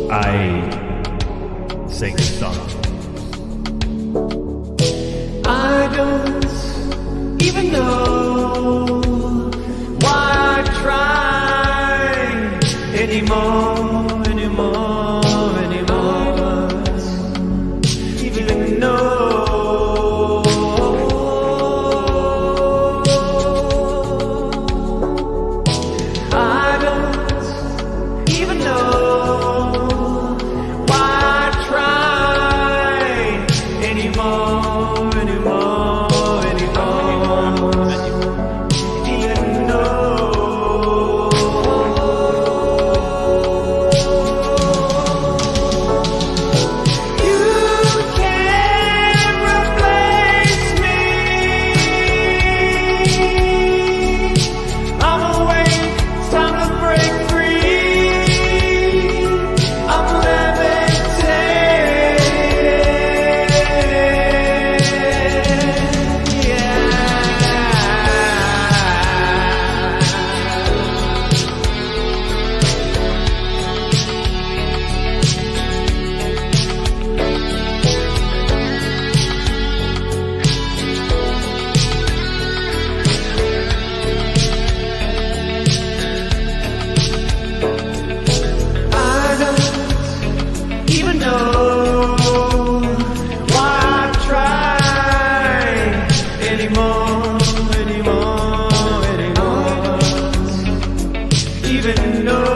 I sing songs. I don't even know why I try anymore. Even know I don't even know why I try anymore. Even know you can't replace me. I'm awake, it's time to break free. I'm levitating, I don't even know why I try anymore. Even know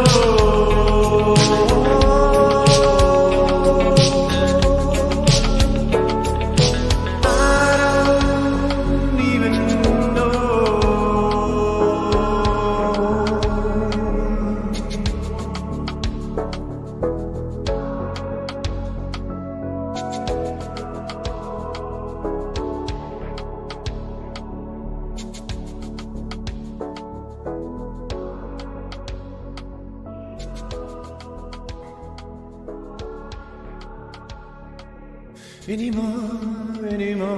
I don't even know. Anymore.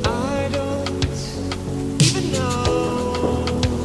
I don't even know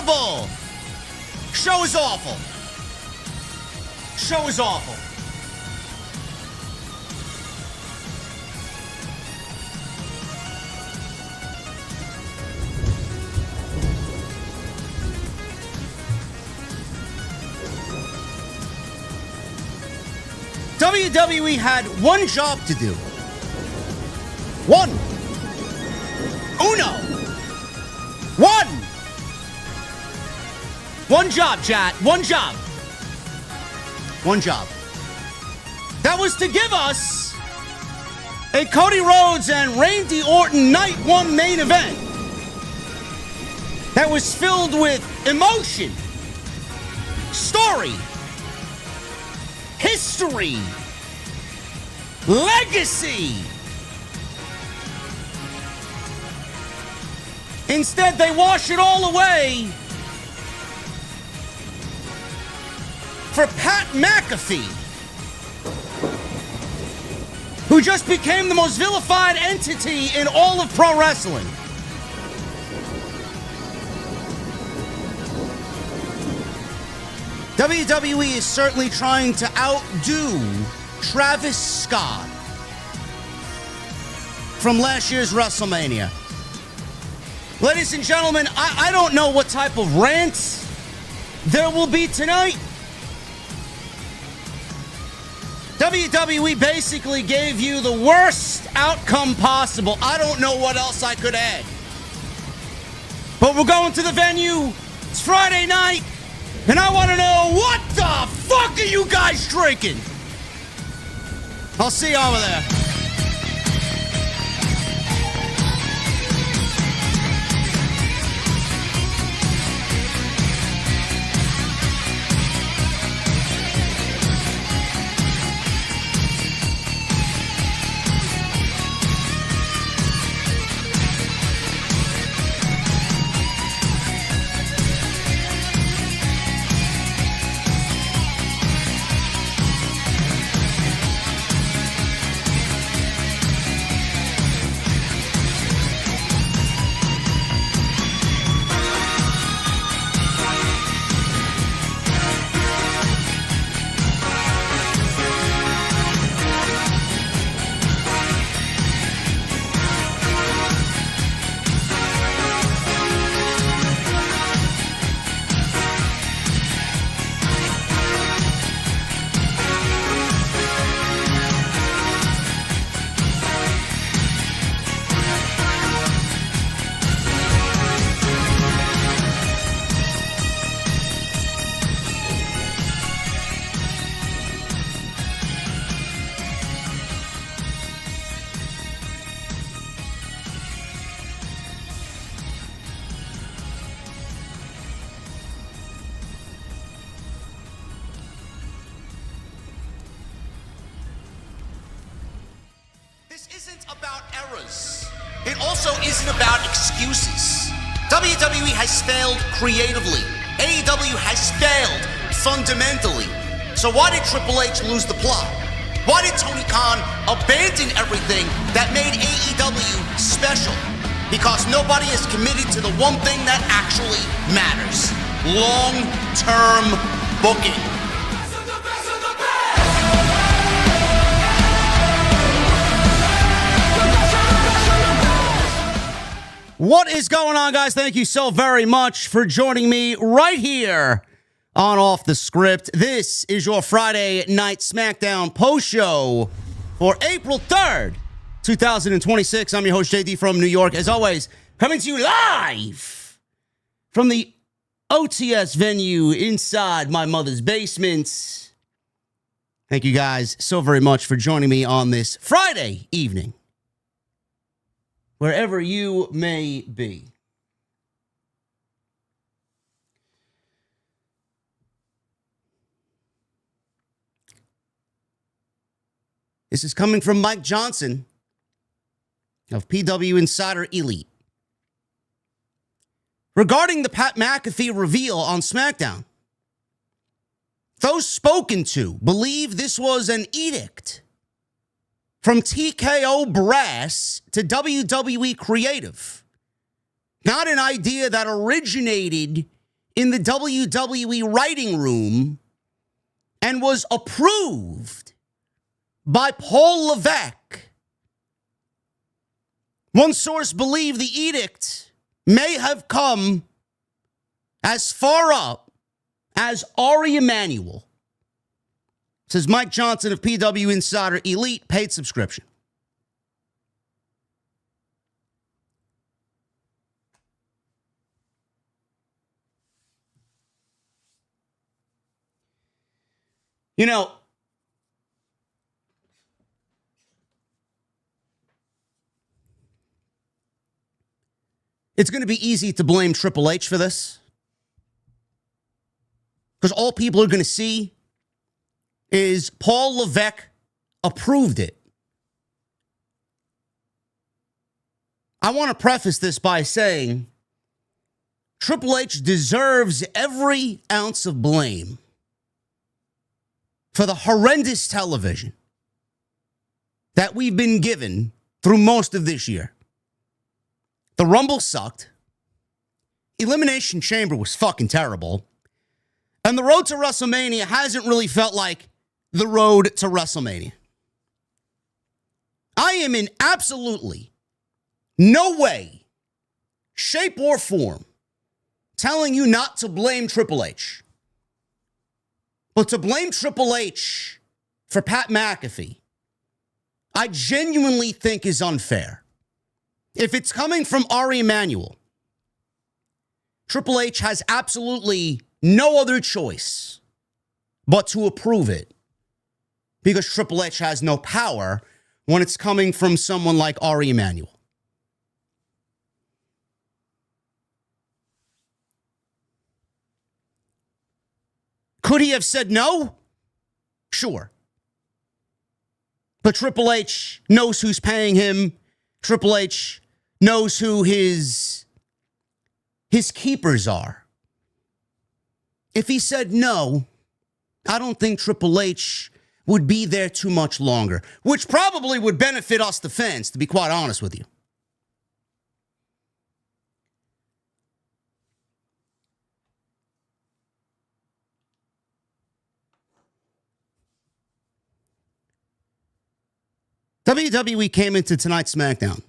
Unbelievable. Show is awful. Show is awful. WWE had one job to do. One. Uno. One. One job, chat. One job. One job. That was to give us a Cody Rhodes and Randy Orton Night 1 main event that was filled with emotion, story, history, legacy. Instead, they wash it all away for Pat McAfee, who just became the most vilified entity in all of pro wrestling. WWE is certainly trying to outdo Travis Scott from last year's WrestleMania. Ladies and gentlemen, I don't know what type of rant there will be tonight. WWE basically gave you the worst outcome possible. I don't know what else I could add. But we're going to the venue. It's Friday night. And I want to know, what the fuck are you guys drinking? I'll see you over there. It also isn't about excuses. WWE has failed creatively. AEW has failed fundamentally. So why did Triple H lose the plot? Why did Tony Khan abandon everything that made AEW special? Because nobody is committed to the one thing that actually matters: long-term booking. What is going on, guys? Thank you so very much for joining me right here on Off the Script. This is your Friday Night SmackDown post-show for April 3rd, 2026. I'm your host, JD from New York. As always, coming to you live from the OTS venue inside my mother's basement. Thank you guys so very much for joining me on this Friday evening, wherever you may be. This is coming from Mike Johnson of PW Insider Elite. Regarding the Pat McAfee reveal on SmackDown, those spoken to believe this was an edict from TKO brass to WWE creative. Not an idea that originated in the WWE writing room and was approved by Paul Levesque. One source believed the edict may have come as far up as Ari Emanuel. Says Mike Johnson of PW Insider Elite paid subscription. You know, it's going to be easy to blame Triple H for this, because all people are going to see is Paul Levesque approved it. I want to preface this by saying Triple H deserves every ounce of blame for the horrendous television that we've been given through most of this year. The Rumble sucked. Elimination Chamber was fucking terrible. And the road to WrestleMania hasn't really felt like the road to WrestleMania. I am in absolutely no way, shape, or form telling you not to blame Triple H. But to blame Triple H for Pat McAfee, I genuinely think is unfair. If it's coming from Ari Emanuel, Triple H has absolutely no other choice but to approve it, because Triple H has no power when it's coming from someone like Ari Emanuel. Could he have said no? Sure. But Triple H knows who's paying him. Triple H knows who his keepers are. If he said no, I don't think Triple H would be there too much longer, which probably would benefit us, the fans, to be quite honest with you. WWE came into tonight's SmackDown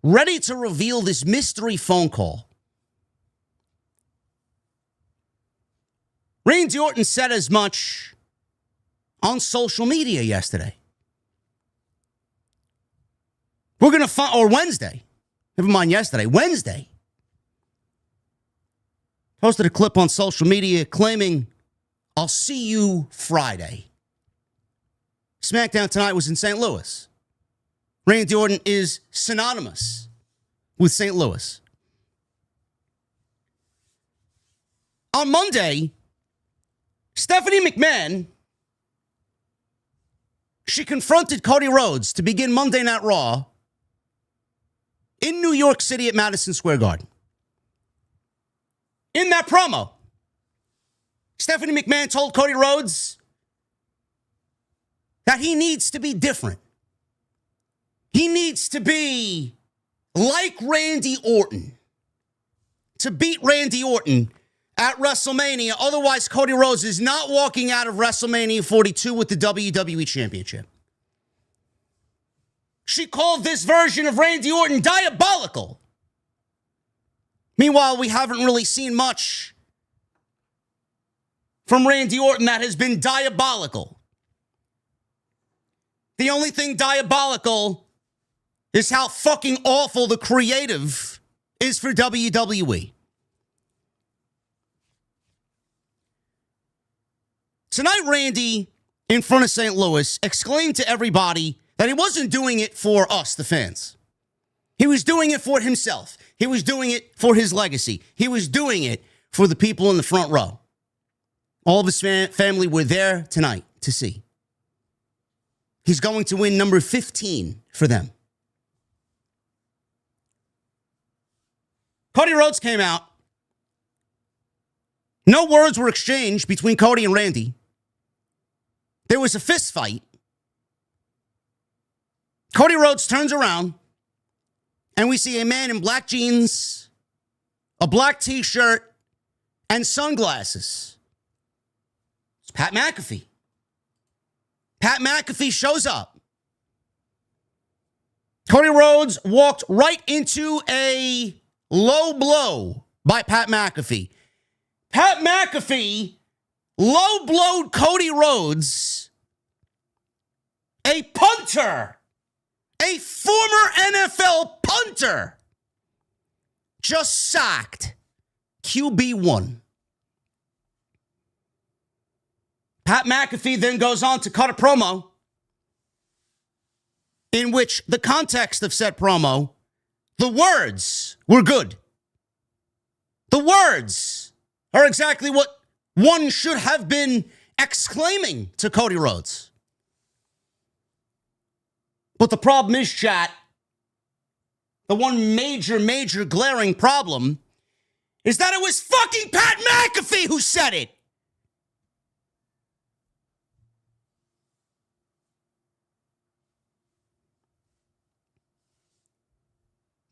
ready to reveal this mystery phone call. Randy Orton said as much on social media yesterday. We're going to find, or Wednesday, never mind yesterday, Wednesday, posted a clip on social media claiming, "I'll see you Friday." SmackDown tonight was in St. Louis. Randy Orton is synonymous with St. Louis. On Monday, Stephanie McMahon, she confronted Cody Rhodes to begin Monday Night Raw in New York City at Madison Square Garden. In that promo, Stephanie McMahon told Cody Rhodes that he needs to be different. He needs to be like Randy Orton to beat Randy Orton at WrestleMania. Otherwise, Cody Rhodes is not walking out of WrestleMania 42 with the WWE Championship. She called this version of Randy Orton diabolical. Meanwhile, we haven't really seen much from Randy Orton that has been diabolical. The only thing diabolical is how fucking awful the creative is for WWE. Tonight, Randy, in front of St. Louis, exclaimed to everybody that he wasn't doing it for us, the fans. He was doing it for himself. He was doing it for his legacy. He was doing it for the people in the front row. All of his family were there tonight to see. He's going to win number 15 for them. Cody Rhodes came out. No words were exchanged between Cody and Randy. There was a fist fight. Cody Rhodes turns around, and we see a man in black jeans a black t-shirt, and sunglasses. It's Pat McAfee. Pat McAfee shows up. Cody Rhodes walked right into a low blow by Pat McAfee. Pat McAfee low blowed Cody Rhodes, a punter, a former NFL punter, just sacked QB1. Pat McAfee then goes on to cut a promo in which the context of said promo, the words were good. The words are exactly what one should have been exclaiming to Cody Rhodes. But the problem is, chat, the one major glaring problem is that it was fucking Pat McAfee who said it.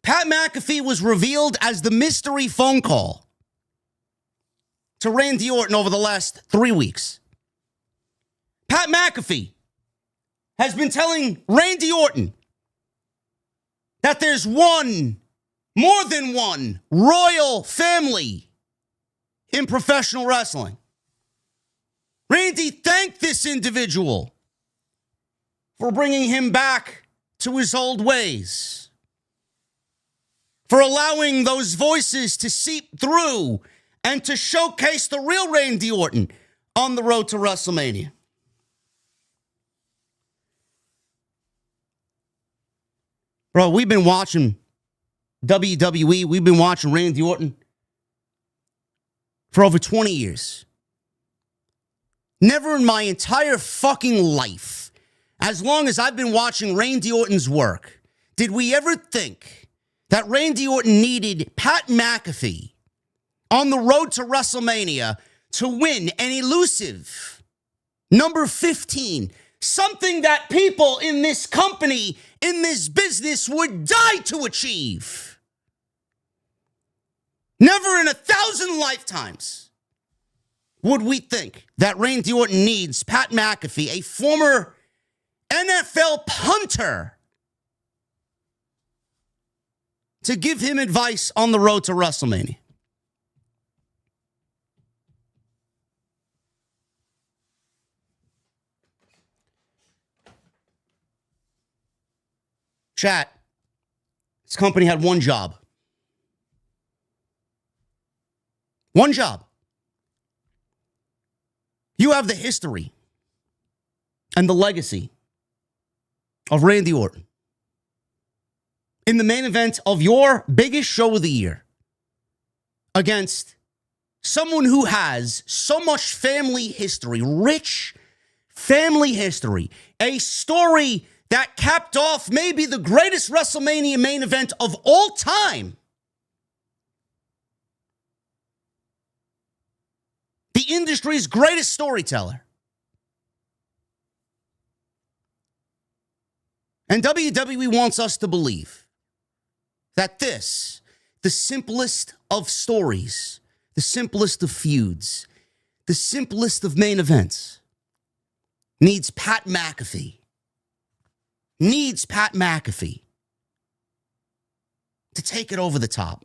Pat McAfee was revealed as the mystery phone call to Randy Orton over the last 3 weeks. Pat McAfee has been telling Randy Orton that there's more than one royal family in professional wrestling. Randy thanked this individual for bringing him back to his old ways, for allowing those voices to seep through and to showcase the real Randy Orton on the road to WrestleMania. Bro, we've been watching WWE. We've been watching Randy Orton for over 20 years. Never in my entire fucking life, as long as I've been watching Randy Orton's work, did we ever think that Randy Orton needed Pat McAfee on the road to WrestleMania to win an elusive number 15, something that people in this company, in this business, would die to achieve. Never in 1,000 lifetimes would we think that Randy Orton needs Pat McAfee, a former NFL punter, to give him advice on the road to WrestleMania. Chat, this company had one job. One job. You have the history and the legacy of Randy Orton in the main event of your biggest show of the year against someone who has so much family history, rich family history, a story that capped off maybe the greatest WrestleMania main event of all time. The industry's greatest storyteller. And WWE wants us to believe that this, the simplest of stories, the simplest of feuds, the simplest of main events, needs Pat McAfee. Needs Pat McAfee to take it over the top.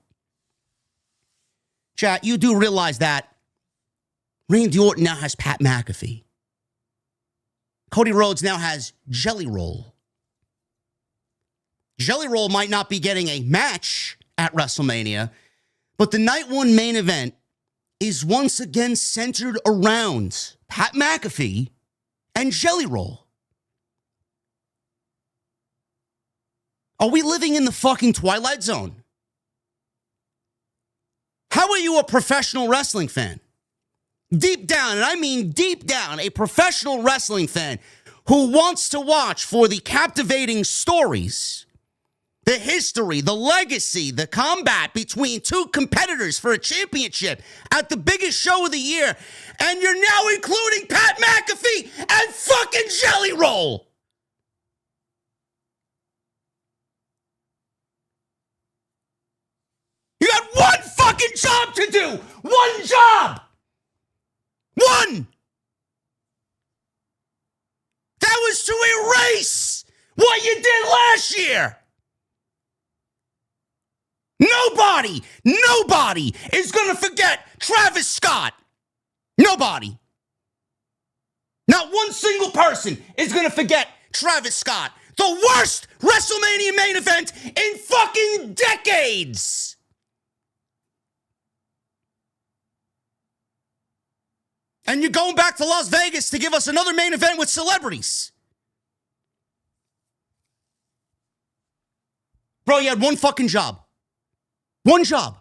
Chat, you do realize that Randy Orton now has Pat McAfee. Cody Rhodes now has Jelly Roll. Jelly Roll might not be getting a match at WrestleMania, but the night one main event is once again centered around Pat McAfee and Jelly Roll. Are we living in the fucking Twilight Zone? How are you a professional wrestling fan? Deep down, and I mean deep down, a professional wrestling fan who wants to watch for the captivating stories, the history, the legacy, the combat between two competitors for a championship at the biggest show of the year, and you're now including Pat McAfee and fucking Jelly Roll. You had one fucking job. One. That was to erase what you did last year. Nobody is going to forget Travis Scott. Nobody. Not one single person is going to forget Travis Scott. The worst WrestleMania main event in fucking decades. And you're going back to Las Vegas to give us another main event with celebrities. Bro, you had one fucking job. One job.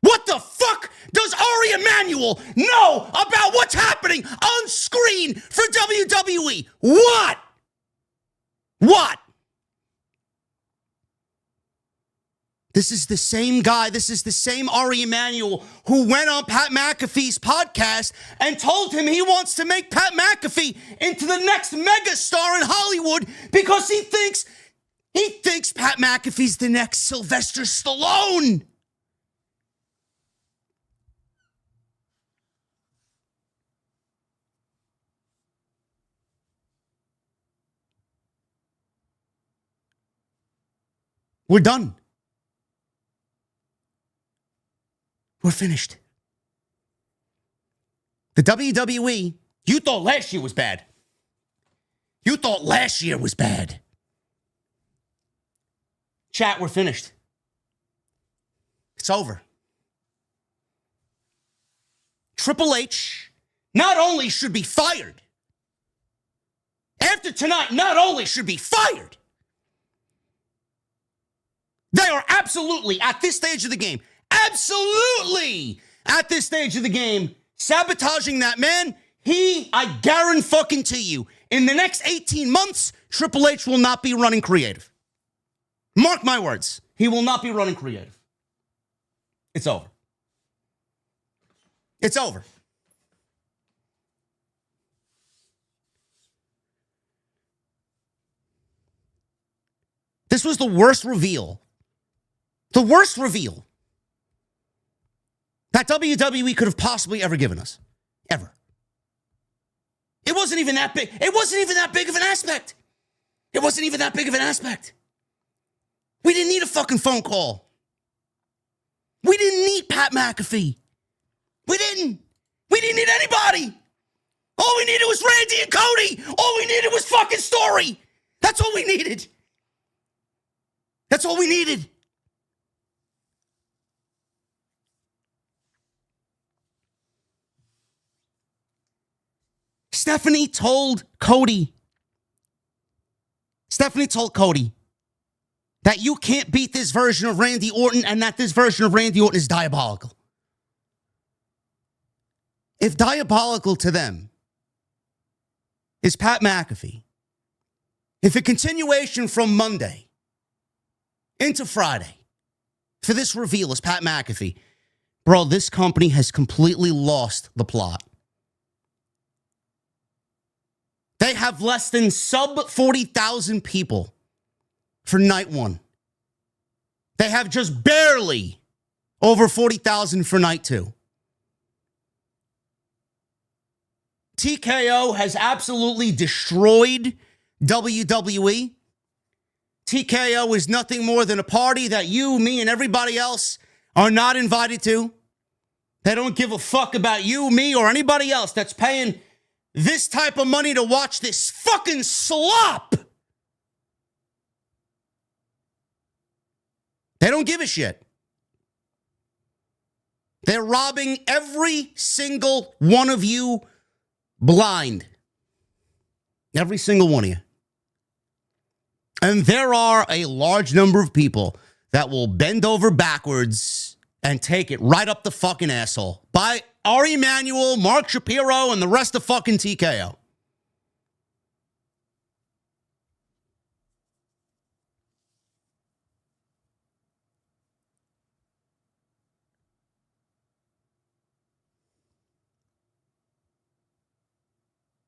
What the fuck does Ari Emanuel know about what's happening on screen for WWE? What? What? This is the same guy, this is the same Ari Emanuel who went on Pat McAfee's podcast and told him he wants to make Pat McAfee into the next megastar in Hollywood because he thinks Pat McAfee's the next Sylvester Stallone. We're done. We're finished. The WWE, you thought last year was bad. You thought last year was bad. Chat, we're finished. It's over. Triple H not only should be fired, after tonight, not only should be fired, they are absolutely, at this stage of the game, absolutely at this stage of the game, sabotaging that man. I guarantee you, in the next 18 months, Triple H will not be running creative. Mark my words. He will not be running creative. It's over. It's over. This was the worst reveal. The worst reveal that WWE could have possibly ever given us. Ever. It wasn't even that big. It wasn't even that big of an aspect. It wasn't even that big of an aspect. We didn't need a fucking phone call. We didn't need Pat McAfee. We didn't need anybody. All we needed was Randy and Cody. All we needed was fucking story. That's all we needed. That's all we needed. Stephanie told Cody that you can't beat this version of Randy Orton and that this version of Randy Orton is diabolical. If diabolical to them is Pat McAfee, if a continuation from Monday into Friday for this reveal is Pat McAfee, bro, this company has completely lost the plot. They have less than sub 40,000 people for night one. They have just barely over 40,000 for night two. TKO has absolutely destroyed WWE. TKO is nothing more than a party that you, me, and everybody else are not invited to. They don't give a fuck about you, me, or anybody else that's paying this type of money to watch this fucking slop. They don't give a shit. They're robbing every single one of you blind. Every single one of you. And there are a large number of people that will bend over backwards and take it right up the fucking asshole. By Ari Emanuel, Mark Shapiro, and the rest of fucking TKO.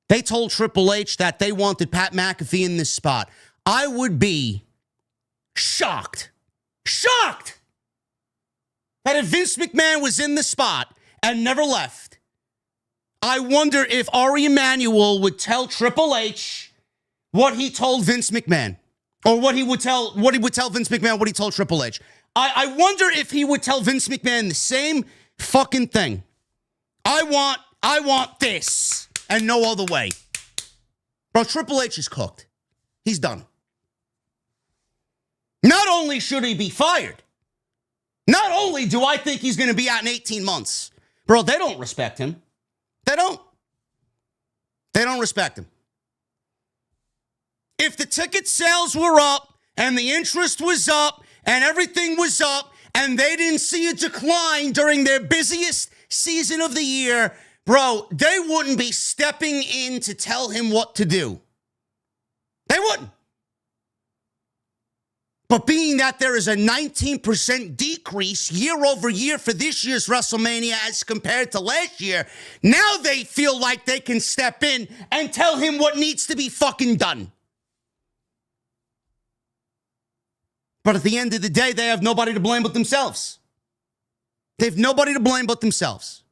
They told Triple H that they wanted Pat McAfee in this spot. I would be shocked that if Vince McMahon was in the spot and never left, I wonder if Ari Emanuel would tell Triple H what he told Vince McMahon, or what he would tell Vince McMahon what he told Triple H. I wonder if he would tell Vince McMahon the same fucking thing. I want this and no other way. Bro, Triple H is cooked. He's done. Not only should he be fired, not only do I think he's going to be out in 18 months. Bro, they don't respect him. They don't. They don't respect him. If the ticket sales were up and the interest was up and everything was up and they didn't see a decline during their busiest season of the year, bro, they wouldn't be stepping in to tell him what to do. They wouldn't. But being that there is a 19% decrease year over year for this year's WrestleMania as compared to last year, now they feel like they can step in and tell him what needs to be fucking done. But at the end of the day, they have nobody to blame but themselves. They have nobody to blame but themselves.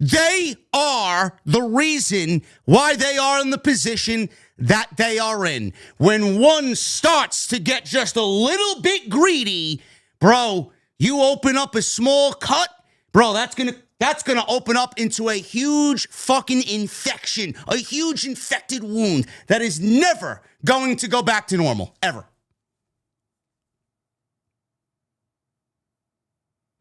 They are the reason why they are in the position that they are in. When one starts to get just a little bit greedy, bro, you open up a small cut, bro, that's gonna open up into a huge fucking infection, a huge infected wound that is never going to go back to normal, ever.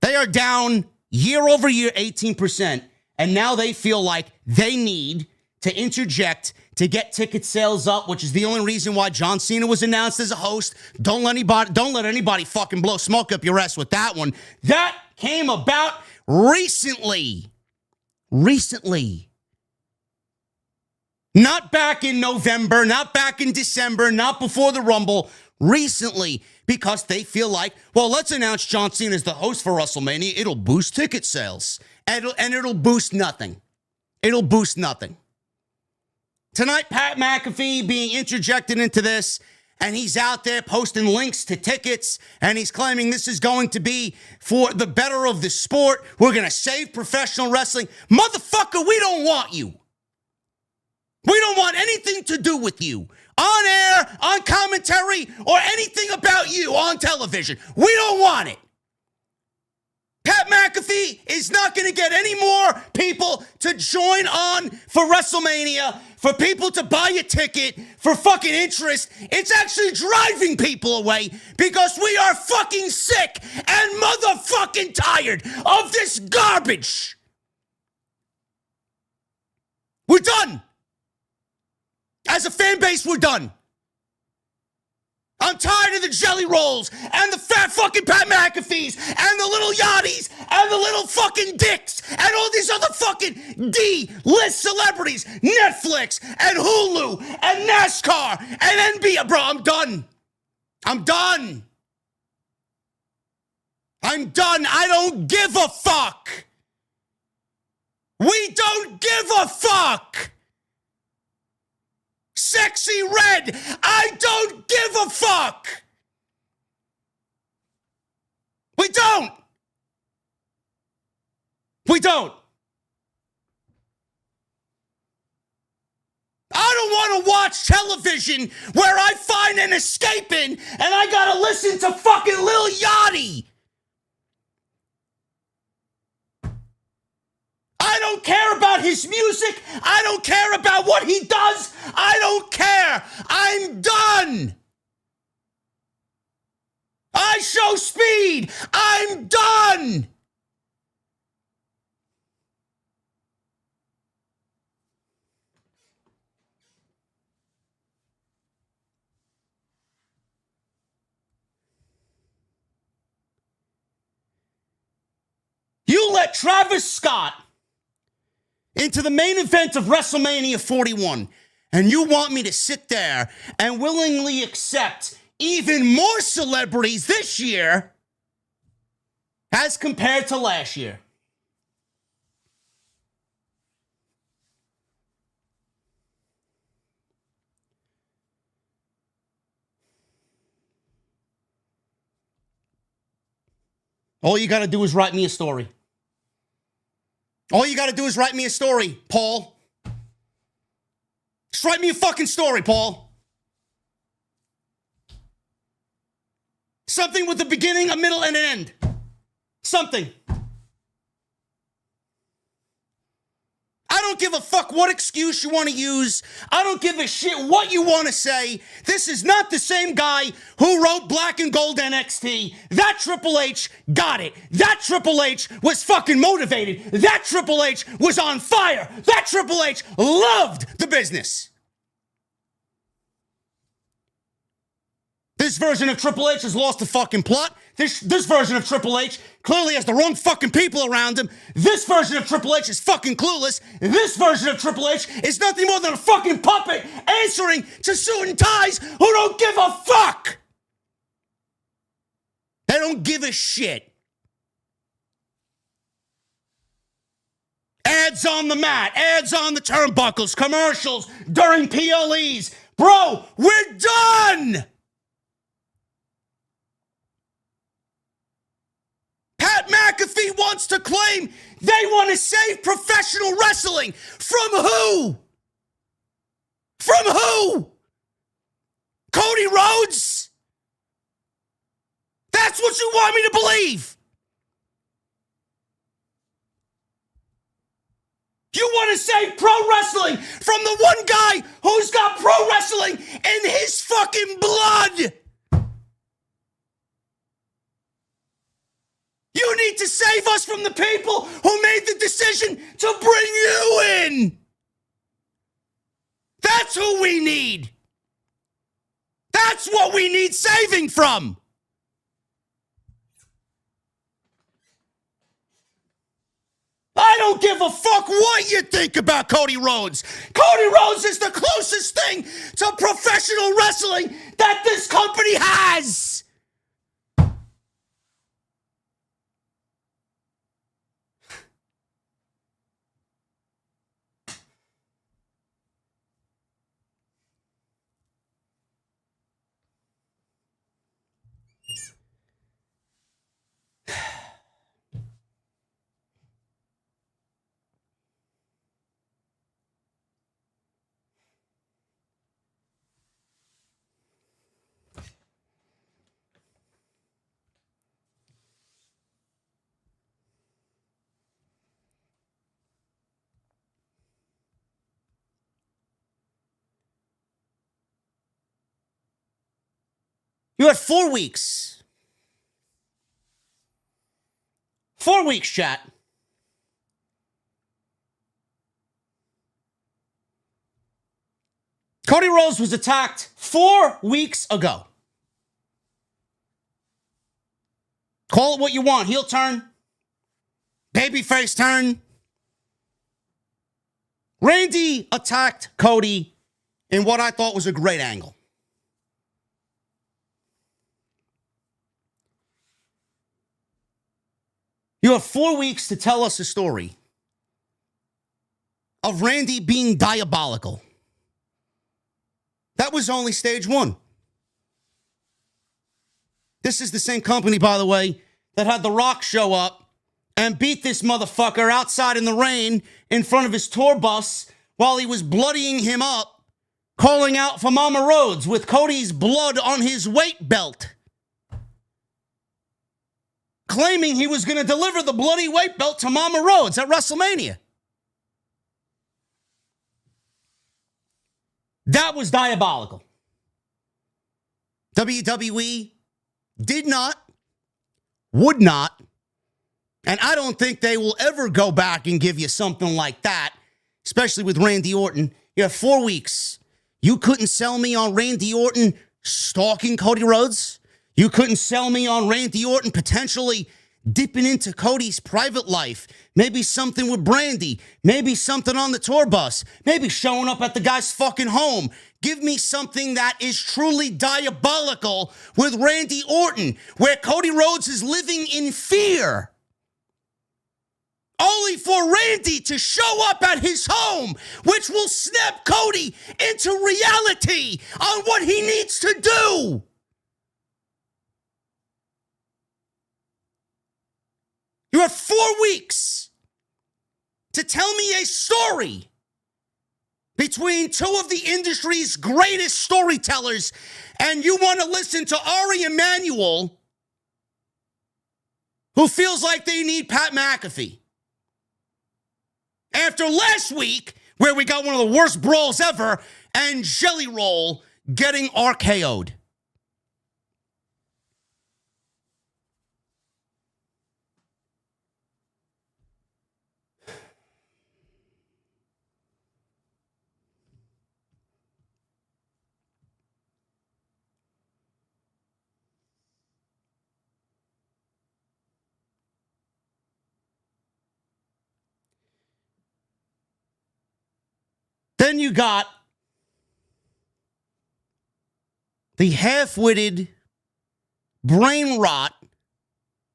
They are down year over year 18%, and now they feel like they need to interject to get ticket sales up, which is the only reason why John Cena was announced as a host. Don't let anybody fucking blow smoke up your ass with that one. That came about recently. Not back in November, not back in December, not before the Rumble. Recently, because they feel like, well, let's announce John Cena as the host for WrestleMania. It'll boost ticket sales. And it'll boost nothing. It'll boost nothing. Tonight, Pat McAfee being interjected into this, and he's out there posting links to tickets, and he's claiming this is going to be for the better of the sport. We're going to save professional wrestling. Motherfucker, we don't want you. We don't want anything to do with you. On air, on commentary, or anything about you on television. We don't want it. Pat McAfee is not going to get any more people to join on for WrestleMania, for people to buy a ticket, for fucking interest. It's actually driving people away because we are fucking sick and motherfucking tired of this garbage. We're done. As a fan base, we're done. I'm tired of the jelly rolls and the fat fucking Pat McAfees and the little yachties and the little fucking dicks and all these other fucking D-list celebrities, Netflix and Hulu and NASCAR and NBA. Bro, I'm done. I'm done. I'm done. I don't give a fuck. We don't give a fuck. Sexy Red, I don't give a fuck. We don't. We don't. I don't want to watch television where I find an escape in and I gotta listen to fucking Lil Yachty. I don't care about his music. I don't care about what he does. I don't care. I'm done. I show speed. I'm done. You let Travis Scott into the main event of WrestleMania 41, and you want me to sit there and willingly accept even more celebrities this year as compared to last year. All you got to do is write me a story. All you got to do is write me a story, Paul. Just write me a fucking story, Paul. Something with a beginning, a middle, and an end. Something. I don't give a fuck what excuse you want to use. I don't give a shit what you want to say. This is not the same guy who wrote Black and Gold NXT. That Triple H got it. That Triple H was fucking motivated. That Triple H was on fire. That Triple H loved the business. This version of Triple H has lost the fucking plot. This version of Triple H clearly has the wrong fucking people around him. This version of Triple H is fucking clueless. This version of Triple H is nothing more than a fucking puppet answering to suit and ties who don't give a fuck. They don't give a shit. Ads on the mat, ads on the turnbuckles, commercials during PLEs. Bro, we're done! Pat McAfee wants to claim they want to save professional wrestling. From who? From who? Cody Rhodes? That's what you want me to believe. You want to save pro wrestling from the one guy who's got pro wrestling in his fucking blood. You need to save us from the people who made the decision to bring you in. That's who we need. That's what we need saving from. I don't give a fuck what you think about Cody Rhodes. Cody Rhodes is the closest thing to professional wrestling that this company has. You had 4 weeks. 4 weeks, chat. Cody Rhodes was attacked 4 weeks ago. Call it what you want. Heel turn. Babyface turn. Randy attacked Cody in what I thought was a great angle. You have 4 weeks to tell us a story of Randy being diabolical. That was only stage 1. This is the same company, by the way, that had The Rock show up and beat this motherfucker outside in the rain in front of his tour bus while he was bloodying him up, calling out for Mama Rhodes with Cody's blood on his weight belt, claiming he was going to deliver the bloody weight belt to Mama Rhodes at WrestleMania. That was diabolical. WWE did not, would not, and I don't think they will ever go back and give you something like that, especially with Randy Orton. You have 4 weeks. You couldn't sell me on Randy Orton stalking Cody Rhodes. You couldn't sell me on Randy Orton potentially dipping into Cody's private life. Maybe something with Brandy. Maybe something on the tour bus. Maybe showing up at the guy's fucking home. Give me something that is truly diabolical with Randy Orton, where Cody Rhodes is living in fear. Only for Randy to show up at his home, which will snap Cody into reality on what he needs to do. You have 4 weeks to tell me a story between two of the industry's greatest storytellers, and you want to listen to Ari Emanuel, who feels like they need Pat McAfee. After last week, where we got one of the worst brawls ever, and Jelly Roll getting RKO'd. Then you got the half-witted brain rot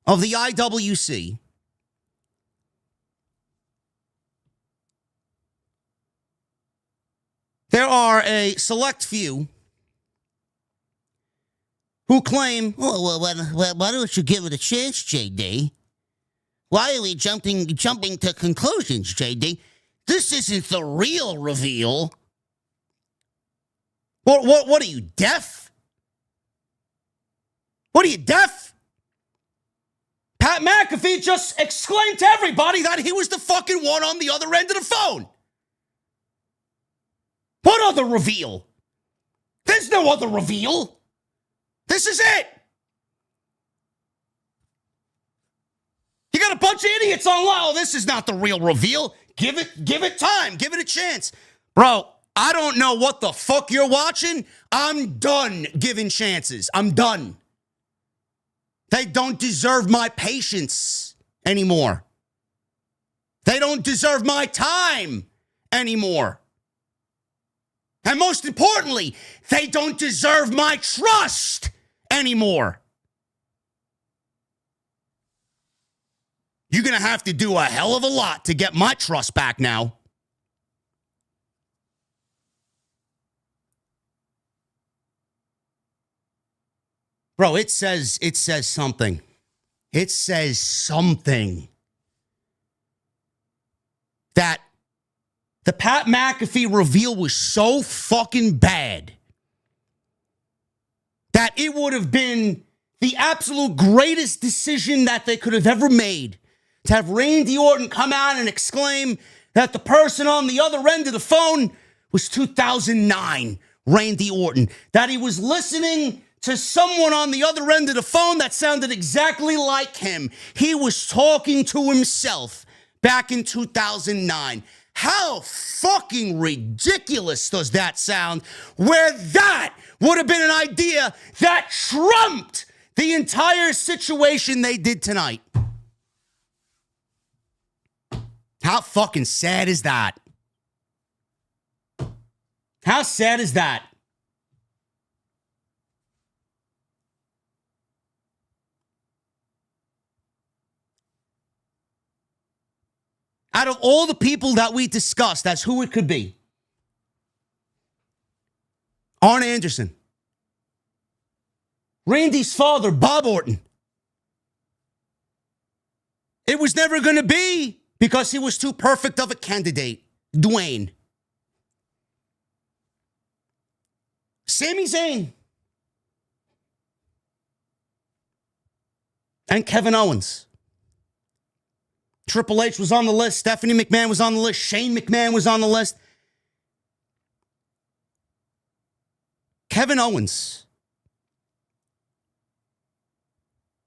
of the IWC. There are a select few who claim, well, why don't you give it a chance, JD? Why are we jumping to conclusions, JD? This isn't the real reveal. What are you, deaf? What are you, deaf? Pat McAfee just exclaimed to everybody that he was the fucking one on the other end of the phone. What other reveal? There's no other reveal. This is it. You got a bunch of idiots online. Oh, this is not the real reveal. Give it time. Give it a chance. Bro, I don't know what the fuck you're watching. I'm done giving chances. I'm done. They don't deserve my patience anymore. They don't deserve my time anymore. And most importantly, they don't deserve my trust anymore. You're going to have to do a hell of a lot to get my trust back now. Bro, it says something. It says something that the Pat McAfee reveal was so fucking bad that it would have been the absolute greatest decision that they could have ever made to have Randy Orton come out and exclaim that the person on the other end of the phone was 2009 Randy Orton. That he was listening to someone on the other end of the phone that sounded exactly like him. He was talking to himself back in 2009. How fucking ridiculous does that sound? Where that would have been an idea that trumped the entire situation they did tonight. How fucking sad is that? How sad is that? Out of all the people that we discussed, that's who it could be. Arn Anderson. Randy's father, Bob Orton. It was never going to be because he was too perfect of a candidate, Dwayne. Sami Zayn. And Kevin Owens. Triple H was on the list. Stephanie McMahon was on the list. Shane McMahon was on the list. Kevin Owens,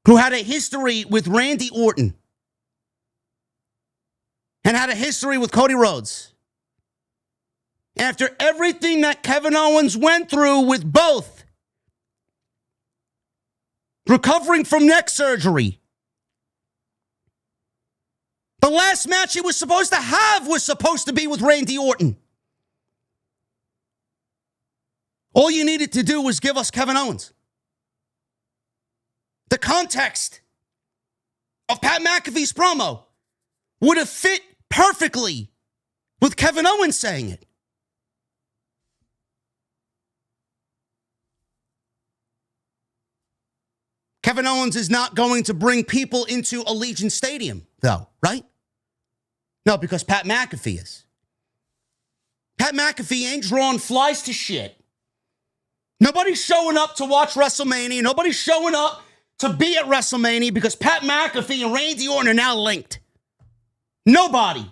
who had a history with Randy Orton and had a history with Cody Rhodes. After everything that Kevin Owens went through with both, recovering from neck surgery, the last match he was supposed to have was supposed to be with Randy Orton. All you needed to do was give us Kevin Owens. The context of Pat McAfee's promo would have fit perfectly with Kevin Owens saying it. Kevin Owens is not going to bring people into Allegiant Stadium, though, right? No, because Pat McAfee is. Pat McAfee ain't drawing flies to shit. Nobody's showing up to watch WrestleMania. Nobody's showing up to be at WrestleMania because Pat McAfee and Randy Orton are now linked. Nobody.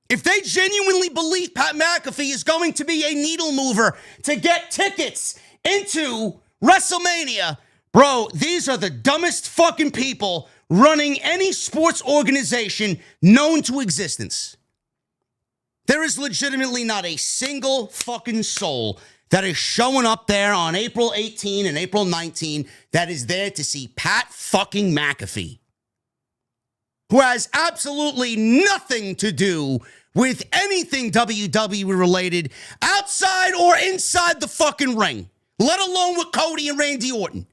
If they genuinely believe Pat McAfee is going to be a needle mover to get tickets into WrestleMania, bro, these are the dumbest fucking people running any sports organization known to existence. There is legitimately not a single fucking soul that is showing up there on April 18 and April 19 that is there to see Pat fucking McAfee, who has absolutely nothing to do with anything WWE related outside or inside the fucking ring, let alone with Cody and Randy Orton.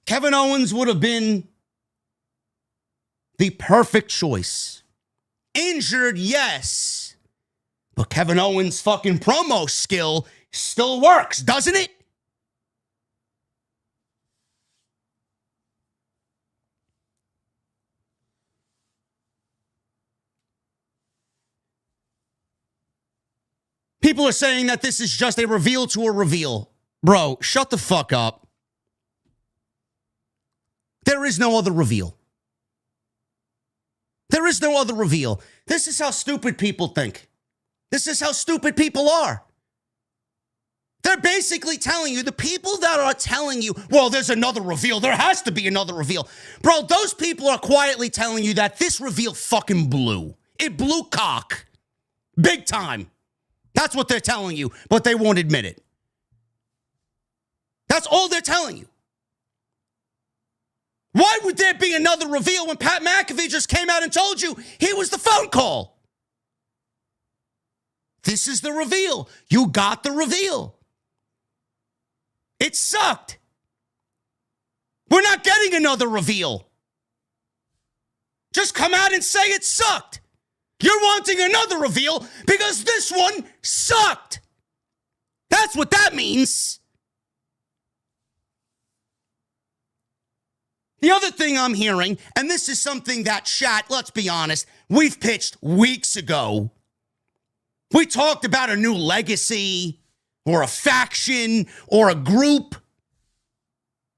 Kevin Owens would have been the perfect choice. Injured, yes. But Kevin Owens' fucking promo skill still works, doesn't it? People are saying that this is just a reveal to a reveal. Bro, shut the fuck up. There is no other reveal. There is no other reveal. This is how stupid people think. This is how stupid people are. They're basically telling you, the people that are telling you, well, there's another reveal. There has to be another reveal. Bro, those people are quietly telling you that this reveal fucking blew. It blew cock. Big time. That's what they're telling you, but they won't admit it. That's all they're telling you. Why would there be another reveal when Pat McAfee just came out and told you he was the phone call? This is the reveal. You got the reveal. It sucked. We're not getting another reveal. Just come out and say it sucked. You're wanting another reveal because this one sucked. That's what that means. The other thing I'm hearing, and this is something that chat, let's be honest, we've pitched weeks ago. We talked about a new legacy or a faction or a group.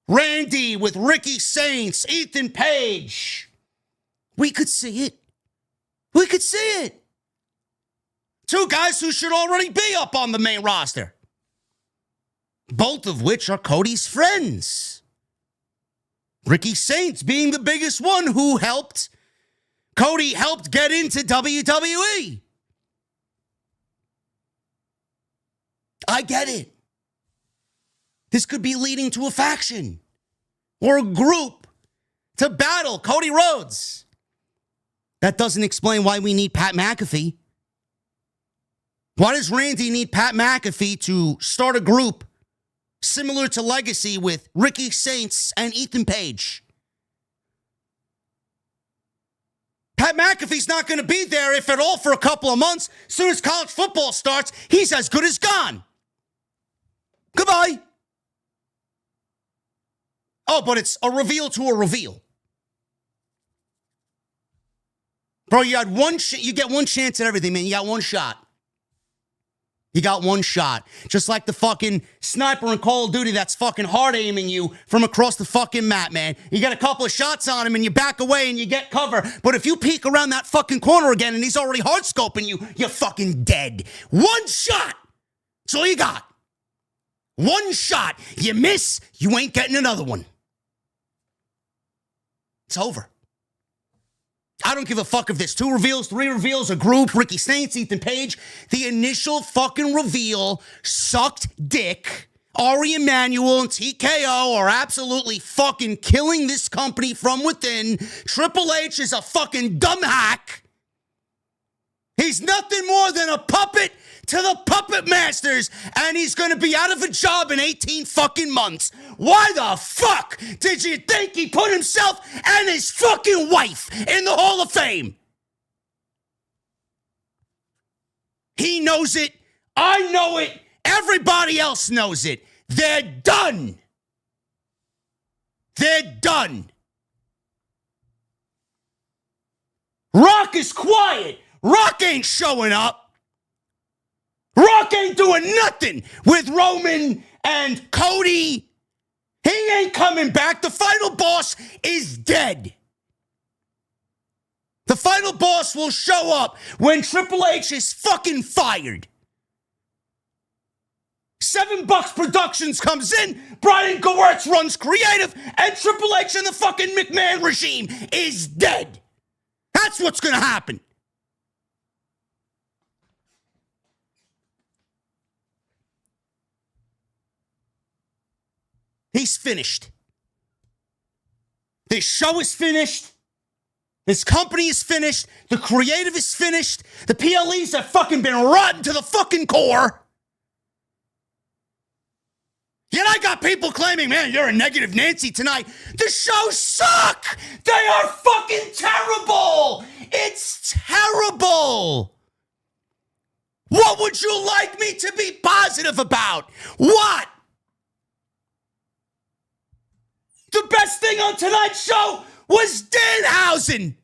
Randy with Ricky Saints, Ethan Page. We could see it. We could see it. Two guys who should already be up on the main roster. Both of which are Cody's friends. Ricky Saints being the biggest one who helped Cody helped get into WWE. I get it. This could be leading to a faction or a group to battle Cody Rhodes. That doesn't explain why we need Pat McAfee. Why does Randy need Pat McAfee to start a group similar to Legacy with Ricky Saints and Ethan Page? Pat McAfee's not going to be there, if at all, for a couple of months. As soon as college football starts, he's as good as gone. Goodbye. Oh, but it's a reveal to a reveal. Bro, you had you get one chance at everything, man. You got one shot. You got one shot. Just like the fucking sniper in Call of Duty that's fucking hard aiming you from across the fucking map, man. You got a couple of shots on him and you back away and you get cover. But if you peek around that fucking corner again and he's already hard scoping you, you're fucking dead. One shot. That's all you got. One shot. You miss, you ain't getting another one. It's over. I don't give a fuck if there's 2 reveals, 3 reveals, a group, Ricky Saints, Ethan Page. The initial fucking reveal sucked dick. Ari Emanuel and TKO are absolutely fucking killing this company from within. Triple H is a fucking dumb hack. He's nothing more than a puppet to the puppet masters, and he's going to be out of a job in 18 fucking months. Why the fuck did you think he put himself and his fucking wife in the Hall of Fame? He knows it. I know it. Everybody else knows it. They're done. They're done. Rock is quiet. Rock ain't showing up. Rock ain't doing nothing with Roman and Cody. He ain't coming back. The final boss is dead. The final boss will show up when Triple H is fucking fired. $7 Productions comes in, Brian Gewirtz runs creative, and Triple H and the fucking McMahon regime is dead. That's what's gonna happen. He's finished. This show is finished. This company is finished. The creative is finished. The PLEs have fucking been rotten to the fucking core. Yet I got people claiming, man, you're a negative Nancy tonight. The shows suck. They are fucking terrible. It's terrible. What would you like me to be positive about? What? The best thing on tonight's show was Danhausen.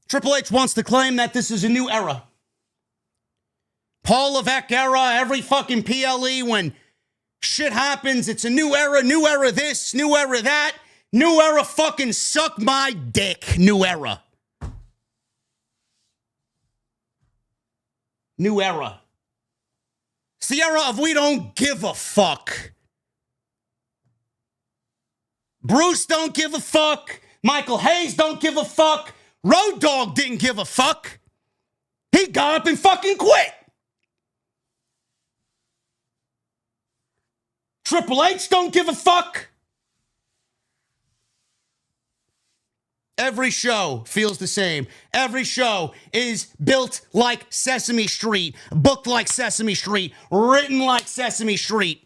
Triple H wants to claim that this is a new era. Paul Levesque era, every fucking PLE, when shit happens, it's a new era this, new era that, new era fucking suck my dick, new era. New era. It's the era of we don't give a fuck. Bruce don't give a fuck. Michael Hayes don't give a fuck. Road Dogg didn't give a fuck. He got up and fucking quit. Triple H don't give a fuck. Every show feels the same. Every show is built like Sesame Street, booked like Sesame Street, written like Sesame Street.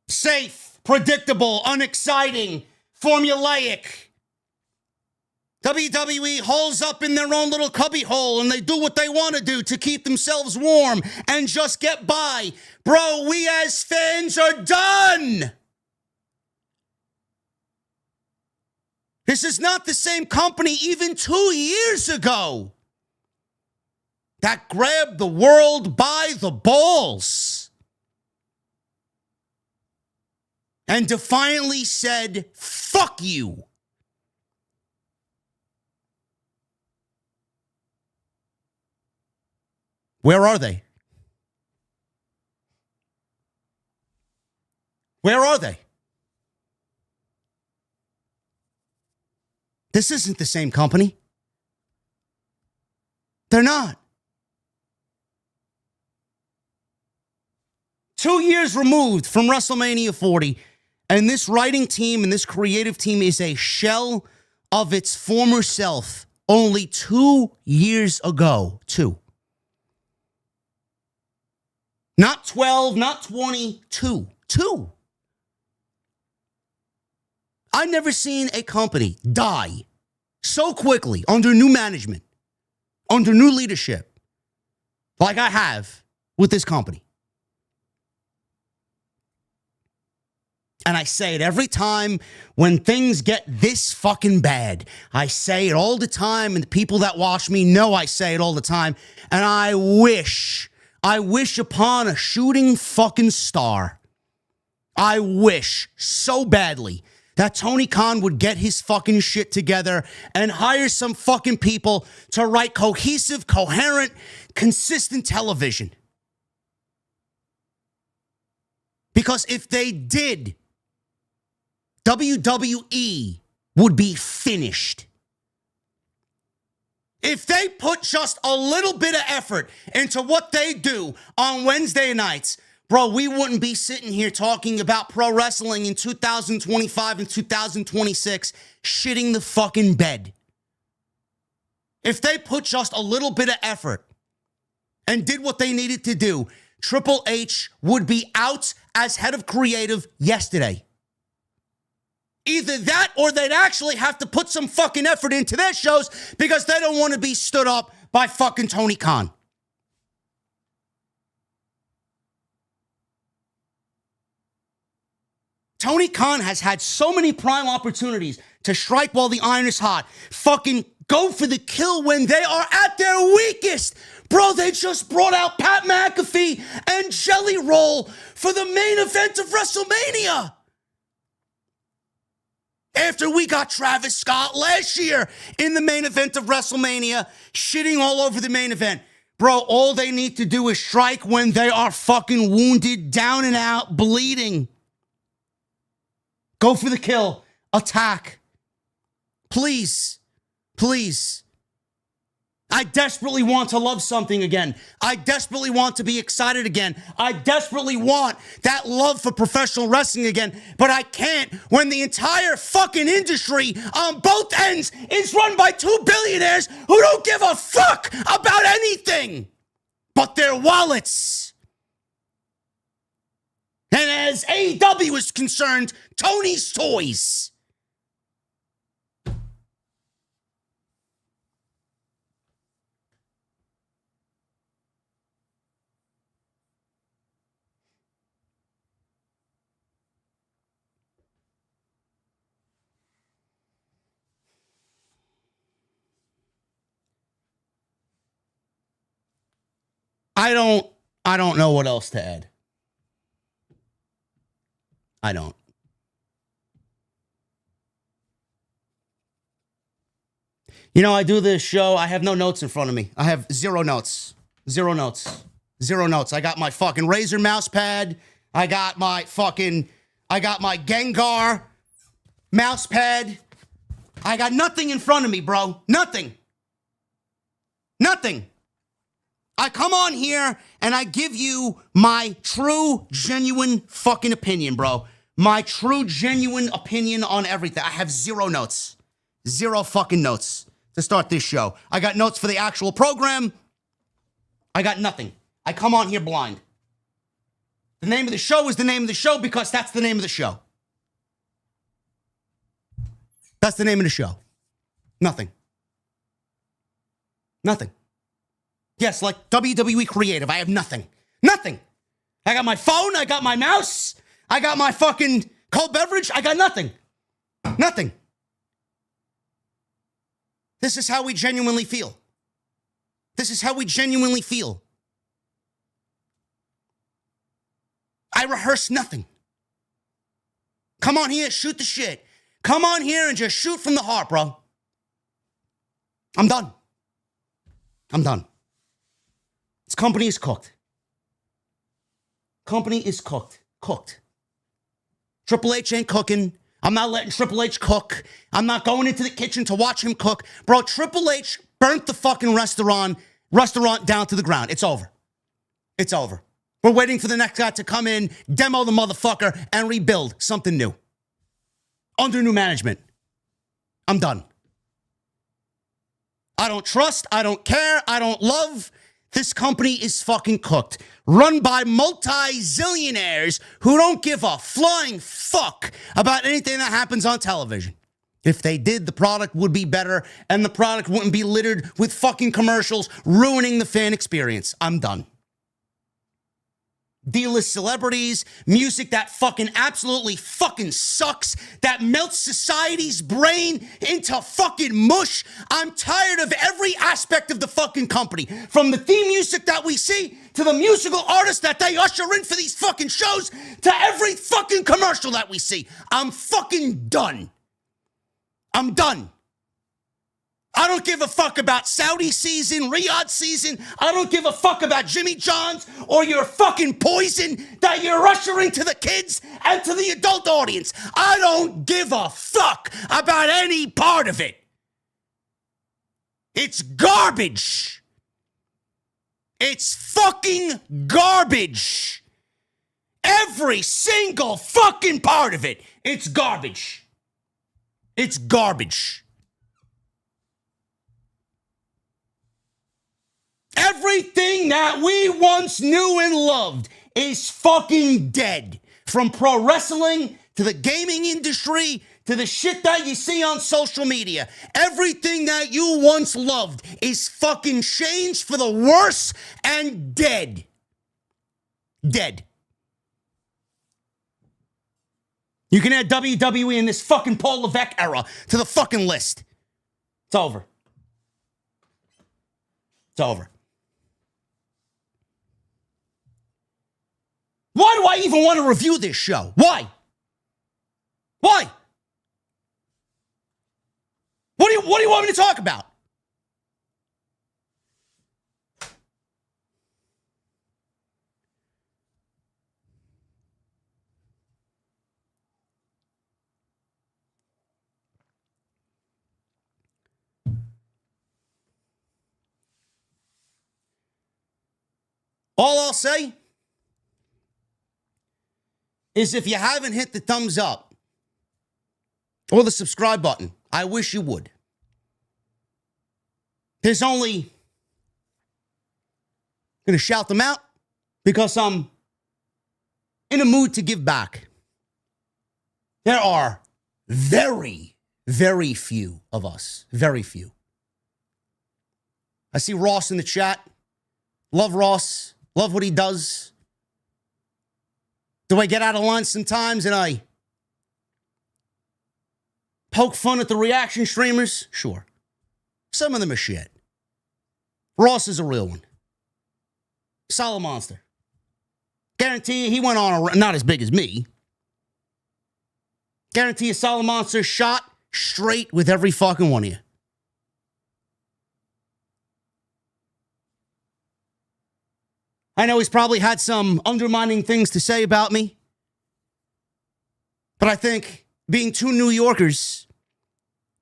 Safe, predictable, unexciting, formulaic. WWE holes up in their own little cubby hole and they do what they want to do to keep themselves warm and just get by. Bro, we as fans are done. This is not the same company even 2 years ago that grabbed the world by the balls and defiantly said, fuck you. Where are they? Where are they? This isn't the same company. They're not. 2 years removed from WrestleMania 40, and this writing team and this creative team is a shell of its former self only 2 years ago. Two. Not 12, not 22. Two. I've never seen a company die so quickly under new management, under new leadership, like I have with this company. And I say it every time when things get this fucking bad. I say it all the time, and the people that watch me know I say it all the time. And I wish upon a shooting fucking star. I wish so badly that Tony Khan would get his fucking shit together and hire some fucking people to write cohesive, coherent, consistent television. Because if they did, WWE would be finished. If they put just a little bit of effort into what they do on Wednesday nights, bro, we wouldn't be sitting here talking about pro wrestling in 2025 and 2026 shitting the fucking bed. If they put just a little bit of effort and did what they needed to do, Triple H would be out as head of creative yesterday. Either that or they'd actually have to put some fucking effort into their shows because they don't want to be stood up by fucking Tony Khan. Tony Khan has had so many prime opportunities to strike while the iron is hot. Fucking go for the kill when they are at their weakest. Bro, they just brought out Pat McAfee and Jelly Roll for the main event of WrestleMania. After we got Travis Scott last year in the main event of WrestleMania, shitting all over the main event. Bro, all they need to do is strike when they are fucking wounded, down and out, bleeding. Go for the kill. Attack. Please. Please. I desperately want to love something again. I desperately want to be excited again. I desperately want that love for professional wrestling again. But I can't when the entire fucking industry on both ends is run by two billionaires who don't give a fuck about anything but their wallets. And as AEW is concerned, Tony's toys. I don't know what else to add. I don't. You know, I do this show. I have no notes in front of me. I have zero notes. Zero notes. Zero notes. I got my fucking Razer mouse pad. I got my Gengar mouse pad. I got nothing in front of me, bro. Nothing. Nothing. I come on here and I give you my true, genuine fucking opinion, bro. My true, genuine opinion on everything. I have zero notes. Zero fucking notes to start this show. I got notes for the actual program. I got nothing. I come on here blind. The name of the show is the name of the show because that's the name of the show. That's the name of the show. Nothing. Nothing. Yes, like WWE Creative. I have nothing. Nothing. I got my phone. I got my mouse. I got my fucking cold beverage. I got nothing. Nothing. This is how we genuinely feel. This is how we genuinely feel. I rehearse nothing. Come on here, shoot the shit. Come on here and just shoot from the heart, bro. I'm done. I'm done. This company is cooked. Company is cooked. Cooked. Triple H ain't cooking. I'm not letting Triple H cook. I'm not going into the kitchen to watch him cook. Bro, Triple H burnt the fucking restaurant down to the ground. It's over. It's over. We're waiting for the next guy to come in, demo the motherfucker, and rebuild something new. Under new management. I'm done. I don't trust. I don't care. I don't love. This company is fucking cooked. Run by multi-zillionaires who don't give a flying fuck about anything that happens on television. If they did, the product would be better and the product wouldn't be littered with fucking commercials ruining the fan experience. I'm done. D-list celebrities, music that fucking absolutely fucking sucks, that melts society's brain into fucking mush. I'm tired of every aspect of the fucking company. From the theme music that we see, to the musical artists that they usher in for these fucking shows, to every fucking commercial that we see. I'm fucking done. I'm done. I don't give a fuck about Saudi season, Riyadh season. I don't give a fuck about Jimmy John's or your fucking poison that you're ushering to the kids and to the adult audience. I don't give a fuck about any part of it. It's garbage. It's fucking garbage. Every single fucking part of it. It's garbage. It's garbage. Everything that we once knew and loved is fucking dead. From pro wrestling to the gaming industry to the shit that you see on social media. Everything that you once loved is fucking changed for the worse and dead. Dead. You can add WWE in this fucking Paul Levesque era to the fucking list. It's over. It's over. Why do I even want to review this show? Why? Why? What do you want me to talk about? All I'll say is if you haven't hit the thumbs up or the subscribe button, I wish you would. There's only going to shout them out because I'm in a mood to give back. There are very, very few of us. Very few. I see Ross in the chat. Love Ross. Love what he does. Do I get out of line sometimes and I poke fun at the reaction streamers? Sure. Some of them are shit. Ross is a real one. Solid monster. Guarantee you he went on a, not as big as me. Guarantee you solid monster shot straight with every fucking one of you. I know he's probably had some undermining things to say about me. But I think being two New Yorkers,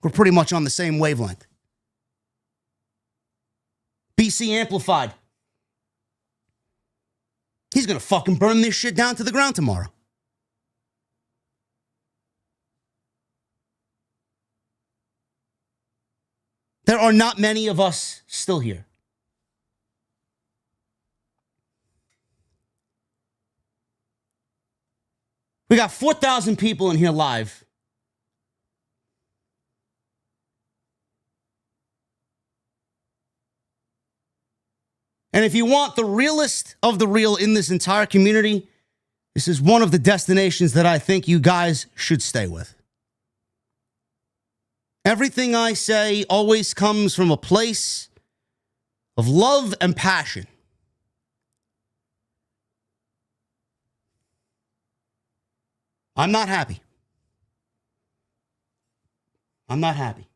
we're pretty much on the same wavelength. BC Amplified. He's going to fucking burn this shit down to the ground tomorrow. There are not many of us still here. We got 4,000 people in here live. And if you want the realest of the real in this entire community, this is one of the destinations that I think you guys should stay with. Everything I say always comes from a place of love and passion. I'm not happy. I'm not happy.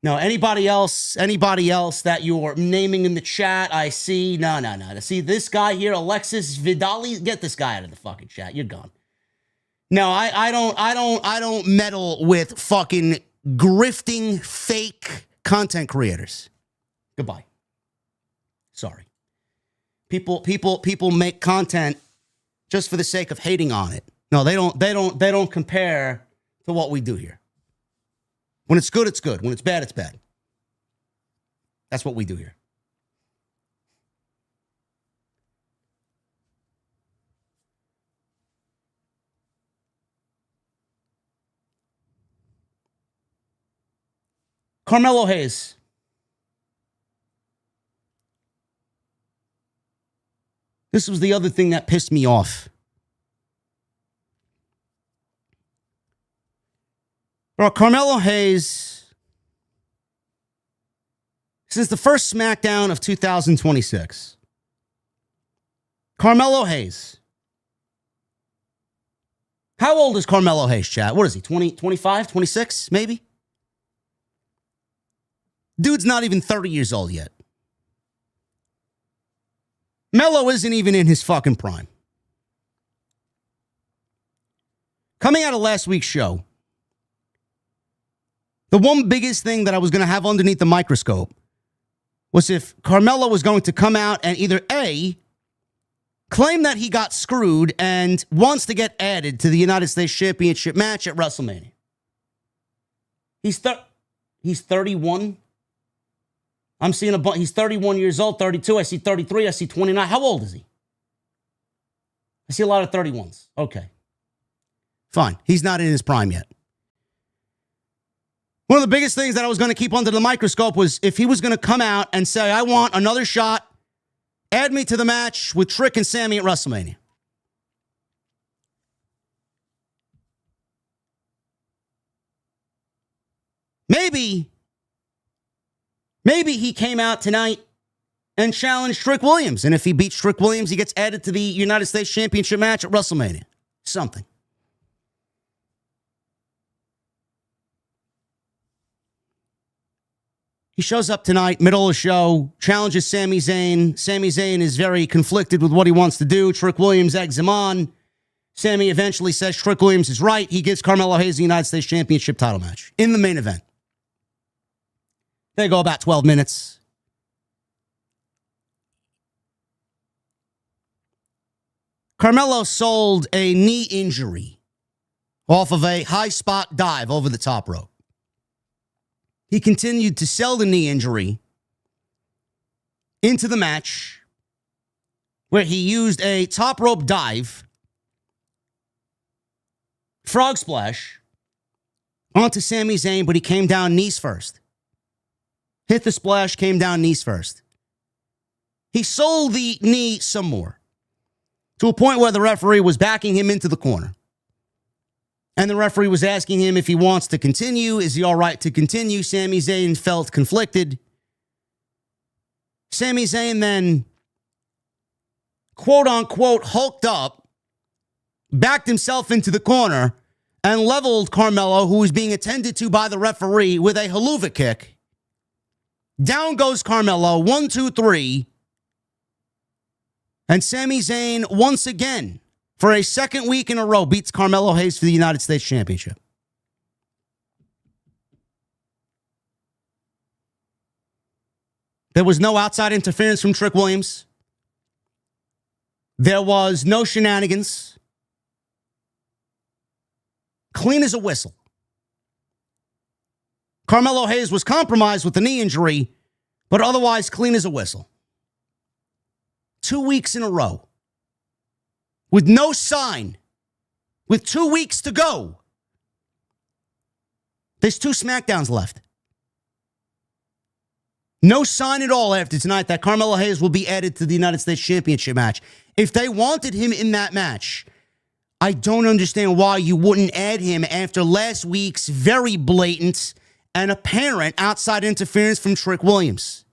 No, anybody else that you're naming in the chat, I see. No. See this guy here, Alexis Vidali, get this guy out of the fucking chat. You're gone. No, I don't meddle with fucking grifting fake content creators. Goodbye. Sorry. People make content just for the sake of hating on it. No, they don't compare to what we do here. When it's good, it's good. When it's bad, it's bad. That's what we do here. Carmelo Hayes. This was the other thing that pissed me off. Bro, Carmelo Hayes, since the first SmackDown of 2026, Carmelo Hayes. How old is Carmelo Hayes, chat? What is he, 20, 25, 26, maybe? Dude's not even 30 years old yet. Melo isn't even in his fucking prime. Coming out of last week's show, the one biggest thing that I was going to have underneath the microscope was if Carmelo was going to come out and either A, claimed that he got screwed and wants to get added to the United States Championship match at WrestleMania. He's 31. I'm seeing he's 31 years old, 32. I see 33. I see 29. How old is he? I see a lot of 31s. Okay. Fine. He's not in his prime yet. One of the biggest things that I was going to keep under the microscope was if he was going to come out and say, I want another shot, add me to the match with Trick and Sami at WrestleMania. Maybe he came out tonight and challenged Trick Williams. And if he beats Trick Williams, he gets added to the United States Championship match at WrestleMania. Something. He shows up tonight, middle of the show, challenges Sami Zayn. Sami Zayn is very conflicted with what he wants to do. Trick Williams eggs him on. Sami eventually says Trick Williams is right. He gives Carmelo Hayes the United States Championship title match in the main event. They go about 12 minutes. Carmelo sold a knee injury off of a high spot dive over the top rope. He continued to sell the knee injury into the match where he used a top rope dive, frog splash, onto Sami Zayn, but he came down knees first. Hit the splash, came down knees first. He sold the knee some more to a point where the referee was backing him into the corner. And the referee was asking him if he wants to continue. Is he all right to continue? Sami Zayn felt conflicted. Sami Zayn then, quote unquote, hulked up, backed himself into the corner, and leveled Carmelo, who was being attended to by the referee, with a haluva kick. Down goes Carmelo, 1, 2, 3. And Sami Zayn, once again, for a second week in a row, beats Carmelo Hayes for the United States Championship. There was no outside interference from Trick Williams. There was no shenanigans. Clean as a whistle. Carmelo Hayes was compromised with the knee injury, but otherwise clean as a whistle. 2 weeks in a row. With no sign. With 2 weeks to go. There's 2 SmackDowns left. No sign at all after tonight that Carmelo Hayes will be added to the United States Championship match. If they wanted him in that match, I don't understand why you wouldn't add him after last week's very blatant and apparent outside interference from Trick Williams.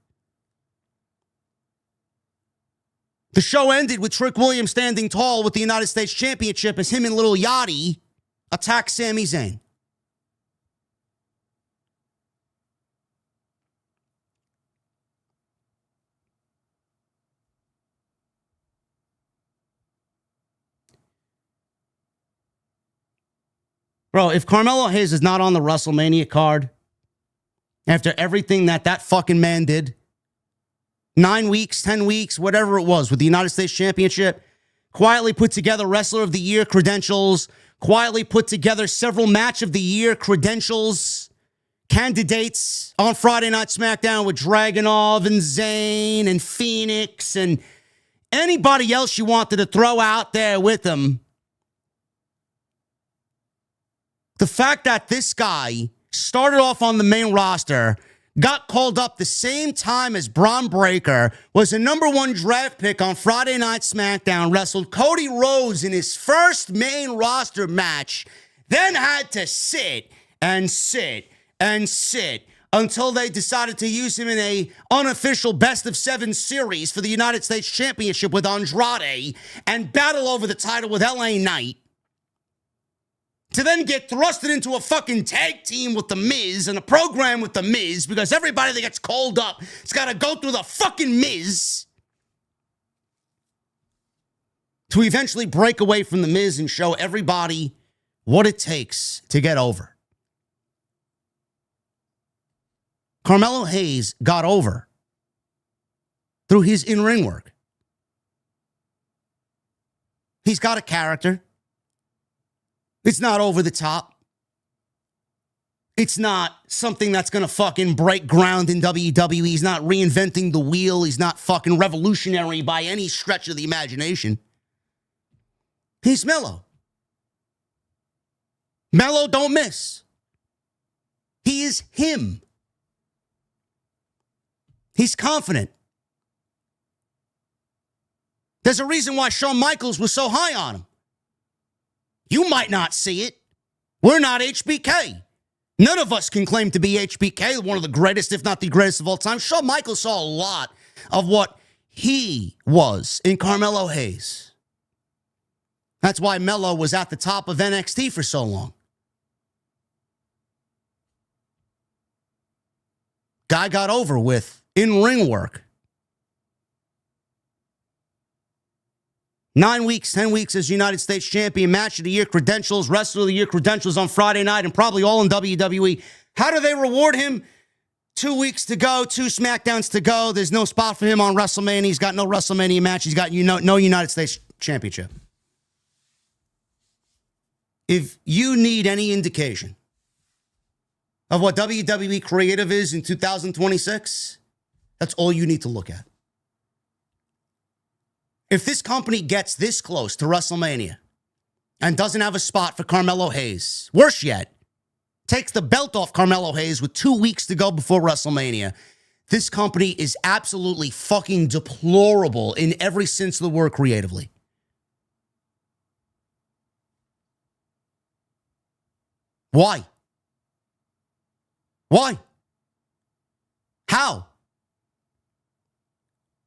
The show ended with Trick Williams standing tall with the United States Championship as him and Little Yachty attack Sami Zayn. Bro, if Carmelo Hayes is not on the WrestleMania card, after everything that fucking man did, 9 weeks, 10 weeks, whatever it was, with the United States Championship, quietly put together Wrestler of the Year credentials, quietly put together several Match of the Year credentials, candidates on Friday Night SmackDown with Dragunov and Zayn and Phoenix and anybody else you wanted to throw out there with him. The fact that this guy started off on the main roster, got called up the same time as Braun Breaker, was a number 1 draft pick on Friday Night SmackDown, wrestled Cody Rhodes in his first main roster match, then had to sit and sit and sit until they decided to use him in a unofficial best-of-7 series for the United States Championship with Andrade and battle over the title with LA Knight. To then get thrusted into a fucking tag team with The Miz and a program with The Miz because everybody that gets called up has got to go through the fucking Miz. To eventually break away from The Miz and show everybody what it takes to get over. Carmelo Hayes got over through his in-ring work. He's got a character. It's not over the top. It's not something that's going to fucking break ground in WWE. He's not reinventing the wheel. He's not fucking revolutionary by any stretch of the imagination. He's mellow. Mellow don't miss. He is him. He's confident. There's a reason why Shawn Michaels was so high on him. You might not see it. We're not HBK. None of us can claim to be HBK, one of the greatest, if not the greatest of all time. Shawn Michaels saw a lot of what he was in Carmelo Hayes. That's why Melo was at the top of NXT for so long. Guy got over with in-ring work. 9 weeks, 10 weeks as United States champion, match of the year credentials, wrestler of the year credentials on Friday night, and probably all in WWE. How do they reward him? 2 weeks to go, 2 SmackDowns to go. There's no spot for him on WrestleMania. He's got no WrestleMania match. He's got no United States championship. If you need any indication of what WWE creative is in 2026, that's all you need to look at. If this company gets this close to WrestleMania and doesn't have a spot for Carmelo Hayes, worse yet, takes the belt off Carmelo Hayes with 2 weeks to go before WrestleMania, this company is absolutely fucking deplorable in every sense of the word creatively. Why? Why? How?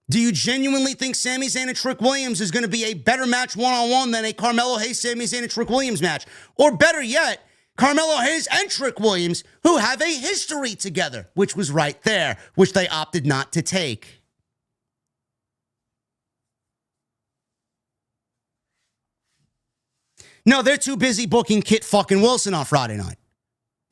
Do you genuinely think Sami Zayn and Trick Williams is going to be a better match one-on-one than a Carmelo Hayes, Sami Zayn, and Trick Williams match? Or better yet, Carmelo Hayes and Trick Williams, who have a history together, which was right there, which they opted not to take. No, they're too busy booking Kit fucking Wilson on Friday night.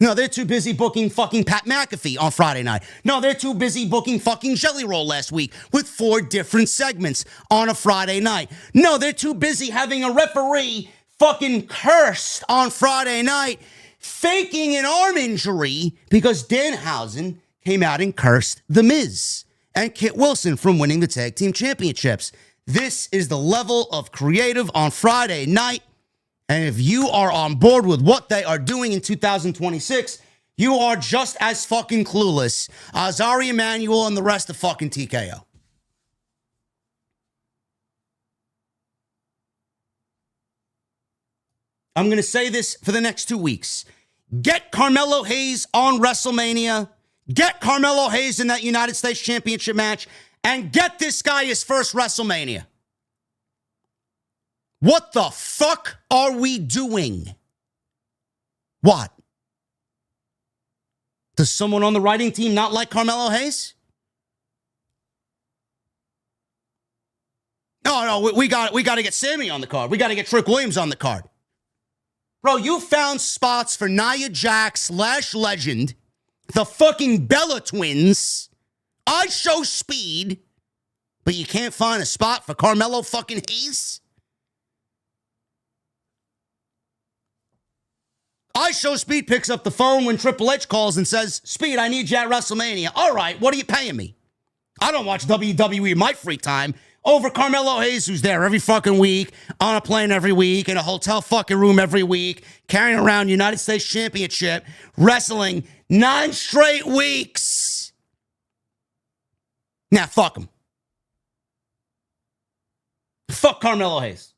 No, they're too busy booking fucking Pat McAfee on Friday night. No, they're too busy booking fucking Jelly Roll last week with 4 different segments on a Friday night. No, they're too busy having a referee fucking cursed on Friday night, faking an arm injury because Danhausen came out and cursed The Miz and Kit Wilson from winning the tag team championships. This is the level of creative on Friday night. And if you are on board with what they are doing in 2026, you are just as fucking clueless as Ari Emanuel and the rest of fucking TKO. I'm going to say this for the next 2 weeks. Get Carmelo Hayes on WrestleMania. Get Carmelo Hayes in that United States Championship match. And get this guy his first WrestleMania. What the fuck are we doing? What? Does someone on the writing team not like Carmelo Hayes? No, we got to get Sami on the card. We got to get Trick Williams on the card. Bro, you found spots for Nia Jax / Legend, the fucking Bella Twins. I Show Speed, but you can't find a spot for Carmelo fucking Hayes? I Show Speed picks up the phone when Triple H calls and says, Speed, I need you at WrestleMania. All right, what are you paying me? I don't watch WWE in my free time over Carmelo Hayes, who's there every fucking week, on a plane every week, in a hotel fucking room every week, carrying around United States Championship, wrestling 9 straight weeks. Nah, fuck him. Fuck Carmelo Hayes.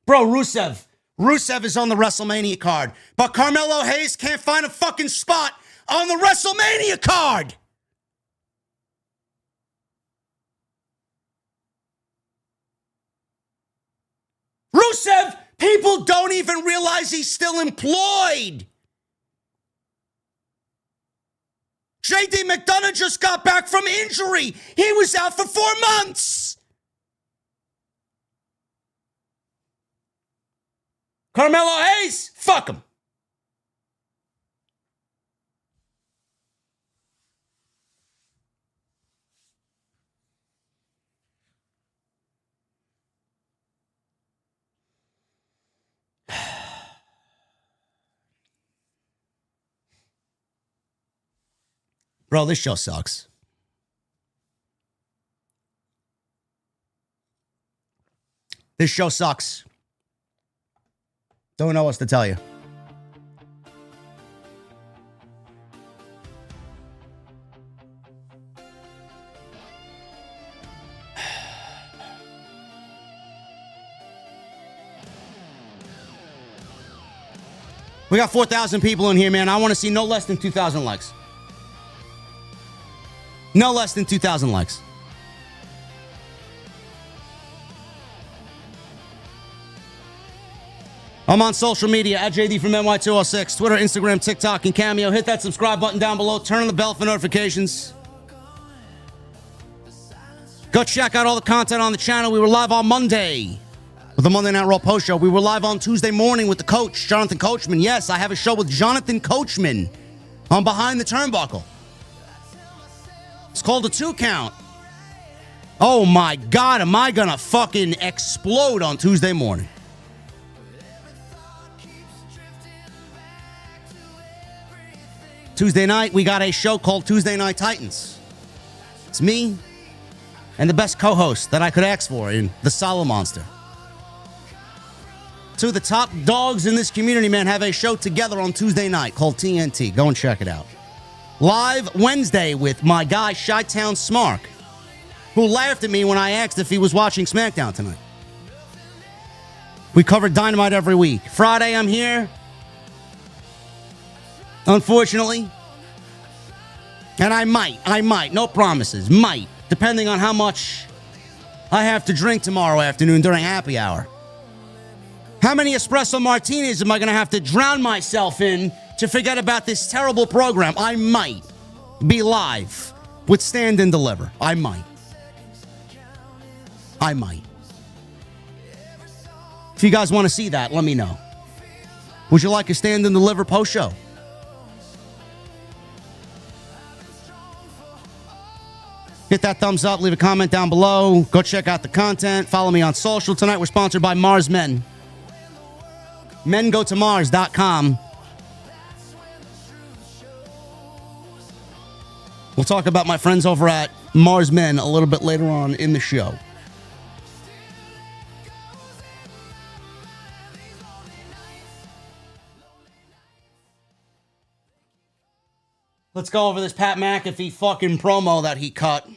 Bro, Rusev is on the WrestleMania card. But Carmelo Hayes can't find a fucking spot on the WrestleMania card. Rusev, people don't even realize he's still employed. JD McDonough just got back from injury. He was out for 4 months. Carmelo Hayes, fuck him. Bro, this show sucks. This show sucks. Don't know what to tell you. We got 4,000 people in here, man. I want to see no less than 2,000 likes. No less than 2,000 likes. I'm on social media at JD from NY206, Twitter, Instagram, TikTok, and Cameo. Hit that subscribe button down below. Turn on the bell for notifications. Go check out all the content on the channel. We were live on Monday with the Monday Night Raw post show. We were live on Tuesday morning with the coach, Jonathan Coachman. Yes, I have a show with Jonathan Coachman on Behind the Turnbuckle. It's called a 2 Count. Oh my God, am I gonna fucking explode on Tuesday morning? Tuesday night, we got a show called Tuesday Night Titans. It's me and the best co-host that I could ask for in the Solid Monster. Two of the top dogs in this community, man, have a show together on Tuesday night called TNT. Go and check it out. Live Wednesday with my guy, Chi-Town Smark, who laughed at me when I asked if he was watching SmackDown tonight. We cover Dynamite every week. Friday, I'm here. Unfortunately. And I might, no promises, might, depending on how much I have to drink tomorrow afternoon during happy hour. How many espresso martinis am I going to have to drown myself in to forget about this terrible program? I might be live with Stand and Deliver. I might. If you guys want to see that, let me know. Would you like a Stand and Deliver post show? Hit that thumbs up, leave a comment down below. Go check out the content. Follow me on social. Tonight we're sponsored by Mars Men. mengotomars.com. We'll talk about my friends over at Mars Men a little bit later on in the show. Let's go over this Pat McAfee fucking promo that he cut.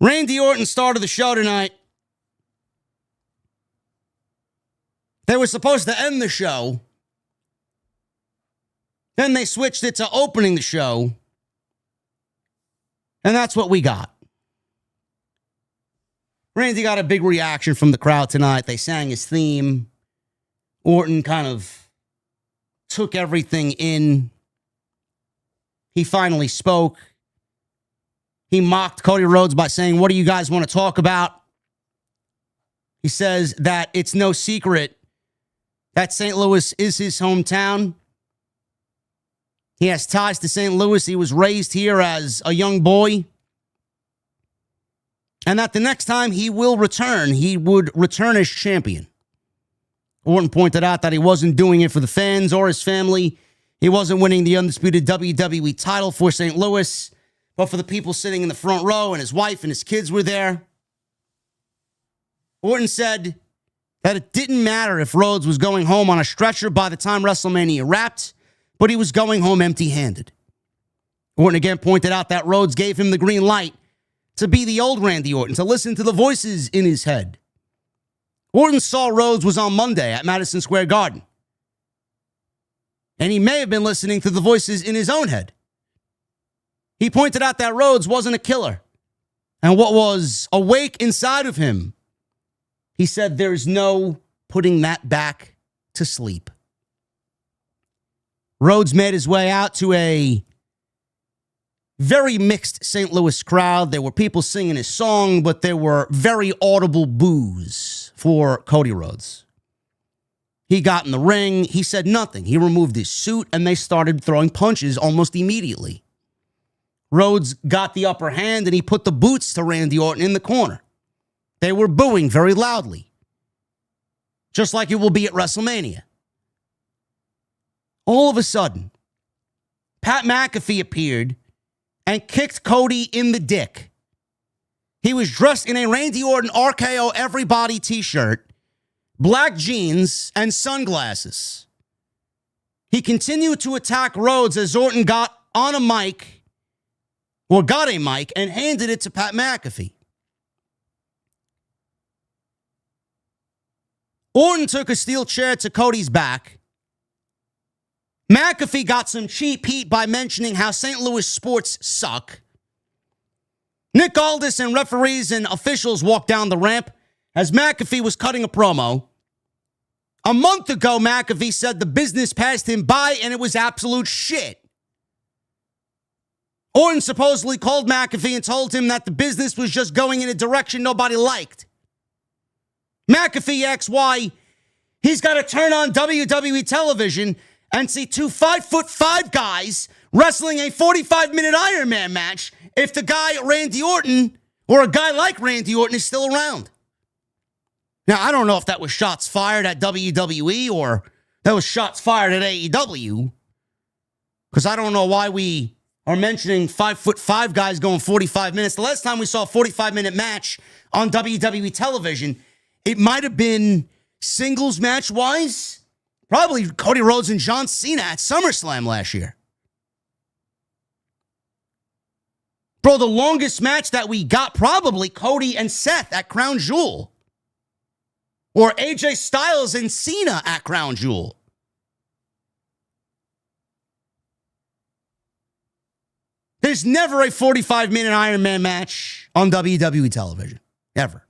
Randy Orton started the show tonight. They were supposed to end the show. Then they switched it to opening the show. And that's what we got. Randy got a big reaction from the crowd tonight. They sang his theme. Orton kind of took everything in. He finally spoke. He mocked Cody Rhodes by saying, "What do you guys want to talk about?" He says that it's no secret that St. Louis is his hometown. He has ties to St. Louis. He was raised here as a young boy. And that the next time he will return, he would return as champion. Orton pointed out that he wasn't doing it for the fans or his family. He wasn't winning the undisputed WWE title for St. Louis, but for the people sitting in the front row, and his wife and his kids were there. Orton said that it didn't matter if Rhodes was going home on a stretcher by the time WrestleMania wrapped, but he was going home empty-handed. Orton again pointed out that Rhodes gave him the green light to be the old Randy Orton, to listen to the voices in his head. Orton saw Rhodes was on Monday at Madison Square Garden. And he may have been listening to the voices in his own head. He pointed out that Rhodes wasn't a killer. And what was awake inside of him, he said there's no putting that back to sleep. Rhodes made his way out to a very mixed St. Louis crowd. There were people singing his song, but there were very audible boos for Cody Rhodes. He got in the ring. He said nothing. He removed his suit, and they started throwing punches almost immediately. Rhodes got the upper hand and he put the boots to Randy Orton in the corner. They were booing very loudly, just like it will be at WrestleMania. All of a sudden, Pat McAfee appeared and kicked Cody in the dick. He was dressed in a Randy Orton RKO Everybody t-shirt, black jeans, and sunglasses. He continued to attack Rhodes as Orton got a mic, and handed it to Pat McAfee. Orton took a steel chair to Cody's back. McAfee got some cheap heat by mentioning how St. Louis sports suck. Nick Aldis and referees and officials walked down the ramp as McAfee was cutting a promo. A month ago, McAfee said the business passed him by and it was absolute shit. Orton supposedly called McAfee and told him that the business was just going in a direction nobody liked. McAfee asks why he's got to turn on WWE television and see two 5'5" guys wrestling a 45-minute Iron Man match if the guy Randy Orton or a guy like Randy Orton is still around. Now, I don't know if that was shots fired at WWE or that was shots fired at AEW, because I don't know why we are mentioning 5'5" guys going 45 minutes. The last time we saw a 45-minute match on WWE television, it might have been singles match-wise. Probably Cody Rhodes and John Cena at SummerSlam last year. Bro, the longest match that we got, probably Cody and Seth at Crown Jewel. Or AJ Styles and Cena at Crown Jewel. There's never a 45-minute Iron Man match on WWE television. Ever.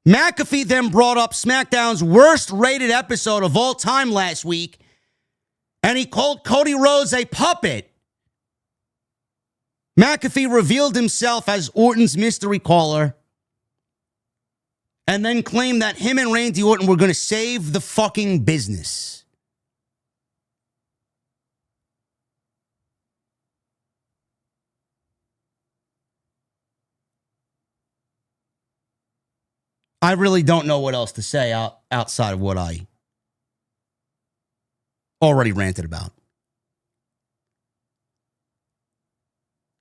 McAfee then brought up SmackDown's worst-rated episode of all time last week, and he called Cody Rhodes a puppet. McAfee revealed himself as Orton's mystery caller, and then claimed that him and Randy Orton were going to save the fucking business. I really don't know what else to say outside of what I already ranted about.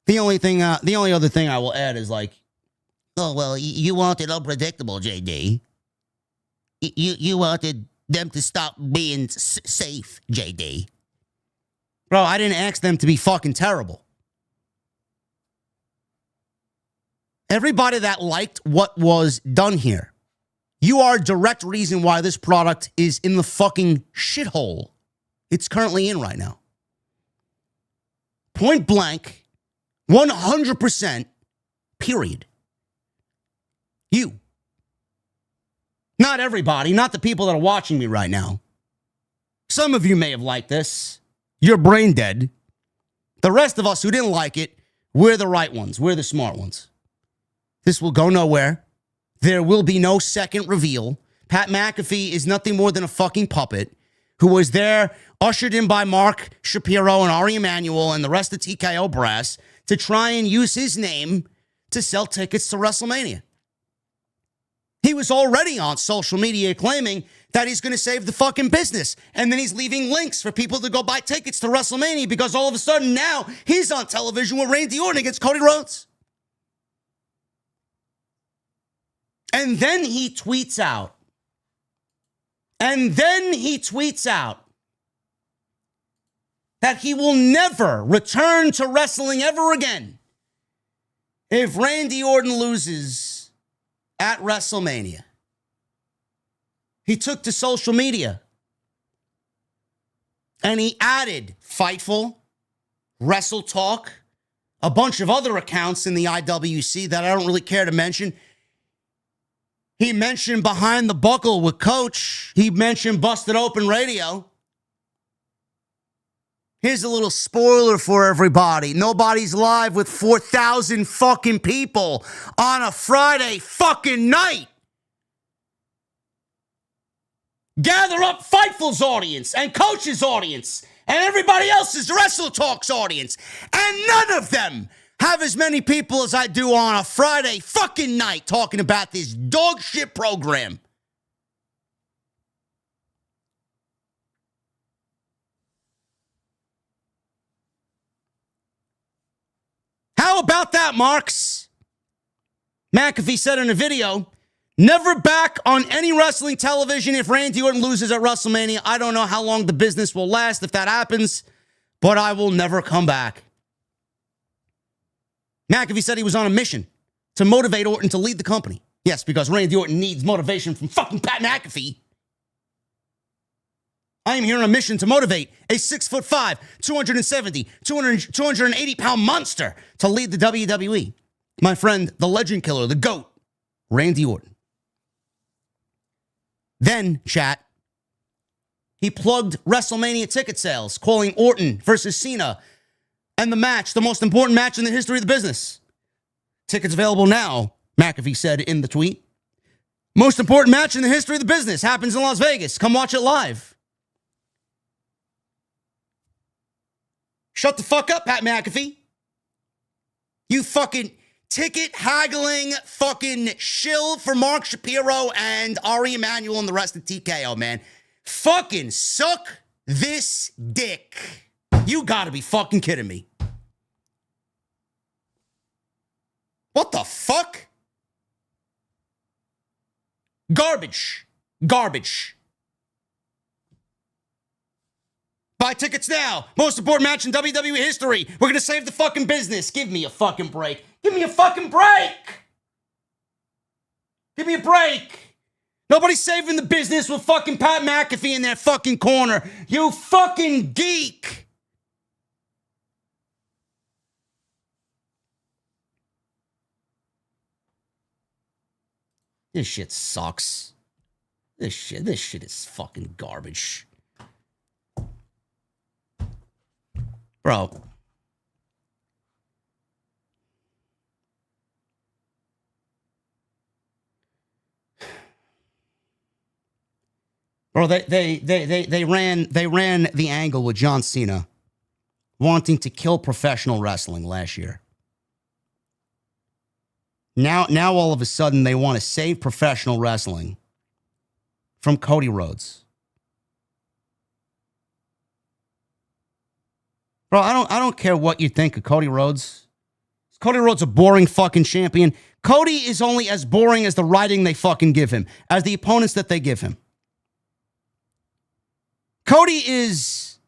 The only other thing I will add is like, oh, well, you wanted unpredictable, JD. You wanted them to stop being safe, JD. Bro, I didn't ask them to be fucking terrible. Everybody that liked what was done here, you are a direct reason why this product is in the fucking shithole it's currently in right now. Point blank, 100%, period. You. Not everybody, not the people that are watching me right now. Some of you may have liked this. You're brain dead. The rest of us who didn't like it, we're the right ones. We're the smart ones. This will go nowhere. There will be no second reveal. Pat McAfee is nothing more than a fucking puppet who was there, ushered in by Mark Shapiro and Ari Emanuel and the rest of TKO brass to try and use his name to sell tickets to WrestleMania. He was already on social media claiming that he's going to save the fucking business. And then he's leaving links for people to go buy tickets to WrestleMania because all of a sudden now he's on television with Randy Orton against Cody Rhodes. And then he tweets out. That he will never return to wrestling ever again if Randy Orton loses at WrestleMania. He took to social media and he added Fightful, Wrestle Talk, a bunch of other accounts in the IWC that I don't really care to mention. He mentioned Behind the Buckle with Coach. He mentioned Busted Open Radio. Here's a little spoiler for everybody. Nobody's live with 4,000 fucking people on a Friday fucking night. Gather up Fightful's audience and Coach's audience And everybody else is the Wrestle Talks audience. And none of them have as many people as I do on a Friday fucking night talking about this dog shit program. How about that, Marks? McAfee said in a video, never back on any wrestling television if Randy Orton loses at WrestleMania. I don't know how long the business will last if that happens, but I will never come back. McAfee said he was on a mission to motivate Orton to lead the company. Yes, because Randy Orton needs motivation from fucking Pat McAfee. I am here on a mission to motivate a 6'5", 280-pound monster to lead the WWE. My friend, the legend killer, the GOAT, Randy Orton. Then, chat, he plugged WrestleMania ticket sales, calling Orton versus Cena and the match the most important match in the history of the business. Tickets available now, McAfee said in the tweet. Most important match in the history of the business happens in Las Vegas. Come watch it live. Shut the fuck up, Pat McAfee. You fucking ticket haggling fucking shill for Mark Shapiro and Ari Emanuel and the rest of TKO, man. Fucking suck this dick. You gotta be fucking kidding me. What the fuck? Garbage. Garbage. Buy tickets now. Most important match in WWE history. We're going to save the fucking business. Give me a fucking break. Give me a fucking break. Give me a break. Nobody's saving the business with fucking Pat McAfee in their fucking corner. You fucking geek. This shit sucks. This shit is fucking garbage. Bro. Bro, they ran the angle with John Cena wanting to kill professional wrestling last year. Now all of a sudden they want to save professional wrestling from Cody Rhodes. Bro, I don't care what you think of Cody Rhodes. Is Cody Rhodes a boring fucking champion? Cody is only as boring as the writing they fucking give him, as the opponents that they give him. Cody is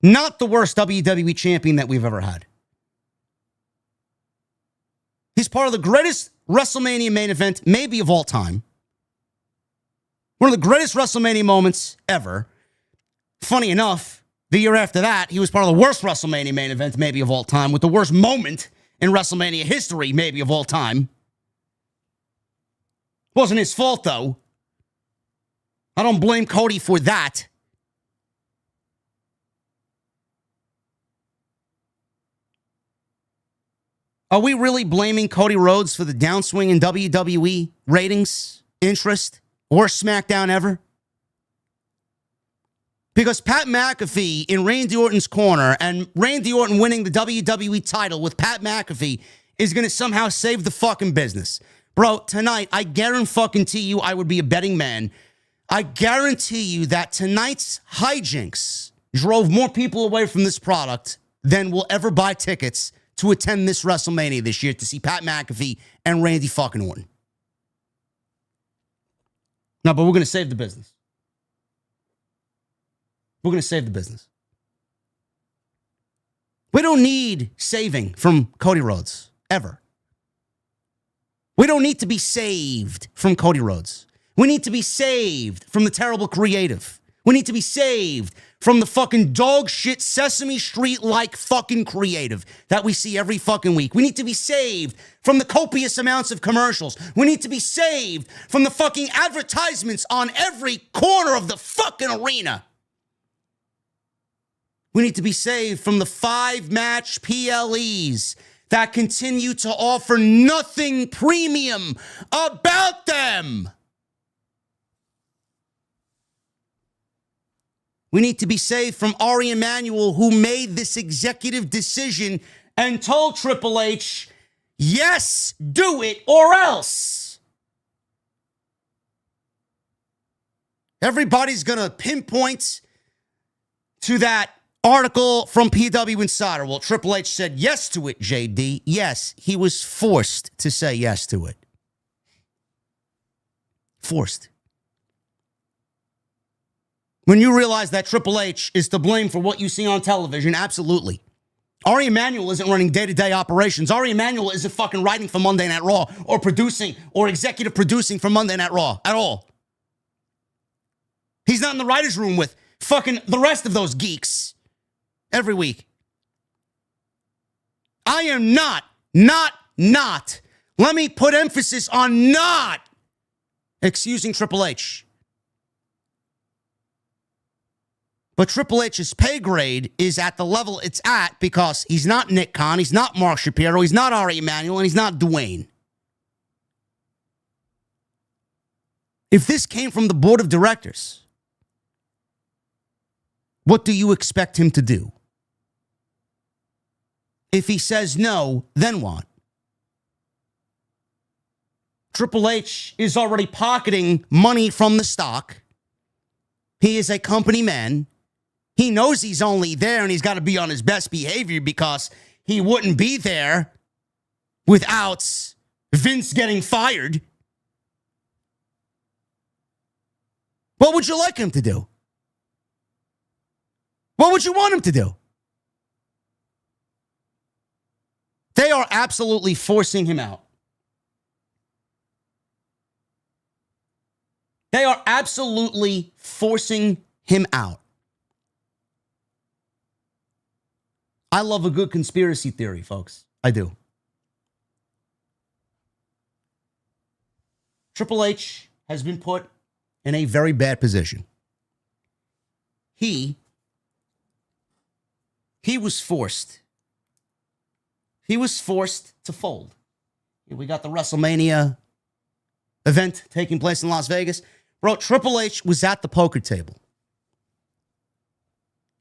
not the worst WWE champion that we've ever had. He's part of the greatest WrestleMania main event, maybe of all time. One of the greatest WrestleMania moments ever. Funny enough, the year after that, he was part of the worst WrestleMania main event, maybe of all time, with the worst moment in WrestleMania history, maybe of all time. Wasn't his fault, though. I don't blame Cody for that. Are we really blaming Cody Rhodes for the downswing in WWE ratings, interest, worst SmackDown ever? Because Pat McAfee in Randy Orton's corner and Randy Orton winning the WWE title with Pat McAfee is going to somehow save the fucking business. Bro, tonight, I guarantee you I would be a betting man. I guarantee you that tonight's hijinks drove more people away from this product than will ever buy tickets to attend this WrestleMania this year to see Pat McAfee and Randy fucking Orton. No, but we're going to save the business. We're going to save the business. We don't need saving from Cody Rhodes, ever. We don't need to be saved from Cody Rhodes. We need to be saved from the terrible creative. We need to be saved from the fucking dog shit Sesame Street-like fucking creative that we see every fucking week. We need to be saved from the copious amounts of commercials. We need to be saved from the fucking advertisements on every corner of the fucking arena. We need to be saved from the 5-match PLEs that continue to offer nothing premium about them. We need to be saved from Ari Emanuel, who made this executive decision and told Triple H, yes, do it or else. Everybody's going to pinpoint to that article from PW Insider. Well, Triple H said yes to it, JD. Yes, he was forced to say yes to it. Forced. When you realize that Triple H is to blame for what you see on television, absolutely. Ari Emanuel isn't running day-to-day operations. Ari Emanuel isn't fucking writing for Monday Night Raw or producing or executive producing for Monday Night Raw at all. He's not in the writer's room with fucking the rest of those geeks every week. I am not. Let me put emphasis on not excusing Triple H. But Triple H's pay grade is at the level it's at because he's not Nick Khan, he's not Mark Shapiro, he's not Ari Emanuel, and he's not Dwayne. If this came from the board of directors, what do you expect him to do? If he says no, then what? Triple H is already pocketing money from the stock. He is a company man. He knows he's only there and he's got to be on his best behavior because he wouldn't be there without Vince getting fired. What would you like him to do? What would you want him to do? They are absolutely forcing him out. They are absolutely forcing him out. I love a good conspiracy theory, folks. I do. Triple H has been put in a very bad position. He was forced. He was forced to fold. We got the WrestleMania event taking place in Las Vegas. Bro, Triple H was at the poker table.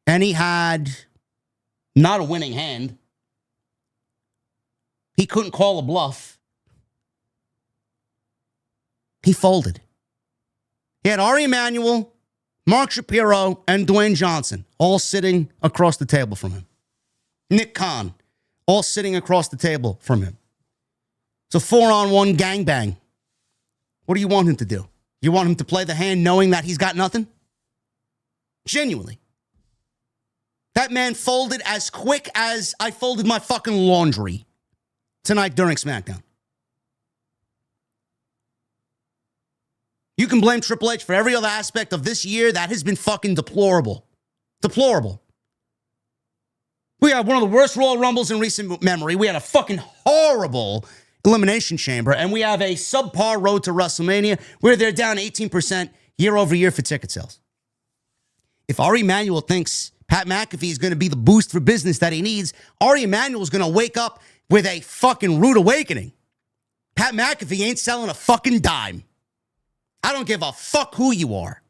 And he had not a winning hand. He couldn't call a bluff. He folded. He had Ari Emanuel, Mark Shapiro, and Dwayne Johnson all sitting across the table from him. Nick Khan, all sitting across the table from him. It's a 4-on-1 gangbang. What do you want him to do? You want him to play the hand knowing that he's got nothing? Genuinely. That man folded as quick as I folded my fucking laundry tonight during SmackDown. You can blame Triple H for every other aspect of this year that has been fucking deplorable. Deplorable. We had one of the worst Royal Rumbles in recent memory. We had a fucking horrible Elimination Chamber, and we have a subpar road to WrestleMania where they're down 18% year over year for ticket sales. If Ari Emanuel thinks Pat McAfee is going to be the boost for business that he needs, Ari Emanuel is going to wake up with a fucking rude awakening. Pat McAfee ain't selling a fucking dime. I don't give a fuck who you are.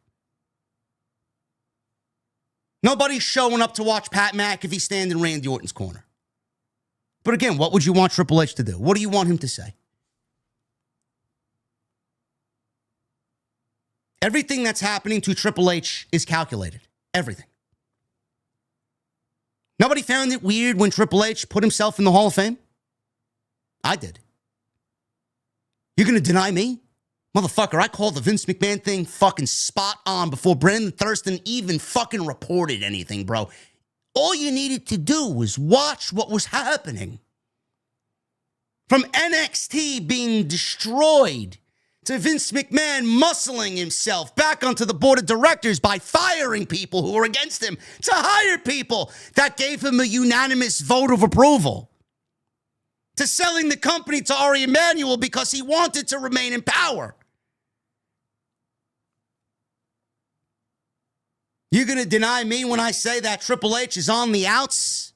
Nobody's showing up to watch Pat McAfee stand in Randy Orton's corner. But again, what would you want Triple H to do? What do you want him to say? Everything that's happening to Triple H is calculated. Everything. Nobody found it weird when Triple H put himself in the Hall of Fame? I did. You're going to deny me? Motherfucker, I called the Vince McMahon thing fucking spot on before Brandon Thurston even fucking reported anything, bro. All you needed to do was watch what was happening. From NXT being destroyed to Vince McMahon muscling himself back onto the board of directors by firing people who were against him to hire people that gave him a unanimous vote of approval. To selling the company to Ari Emanuel because he wanted to remain in power. You're going to deny me when I say that Triple H is on the outs?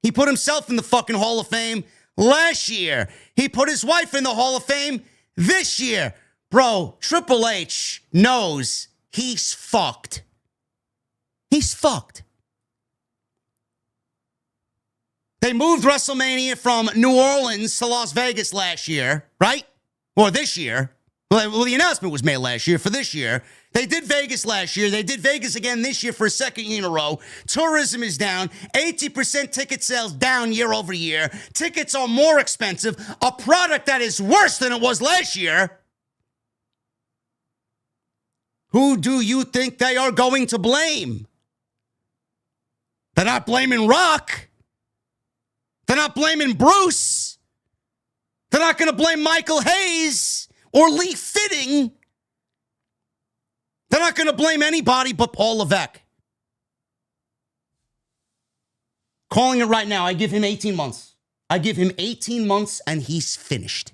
He put himself in the fucking Hall of Fame last year. He put his wife in the Hall of Fame this year. Bro, Triple H knows he's fucked. He's fucked. They moved WrestleMania from New Orleans to Las Vegas last year, right? Or this year. Well, the announcement was made last year for this year. They did Vegas last year. They did Vegas again this year for a second year in a row. Tourism is down. 80% ticket sales down year over year. Tickets are more expensive. A product that is worse than it was last year. Who do you think they are going to blame? They're not blaming Rock. They're not blaming Bruce. They're not going to blame Michael Hayes or Lee Fitting. They're not going to blame anybody but Paul Levesque. Calling it right now. I give him 18 months. I give him 18 months and he's finished.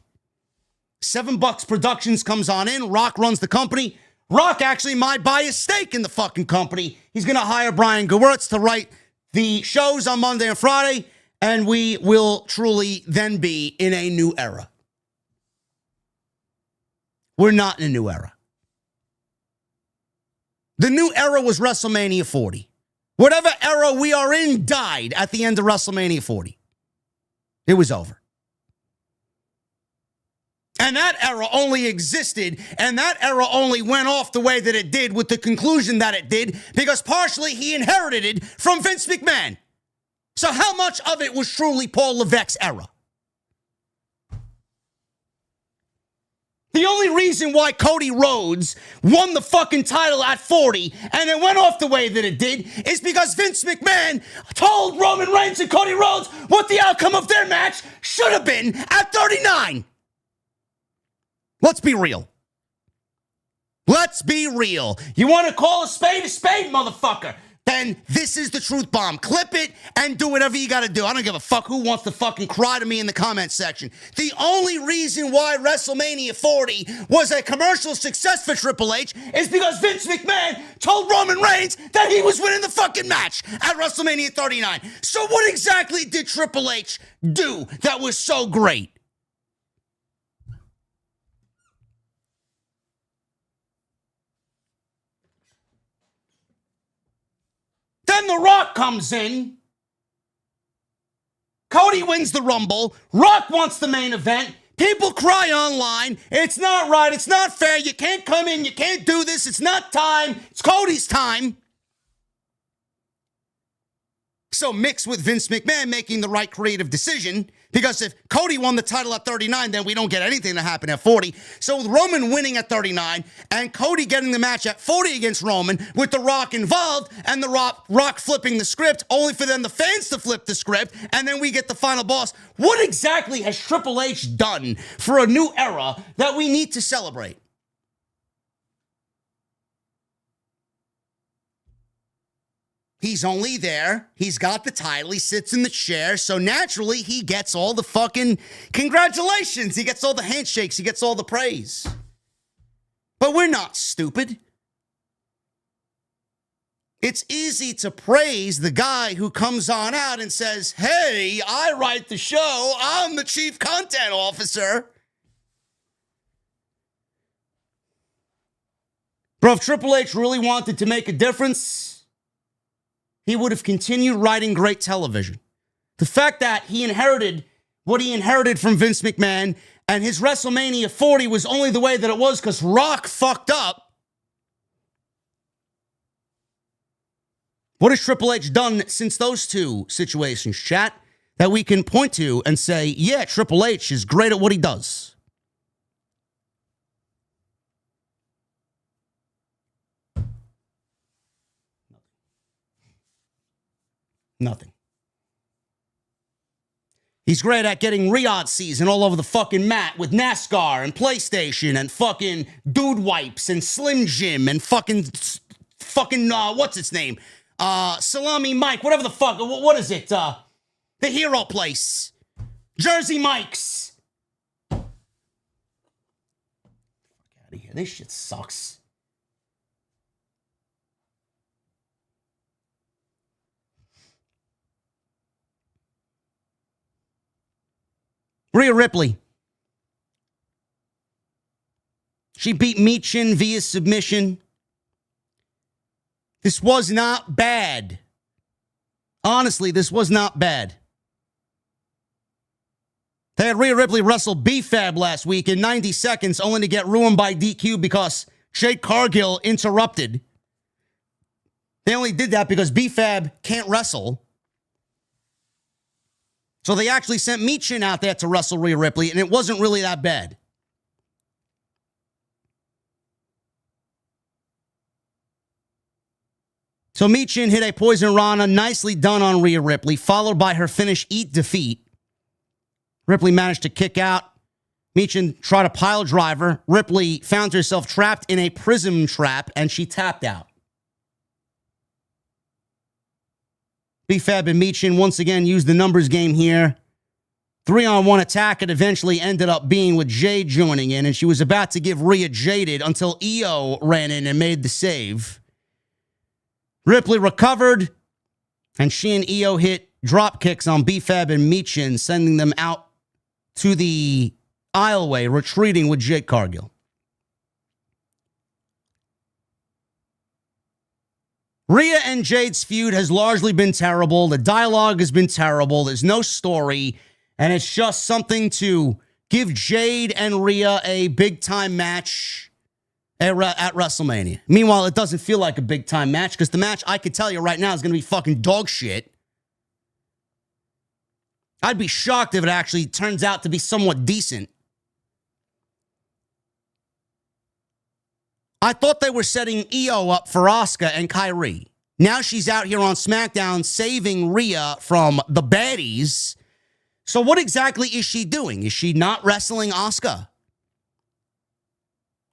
$7 Productions comes on in. Rock runs the company. Rock actually might buy a stake in the fucking company. He's going to hire Brian Gewirtz to write the shows on Monday and Friday. And we will truly then be in a new era. We're not in a new era. The new era was WrestleMania 40. Whatever era we are in died at the end of WrestleMania 40. It was over. And that era only existed, and that era only went off the way that it did with the conclusion that it did because partially he inherited it from Vince McMahon. So how much of it was truly Paul Levesque's era? The only reason why Cody Rhodes won the fucking title at 40 and it went off the way that it did is because Vince McMahon told Roman Reigns and Cody Rhodes what the outcome of their match should have been at 39. Let's be real. Let's be real. You want to call a spade, motherfucker? Then this is the truth bomb. Clip it and do whatever you got to do. I don't give a fuck who wants to fucking cry to me in the comment section. The only reason why WrestleMania 40 was a commercial success for Triple H is because Vince McMahon told Roman Reigns that he was winning the fucking match at WrestleMania 39. So what exactly did Triple H do that was so great? Then The Rock comes in. Cody wins the Rumble. Rock wants the main event. People cry online. It's not right. It's not fair. You can't come in. You can't do this. It's not time. It's Cody's time. So mixed with Vince McMahon making the right creative decision, because if Cody won the title at 39, then we don't get anything to happen at 40. So with Roman winning at 39 and Cody getting the match at 40 against Roman with The Rock involved and The Rock flipping the script, only for then the fans to flip the script, and then we get the final boss. What exactly has Triple H done for a new era that we need to celebrate? He's only there. He's got the title. He sits in the chair. So naturally, he gets all the fucking congratulations. He gets all the handshakes. He gets all the praise. But we're not stupid. It's easy to praise the guy who comes on out and says, hey, I write the show. I'm the chief content officer. Bro, if Triple H really wanted to make a difference, he would have continued writing great television. The fact that he inherited what he inherited from Vince McMahon and his WrestleMania 40 was only the way that it was because Rock fucked up. What has Triple H done since those two situations, chat, that we can point to and say, yeah, Triple H is great at what he does? Nothing. He's great at getting Riyadh season all over the fucking mat with NASCAR and PlayStation and fucking Dude Wipes and Slim Jim and fucking what's its name? Salami Mike, whatever the fuck. What is it? The Hero Place. Jersey Mike's. Fuck out of here. This shit sucks. Rhea Ripley. She beat Michin via submission. This was not bad. Honestly, this was not bad. They had Rhea Ripley wrestle B-Fab last week in 90 seconds, only to get ruined by DQ because Jade Cargill interrupted. They only did that because B-Fab can't wrestle. So they actually sent Michin out there to wrestle Rhea Ripley, and it wasn't really that bad. So Michin hit a Poison Rana, nicely done on Rhea Ripley, followed by her finish, Eat Defeat. Ripley managed to kick out. Michin tried a pile driver. Ripley found herself trapped in a prism trap, and she tapped out. B-Fab and Michin once again used the numbers game here. 3-on-1 attack. It eventually ended up being with Jade joining in, and she was about to give Rhea jaded until Io ran in and made the save. Ripley recovered, and she and Io hit drop kicks on B-Fab and Michin, sending them out to the aisleway, retreating with Jade Cargill. Rhea and Jade's feud has largely been terrible. The dialogue has been terrible. There's no story, and it's just something to give Jade and Rhea a big-time match at WrestleMania. Meanwhile, it doesn't feel like a big-time match because the match, I could tell you right now, is going to be fucking dog shit. I'd be shocked if it actually turns out to be somewhat decent. I thought they were setting Io up for Asuka and Kyrie. Now she's out here on SmackDown saving Rhea from the baddies. So what exactly is she doing? Is she not wrestling Asuka?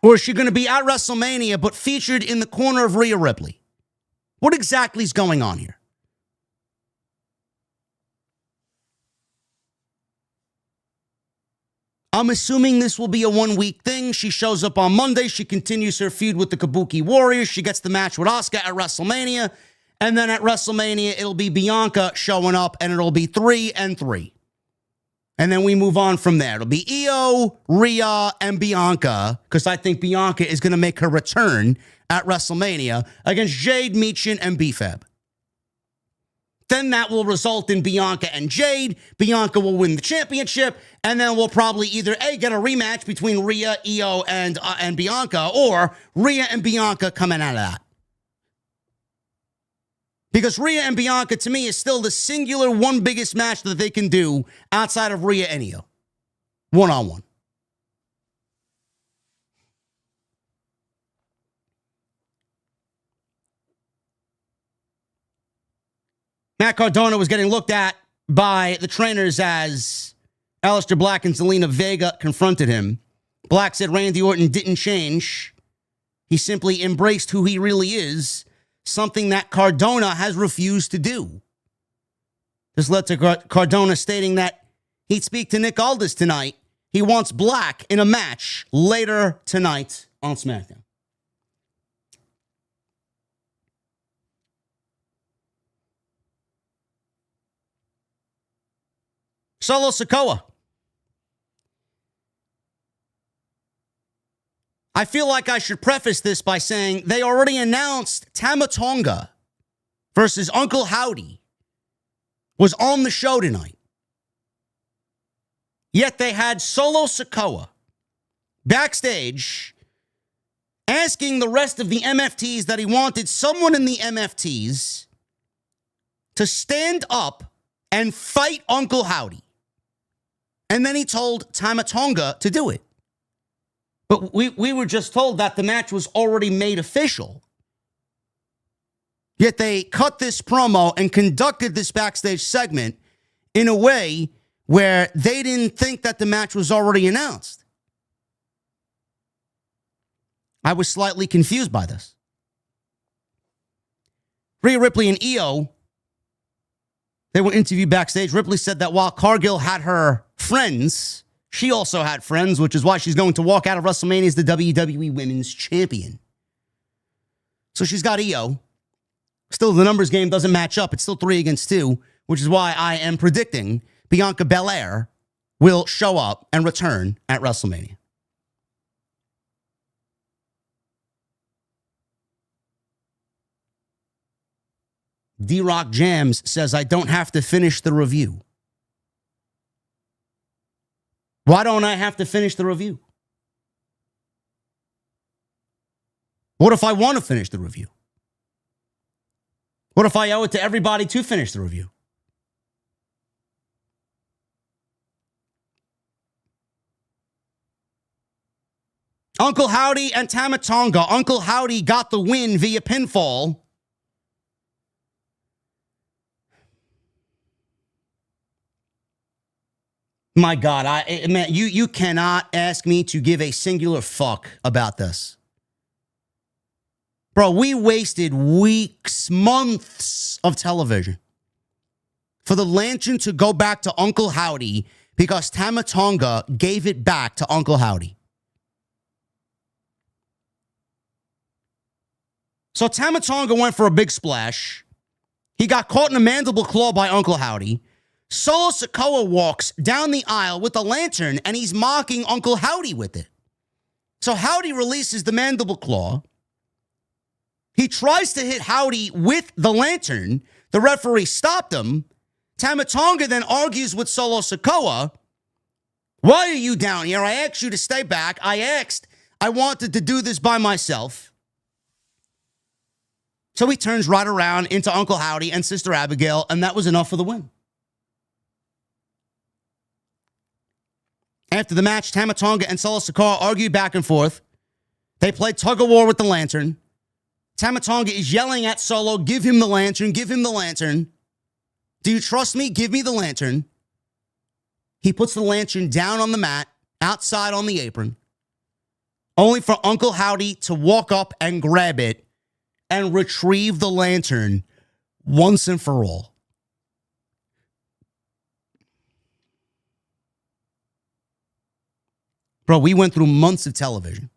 Or is she going to be at WrestleMania but featured in the corner of Rhea Ripley? What exactly is going on here? I'm assuming this will be a one-week thing. She shows up on Monday. She continues her feud with the Kabuki Warriors. She gets the match with Asuka at WrestleMania. And then at WrestleMania, it'll be Bianca showing up, and it'll be 3-3. And then we move on from there. It'll be Io, Rhea, and Bianca, because I think Bianca is going to make her return at WrestleMania against Jade, Michin, and B-Fab. Then that will result in Bianca and Jade. Bianca will win the championship, and then we'll probably either A, get a rematch between Rhea, Io, and Bianca, or Rhea and Bianca coming out of that. Because Rhea and Bianca, to me, is still the singular one biggest match that they can do outside of Rhea and Io. One-on-one. Matt Cardona was getting looked at by the trainers as Aleister Black and Zelina Vega confronted him. Black said Randy Orton didn't change. He simply embraced who he really is, something that Cardona has refused to do. This led to Cardona stating that he'd speak to Nick Aldis tonight. He wants Black in a match later tonight on SmackDown. Solo Sikoa. I feel like I should preface this by saying they already announced Tama Tonga versus Uncle Howdy was on the show tonight. Yet they had Solo Sikoa backstage asking the rest of the MFTs that he wanted someone in the MFTs to stand up and fight Uncle Howdy. And then he told Tama Tonga to do it. But we were just told that the match was already made official. Yet they cut this promo and conducted this backstage segment in a way where they didn't think that the match was already announced. I was slightly confused by this. Rhea Ripley and Io, they were interviewed backstage. Ripley said that while Cargill had her friends, she also had friends, which is why she's going to walk out of WrestleMania as the WWE Women's Champion. So she's got Io. Still, the numbers game doesn't match up. It's still 3-2, which is why I am predicting Bianca Belair will show up and return at WrestleMania. D-Rock Jams says I don't have to finish the review. Why don't I have to finish the review? What if I want to finish the review? What if I owe it to everybody to finish the review? Uncle Howdy and Tama Tonga. Uncle Howdy got the win via pinfall. My God, man, you cannot ask me to give a singular fuck about this. Bro, we wasted weeks, months of television for the lantern to go back to Uncle Howdy because Tama Tonga gave it back to Uncle Howdy. So Tama Tonga went for a big splash. He got caught in a mandible claw by Uncle Howdy. Solo Sikoa walks down the aisle with the lantern, and he's mocking Uncle Howdy with it. So Howdy releases the mandible claw. He tries to hit Howdy with the lantern. The referee stopped him. Tama Tonga then argues with Solo Sikoa. Why are you down here? I asked you to stay back. I wanted to do this by myself. So he turns right around into Uncle Howdy and Sister Abigail, and that was enough for the win. After the match, Tama Tonga and Solo Sikoa argued back and forth. They played tug-of-war with the lantern. Tama Tonga is yelling at Solo, give him the lantern, give him the lantern. Do you trust me? Give me the lantern. He puts the lantern down on the mat, outside on the apron, only for Uncle Howdy to walk up and grab it and retrieve the lantern once and for all. Bro, we went through months of television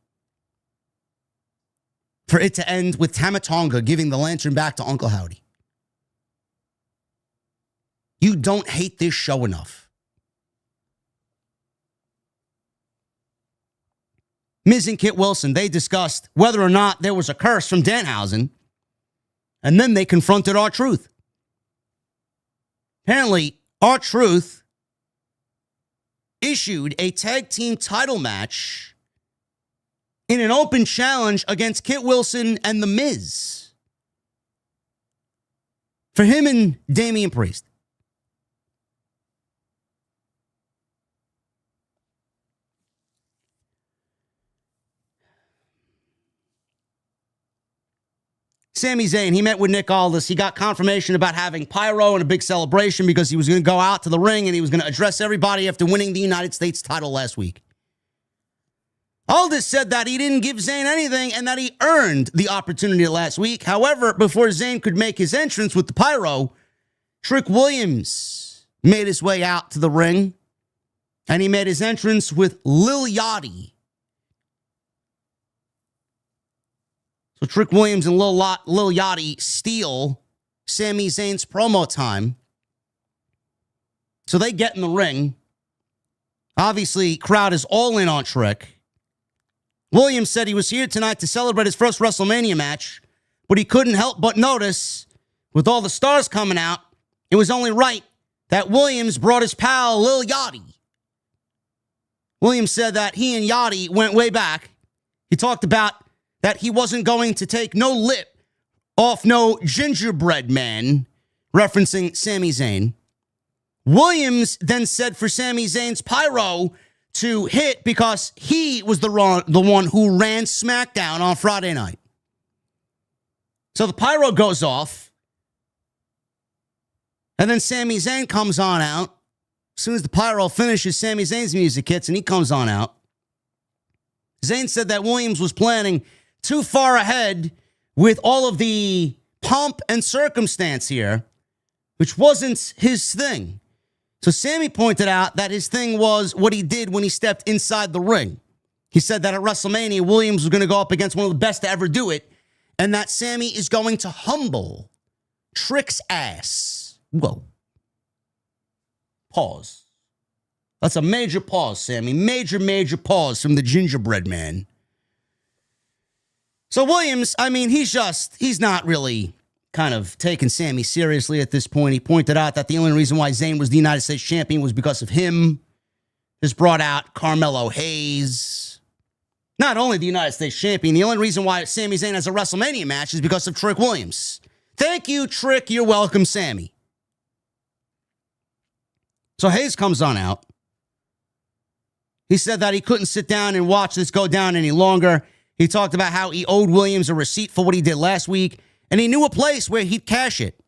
for it to end with Tama Tonga giving the lantern back to Uncle Howdy. You don't hate this show enough. Miz and Kit Wilson, they discussed whether or not there was a curse from Danhausen, and then they confronted R-Truth. Apparently, R-Truth issued a tag team title match in an open challenge against Kit Wilson and The Miz for him and Damian Priest. Sami Zayn, he met with Nick Aldis. He got confirmation about having pyro and a big celebration because he was going to go out to the ring and he was going to address everybody after winning the United States title last week. Aldis said that he didn't give Zayn anything and that he earned the opportunity last week. However, before Zayn could make his entrance with the pyro, Trick Williams made his way out to the ring and he made his entrance with Lil Yachty. So Trick Williams and Lil Yachty steal Sami Zayn's promo time. So they get in the ring. Obviously, crowd is all in on Trick. Williams said he was here tonight to celebrate his first WrestleMania match, but he couldn't help but notice, with all the stars coming out, it was only right that Williams brought his pal Lil Yachty. Williams said that he and Yachty went way back. He talked about that he wasn't going to take no lip off no gingerbread man, referencing Sami Zayn. Williams then said for Sami Zayn's pyro to hit because he was the one who ran SmackDown on Friday night. So the pyro goes off, and then Sami Zayn comes on out. As soon as the pyro finishes, Sami Zayn's music hits, and he comes on out. Zayn said that Williams was planning too far ahead with all of the pomp and circumstance here, which wasn't his thing. So Sami pointed out that his thing was what he did when he stepped inside the ring. He said that at WrestleMania, Williams was going to go up against one of the best to ever do it, and that Sami is going to humble Trick's ass. Whoa. Pause. That's a major pause, Sami. Major pause from the gingerbread man. So Williams, I mean, he's not really kind of taking Sami seriously at this point. He pointed out that the only reason why Zayn was the United States champion was because of him. This brought out Carmelo Hayes. Not only the United States champion, the only reason why Sami Zayn has a WrestleMania match is because of Trick Williams. Thank you, Trick. You're welcome, Sami. So Hayes comes on out. He said that he couldn't sit down and watch this go down any longer. He talked about how he owed Williams a receipt for what he did last week, and he knew a place where he'd cash it.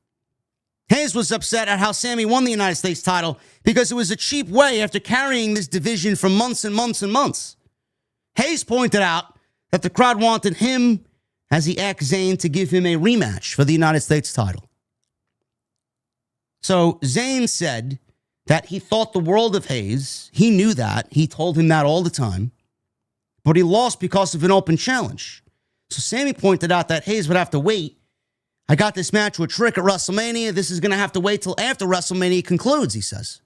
Hayes was upset at how Sami won the United States title because it was a cheap way after carrying this division for months and months and months. Hayes pointed out that the crowd wanted him, as he asked Zayn to give him a rematch for the United States title. So Zayn said that he thought the world of Hayes. He knew that. He told him that all the time. But he lost because of an open challenge. So Sami pointed out that Hayes would have to wait. I got this match with Trick at WrestleMania. This is going to have to wait till after WrestleMania concludes, he says.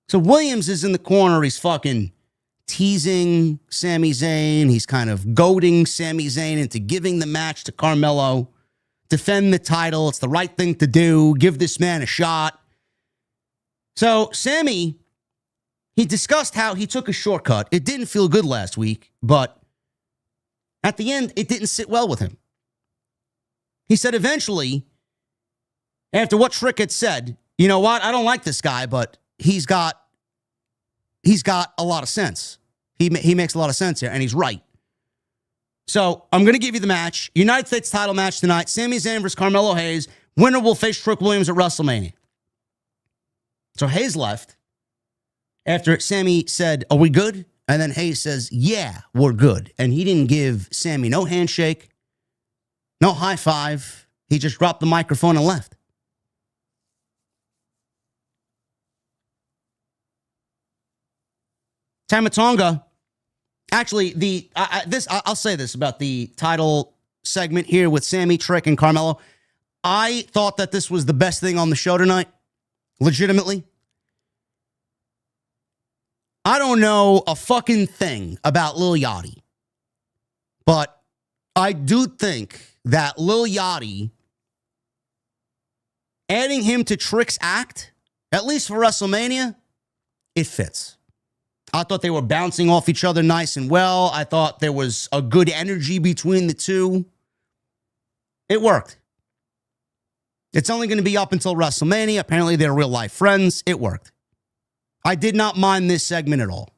So Williams is in the corner. He's fucking teasing Sami Zayn. He's kind of goading Sami Zayn into giving the match to Carmelo. Defend the title. It's the right thing to do. Give this man a shot. So Sami, he discussed how he took a shortcut. It didn't feel good last week, but at the end, it didn't sit well with him. He said eventually, after what Trick had said, you know what? I don't like this guy, but he's got a lot of sense. He makes a lot of sense here, and he's right. So I'm going to give you the match. United States title match tonight. Sami Zayn versus Carmelo Hayes. Winner will face Trick Williams at WrestleMania. So Hayes left after Sami said, are we good? And then Hayes says, yeah, we're good. And he didn't give Sami no handshake, no high five. He just dropped the microphone and left. Tama Tonga, actually, I'll say this about the title segment here with Sami, Trick, and Carmelo. I thought that this was the best thing on the show tonight. Legitimately. I don't know a fucking thing about Lil Yachty, but I do think that Lil Yachty, adding him to Trick's act, at least for WrestleMania, it fits. I thought they were bouncing off each other nice and well. I thought there was a good energy between the two. It worked. It's only going to be up until WrestleMania. Apparently, they're real-life friends. It worked. I did not mind this segment at all.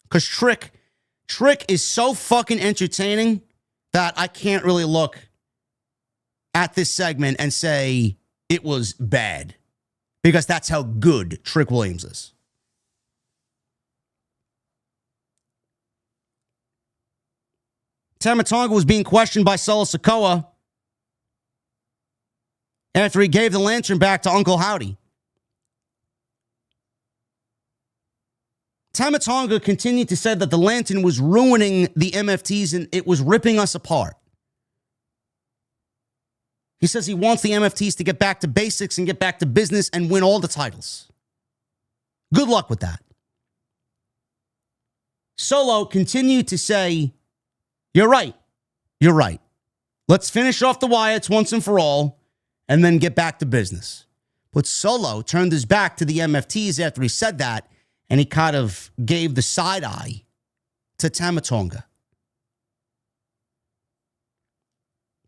Because Trick is so fucking entertaining that I can't really look at this segment and say it was bad. Because that's how good Trick Williams is. Tama Tonga was being questioned by Solo Sikoa after he gave the lantern back to Uncle Howdy. Tama Tonga continued to say that the lantern was ruining the MFTs and it was ripping us apart. He says he wants the MFTs to get back to basics and get back to business and win all the titles. Good luck with that. Solo continued to say, you're right. You're right. Let's finish off the Wyatts once and for all and then get back to business. But Solo turned his back to the MFTs after he said that, and he kind of gave the side eye to Tama Tonga.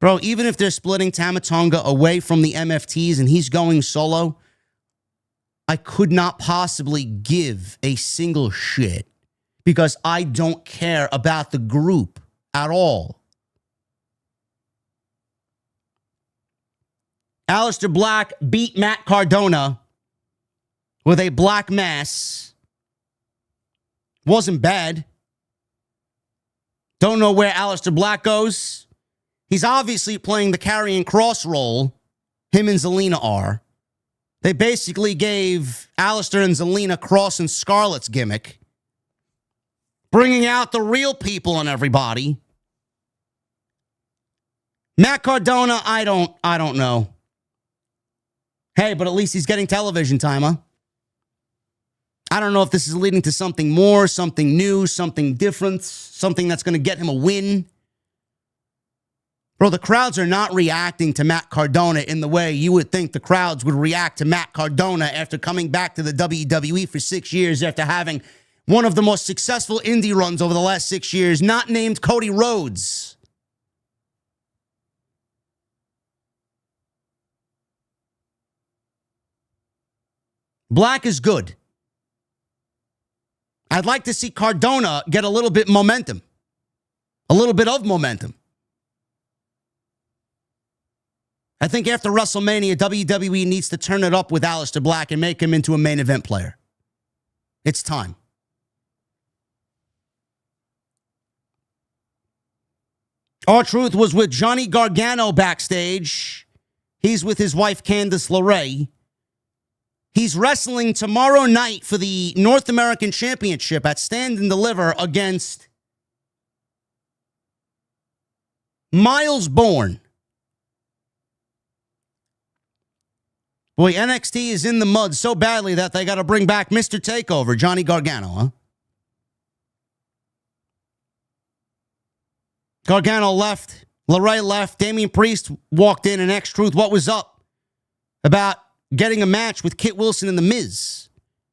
Bro, even if they're splitting Tama Tonga away from the MFTs and he's going solo, I could not possibly give a single shit because I don't care about the group at all. Aleister Black beat Matt Cardona with a black mass. Wasn't bad. Don't know where Aleister Black goes. He's obviously playing the Karrion Kross role. Him and Zelina are. They basically gave Aleister and Zelina Kross and Scarlett's gimmick, bringing out the real people and everybody. Matt Cardona, I don't know. Hey, but at least he's getting television time, huh? I don't know if this is leading to something more, something new, something different, something that's going to get him a win. Bro, the crowds are not reacting to Matt Cardona in the way you would think the crowds would react to Matt Cardona after coming back to the WWE for 6 years after having one of the most successful indie runs over the last 6 years, not named Cody Rhodes. Black is good. I'd like to see Cardona get a little bit momentum. A little bit of momentum. I think after WrestleMania, WWE needs to turn it up with Aleister Black and make him into a main event player. It's time. R-Truth was with Johnny Gargano backstage. He's with his wife, Candice LeRae. He's wrestling tomorrow night for the North American Championship at Stand and Deliver against Miles Bourne. Boy, NXT is in the mud so badly that they got to bring back Mr. Takeover, Johnny Gargano, huh? Gargano left. LeRae left. Damian Priest walked in, and X-Truth, what was up about getting a match with Kit Wilson and The Miz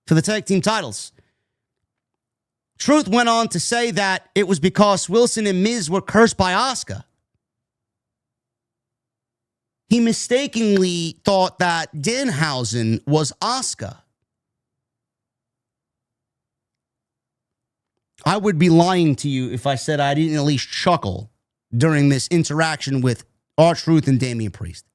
for the tag team titles? Truth went on to say that it was because Wilson and Miz were cursed by Asuka. He mistakenly thought that Danhausen was Asuka. I would be lying to you if I said I didn't at least chuckle during this interaction with R-Truth and Damian Priest.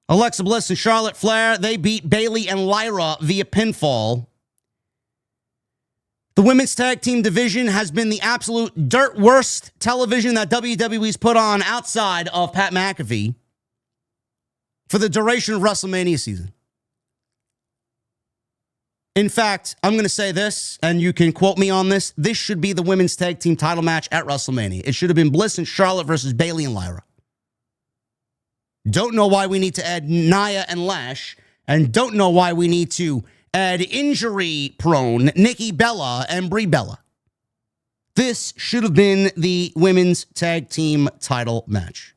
Alexa Bliss and Charlotte Flair, they beat Bayley and Lyra via pinfall. The women's tag team division has been the absolute dirt worst television that WWE's put on outside of Pat McAfee for the duration of WrestleMania season. In fact, I'm going to say this, and you can quote me on this. This should be the women's tag team title match at WrestleMania. It should have been Bliss and Charlotte versus Bayley and Lyra. Don't know why we need to add Nia and Lash, and don't know why we need to add injury-prone Nikki Bella and Brie Bella. This should have been the women's tag team title match.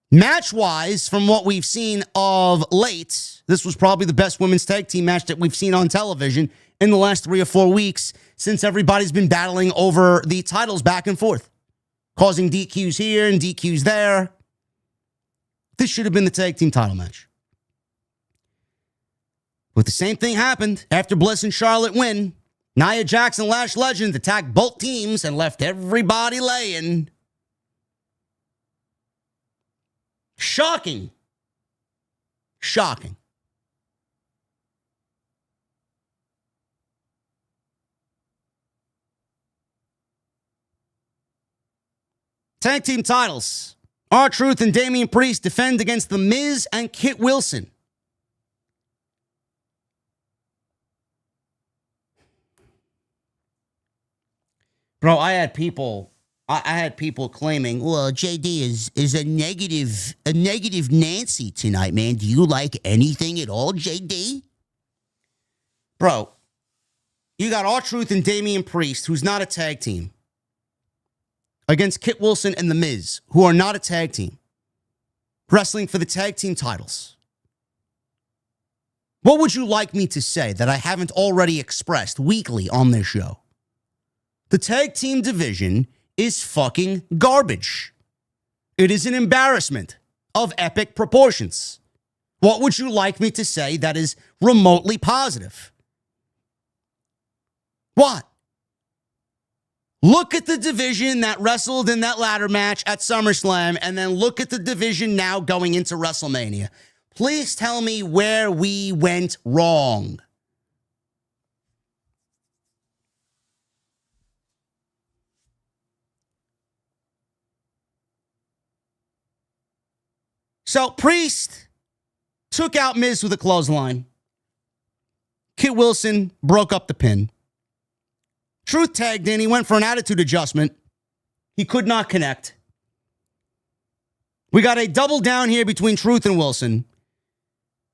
Match-wise, from what we've seen of late, this was probably the best women's tag team match that we've seen on television in the last 3 or 4 weeks since everybody's been battling over the titles back and forth, causing DQs here and DQs there. This should have been the tag team title match. But the same thing happened after Bliss and Charlotte win. Nia Jax and Lash Legend attacked both teams and left everybody laying. Shocking. Shocking. Tag team titles. R-Truth and Damian Priest defend against The Miz and Kit Wilson. Bro, I had people claiming, well, JD is a negative Nancy tonight, man. Do you like anything at all, JD? Bro, you got R-Truth and Damian Priest, who's not a tag team, against Kit Wilson and The Miz, who are not a tag team, wrestling for the tag team titles. What would you like me to say that I haven't already expressed weekly on this show? The tag team division is fucking garbage. It is an embarrassment of epic proportions. What would you like me to say that is remotely positive? What? Look at the division that wrestled in that ladder match at SummerSlam, and then look at the division now going into WrestleMania. Please tell me where we went wrong. So Priest took out Miz with a clothesline. Kit Wilson broke up the pin. Truth tagged in. He went for an attitude adjustment. He could not connect. We got a double down here between Truth and Wilson.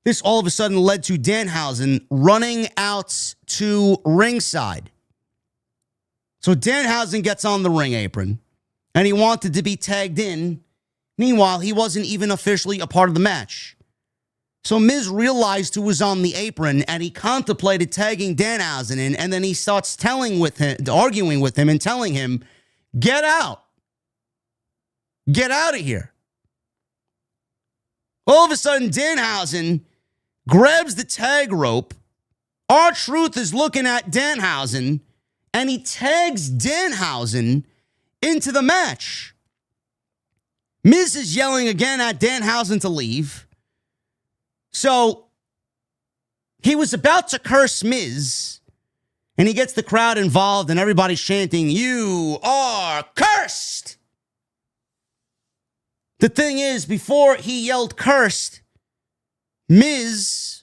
This all of a sudden led to Danhausen running out to ringside. So Danhausen gets on the ring apron, and he wanted to be tagged in. Meanwhile, he wasn't even officially a part of the match. So Miz realized who was on the apron, and he contemplated tagging Danhausen in, and then he starts arguing with him and telling him, get out. Get out of here. All of a sudden, Danhausen grabs the tag rope. R-Truth is looking at Danhausen, and he tags Danhausen into the match. Miz is yelling again at Danhausen to leave. So he was about to curse Miz, and he gets the crowd involved, and everybody's chanting, "You are cursed!" The thing is, before he yelled cursed, Miz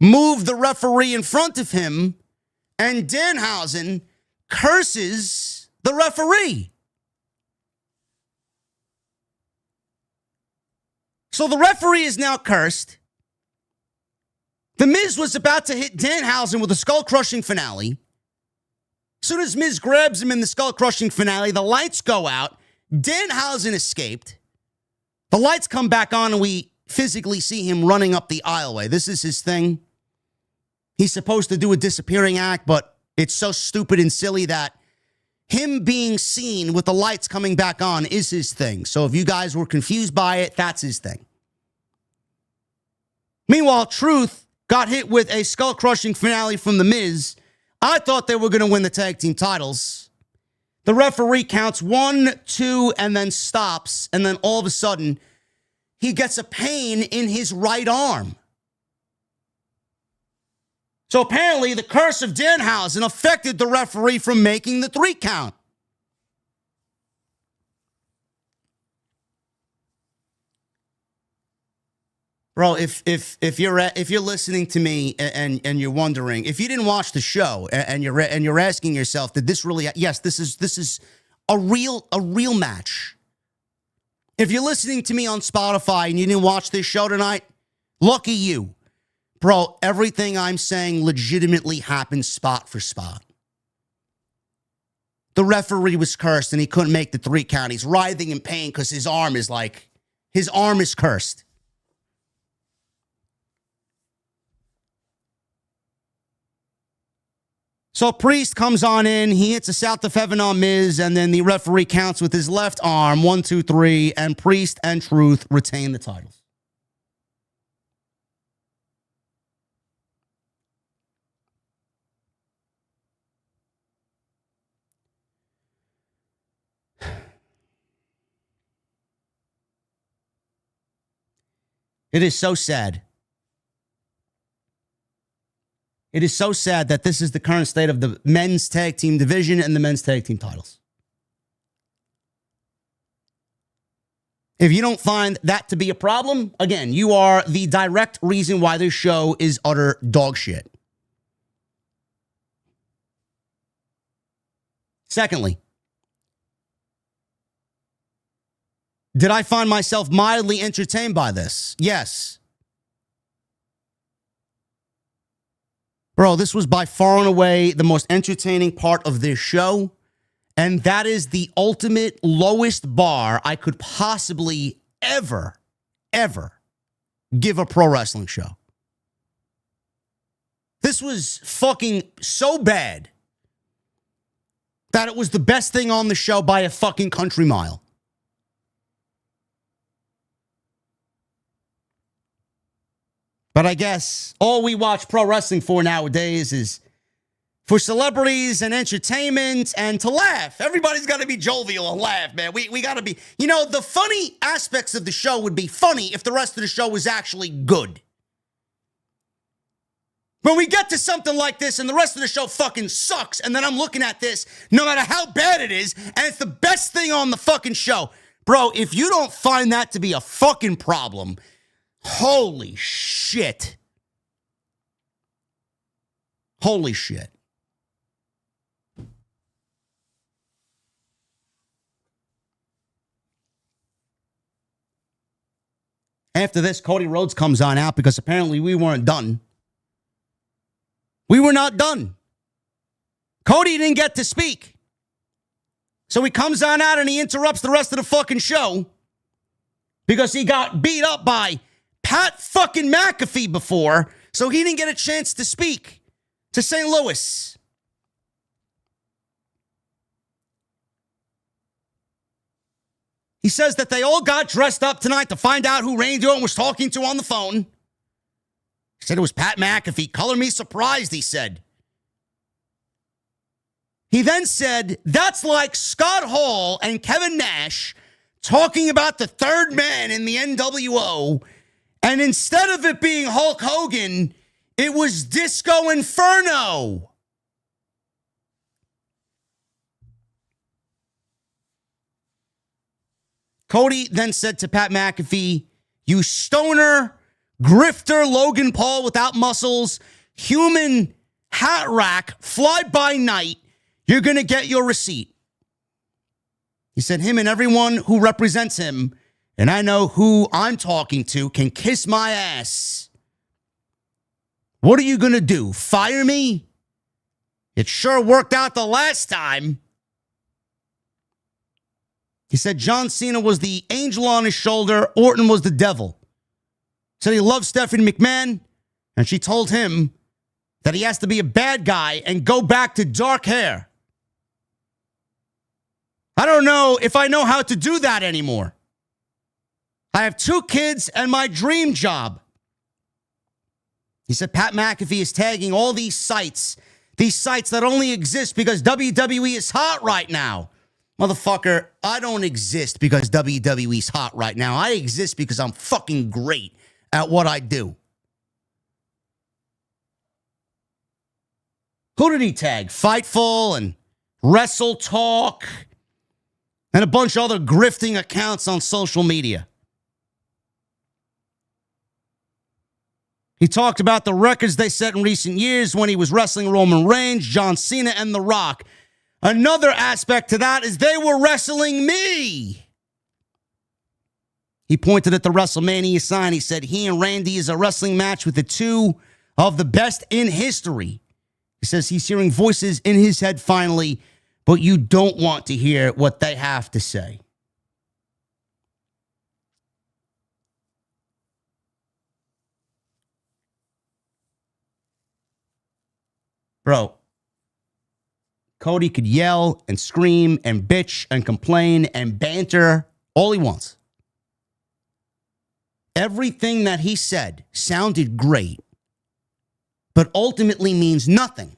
moved the referee in front of him, and Danhausen curses the referee. So the referee is now cursed. The Miz was about to hit Danhausen with a skull-crushing finale. As soon as Miz grabs him in the skull-crushing finale, the lights go out. Danhausen escaped. The lights come back on, and we physically see him running up the aisleway. This is his thing. He's supposed to do a disappearing act, but it's so stupid and silly that him being seen with the lights coming back on is his thing. So if you guys were confused by it, that's his thing. Meanwhile, Truth got hit with a skull-crushing finale from The Miz. I thought they were going to win the tag team titles. The referee counts 1, 2, and then stops. And then all of a sudden, he gets a pain in his right arm. So apparently, the curse of Danhausen affected the referee from making the 3 count. Bro, if you're listening to me and you're wondering, if you didn't watch the show and you're asking yourself, did this really? Yes, this is a real match. If you're listening to me on Spotify and you didn't watch this show tonight, lucky you. Bro, everything I'm saying legitimately happened spot for spot. The referee was cursed and he couldn't make the 3 count. He's writhing in pain because his arm is cursed. So Priest comes on in, he hits a South of Heaven on Miz, and then the referee counts with his left arm, 1, 2, 3, and Priest and Truth retain the titles. It is so sad. It is so sad that this is the current state of the men's tag team division and the men's tag team titles. If you don't find that to be a problem, again, you are the direct reason why this show is utter dog shit. Secondly, did I find myself mildly entertained by this? Yes. Bro, this was by far and away the most entertaining part of this show. And that is the ultimate lowest bar I could possibly ever give a pro wrestling show. This was fucking so bad that it was the best thing on the show by a fucking country mile. But I guess all we watch pro wrestling for nowadays is for celebrities and entertainment and to laugh. Everybody's got to be jovial and laugh, man. We got to be, the funny aspects of the show would be funny if the rest of the show was actually good. When we get to something like this and the rest of the show fucking sucks, and then I'm looking at this, no matter how bad it is, and it's the best thing on the fucking show. Bro, if you don't find that to be a fucking problem, holy shit. Holy shit. After this, Cody Rhodes comes on out because apparently we weren't done. We were not done. Cody didn't get to speak. So he comes on out and he interrupts the rest of the fucking show because he got beat up by Pat fucking McAfee before, so he didn't get a chance to speak to St. Louis. He says that they all got dressed up tonight to find out who Randy Orton was talking to on the phone. He said it was Pat McAfee. Color me surprised, he said. He then said, that's like Scott Hall and Kevin Nash talking about the third man in the NWO. And instead of it being Hulk Hogan, it was Disco Inferno. Cody then said to Pat McAfee, you stoner, grifter Logan Paul without muscles, human hat rack, fly by night, you're going to get your receipt. He said him and everyone who represents him, and I know who I'm talking to, can kiss my ass. What are you going to do? Fire me? It sure worked out the last time. He said John Cena was the angel on his shoulder. Orton was the devil. Said he loved Stephanie McMahon, and she told him that he has to be a bad guy and go back to dark hair. I don't know if I know how to do that anymore. I have 2 kids and my dream job. He said Pat McAfee is tagging all these sites that only exist because WWE is hot right now. Motherfucker, I don't exist because WWE's hot right now. I exist because I'm fucking great at what I do. Who did he tag? Fightful and Wrestle Talk and a bunch of other grifting accounts on social media. He talked about the records they set in recent years when he was wrestling Roman Reigns, John Cena, and The Rock. Another aspect to that is they were wrestling me. He pointed at the WrestleMania sign. He said he and Randy is a wrestling match with the 2 of the best in history. He says he's hearing voices in his head finally, but you don't want to hear what they have to say. Bro, Cody could yell and scream and bitch and complain and banter all he wants. Everything that he said sounded great, but ultimately means nothing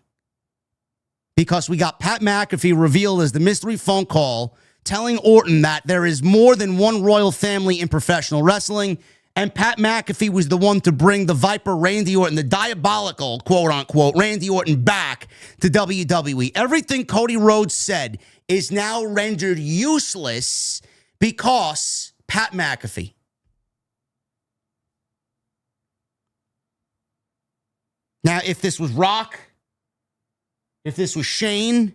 because we got Pat McAfee revealed as the mystery phone call telling Orton that there is more than one royal family in professional wrestling, and Pat McAfee was the one to bring the Viper Randy Orton, the diabolical, quote-unquote, Randy Orton back to WWE. Everything Cody Rhodes said is now rendered useless because Pat McAfee. Now, if this was Rock, if this was Shane,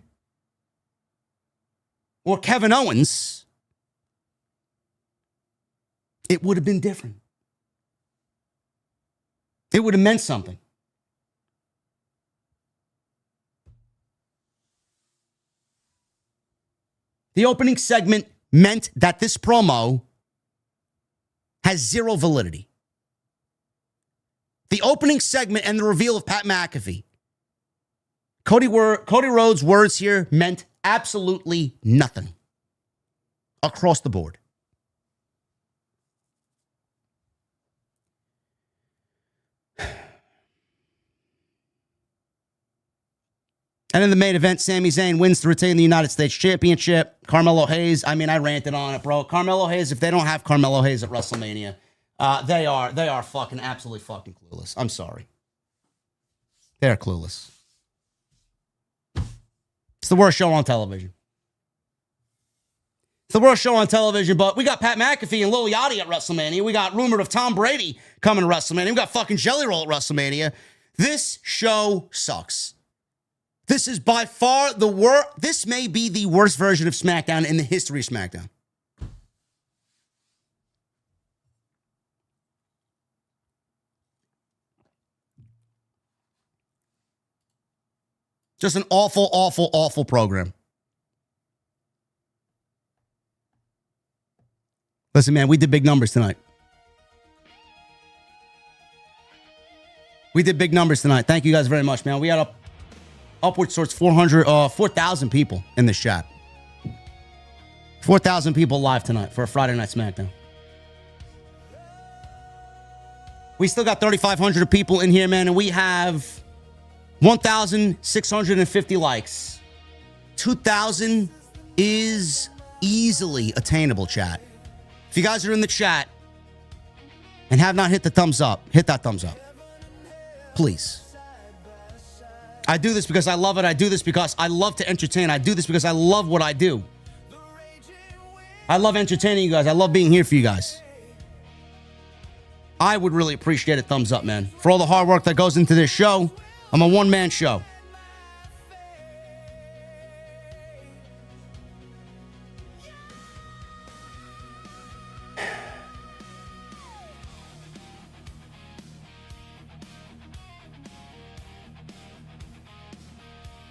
or Kevin Owens, it would have been different. It would have meant something. The opening segment meant that this promo has 0 validity. The opening segment and the reveal of Pat McAfee. Cody Rhodes' words here meant absolutely nothing across the board. And in the main event, Sami Zayn wins to retain the United States Championship. Carmelo Hayes, I ranted on it, bro. Carmelo Hayes, if they don't have Carmelo Hayes at WrestleMania, they are fucking absolutely fucking clueless. I'm sorry. They're clueless. It's the worst show on television. It's the worst show on television, but we got Pat McAfee and Lil Yachty at WrestleMania. We got rumored of Tom Brady coming to WrestleMania. We got fucking Jelly Roll at WrestleMania. This show sucks. This is by far the worst. This may be the worst version of SmackDown in the history of SmackDown. Just an awful, awful, awful program. Listen, man, we did big numbers tonight. We did big numbers tonight. Thank you guys very much, man. We had upwards towards 4,000 people in this chat. 4,000 people live tonight for a Friday Night SmackDown. We still got 3,500 people in here, man, and we have 1,650 likes. 2,000 is easily attainable, chat. If you guys are in the chat and have not hit the thumbs up, hit that thumbs up. Please. I do this because I love it. I do this because I love to entertain. I do this because I love what I do. I love entertaining you guys. I love being here for you guys. I would really appreciate a thumbs up, man. For all the hard work that goes into this show, I'm a one-man show.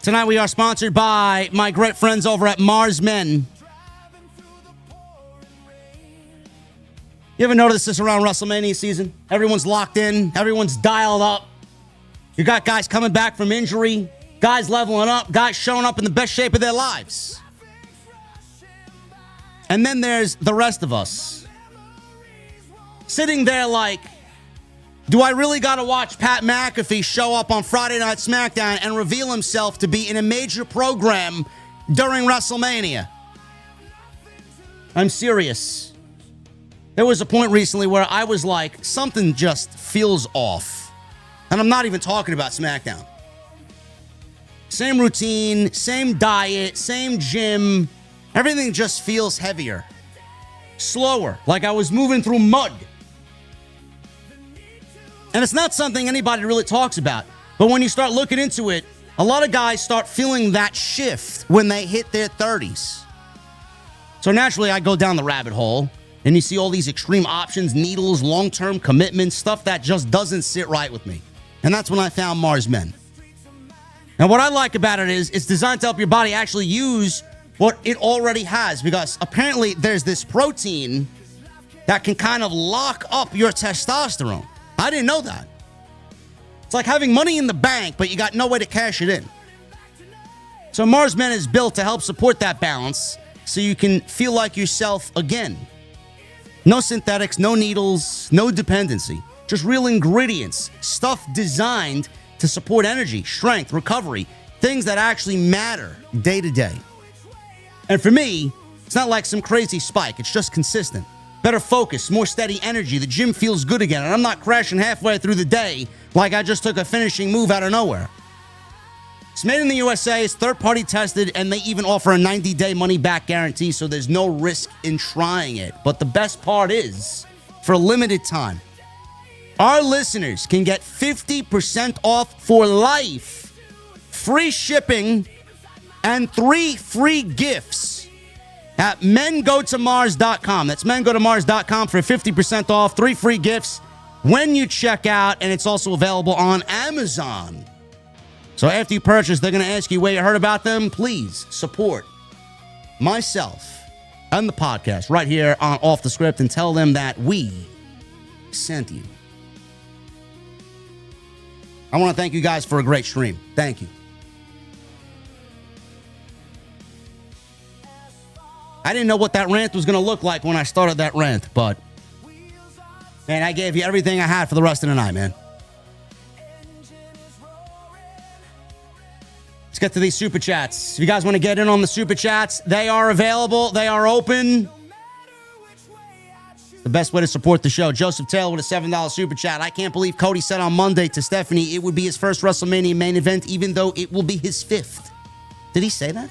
Tonight we are sponsored by my great friends over at Mars Men. You ever notice this around WrestleMania season? Everyone's locked in. Everyone's dialed up. You got guys coming back from injury. Guys leveling up. Guys showing up in the best shape of their lives. And then there's the rest of us. Sitting there like, do I really got to watch Pat McAfee show up on Friday Night SmackDown and reveal himself to be in a major program during WrestleMania? I'm serious. There was a point recently where I was like, something just feels off. And I'm not even talking about SmackDown. Same routine, same diet, same gym. Everything just feels heavier. Slower, like I was moving through mud. And it's not something anybody really talks about. But when you start looking into it, a lot of guys start feeling that shift when they hit their 30s. So naturally, I go down the rabbit hole, and you see all these extreme options, needles, long-term commitments, stuff that just doesn't sit right with me. And that's when I found Mars Men. Now, what I like about it is it's designed to help your body actually use what it already has, because apparently there's this protein that can kind of lock up your testosterone. I didn't know that. It's like having money in the bank, but you got no way to cash it in. So Mars Men is built to help support that balance so you can feel like yourself again. No synthetics, no needles, no dependency. Just real ingredients, stuff designed to support energy, strength, recovery, things that actually matter day to day. And for me, it's not like some crazy spike. It's just consistent. Better focus, more steady energy. The gym feels good again, and I'm not crashing halfway through the day like I just took a finishing move out of nowhere. It's made in the USA, it's third-party tested, and they even offer a 90-day money-back guarantee, so there's no risk in trying it. But the best part is, for a limited time, our listeners can get 50% off for life, free shipping, and 3 free gifts at mengotomars.com. That's mengotomars.com for 50% off, 3 free gifts when you check out, and it's also available on Amazon. So after you purchase, they're going to ask you where you heard about them. Please support myself and the podcast right here on Off the Script and tell them that we sent you. I want to thank you guys for a great stream. Thank you. I didn't know what that rant was going to look like when I started that rant, but man, I gave you everything I had for the rest of the night, man. Let's get to these super chats. If you guys want to get in on the super chats, they are available. They are open. The best way to support the show. Joseph Taylor with a $7 super chat. I can't believe Cody said on Monday to Stephanie it would be his first WrestleMania main event, even though it will be his 5th. Did he say that?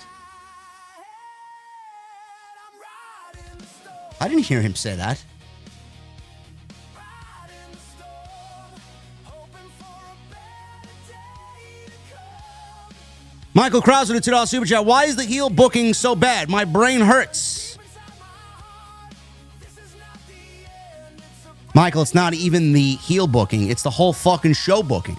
I didn't hear him say that. Michael Krause with a $2 super chat. Why is the heel booking so bad? My brain hurts. Michael, it's not even the heel booking. It's the whole fucking show booking.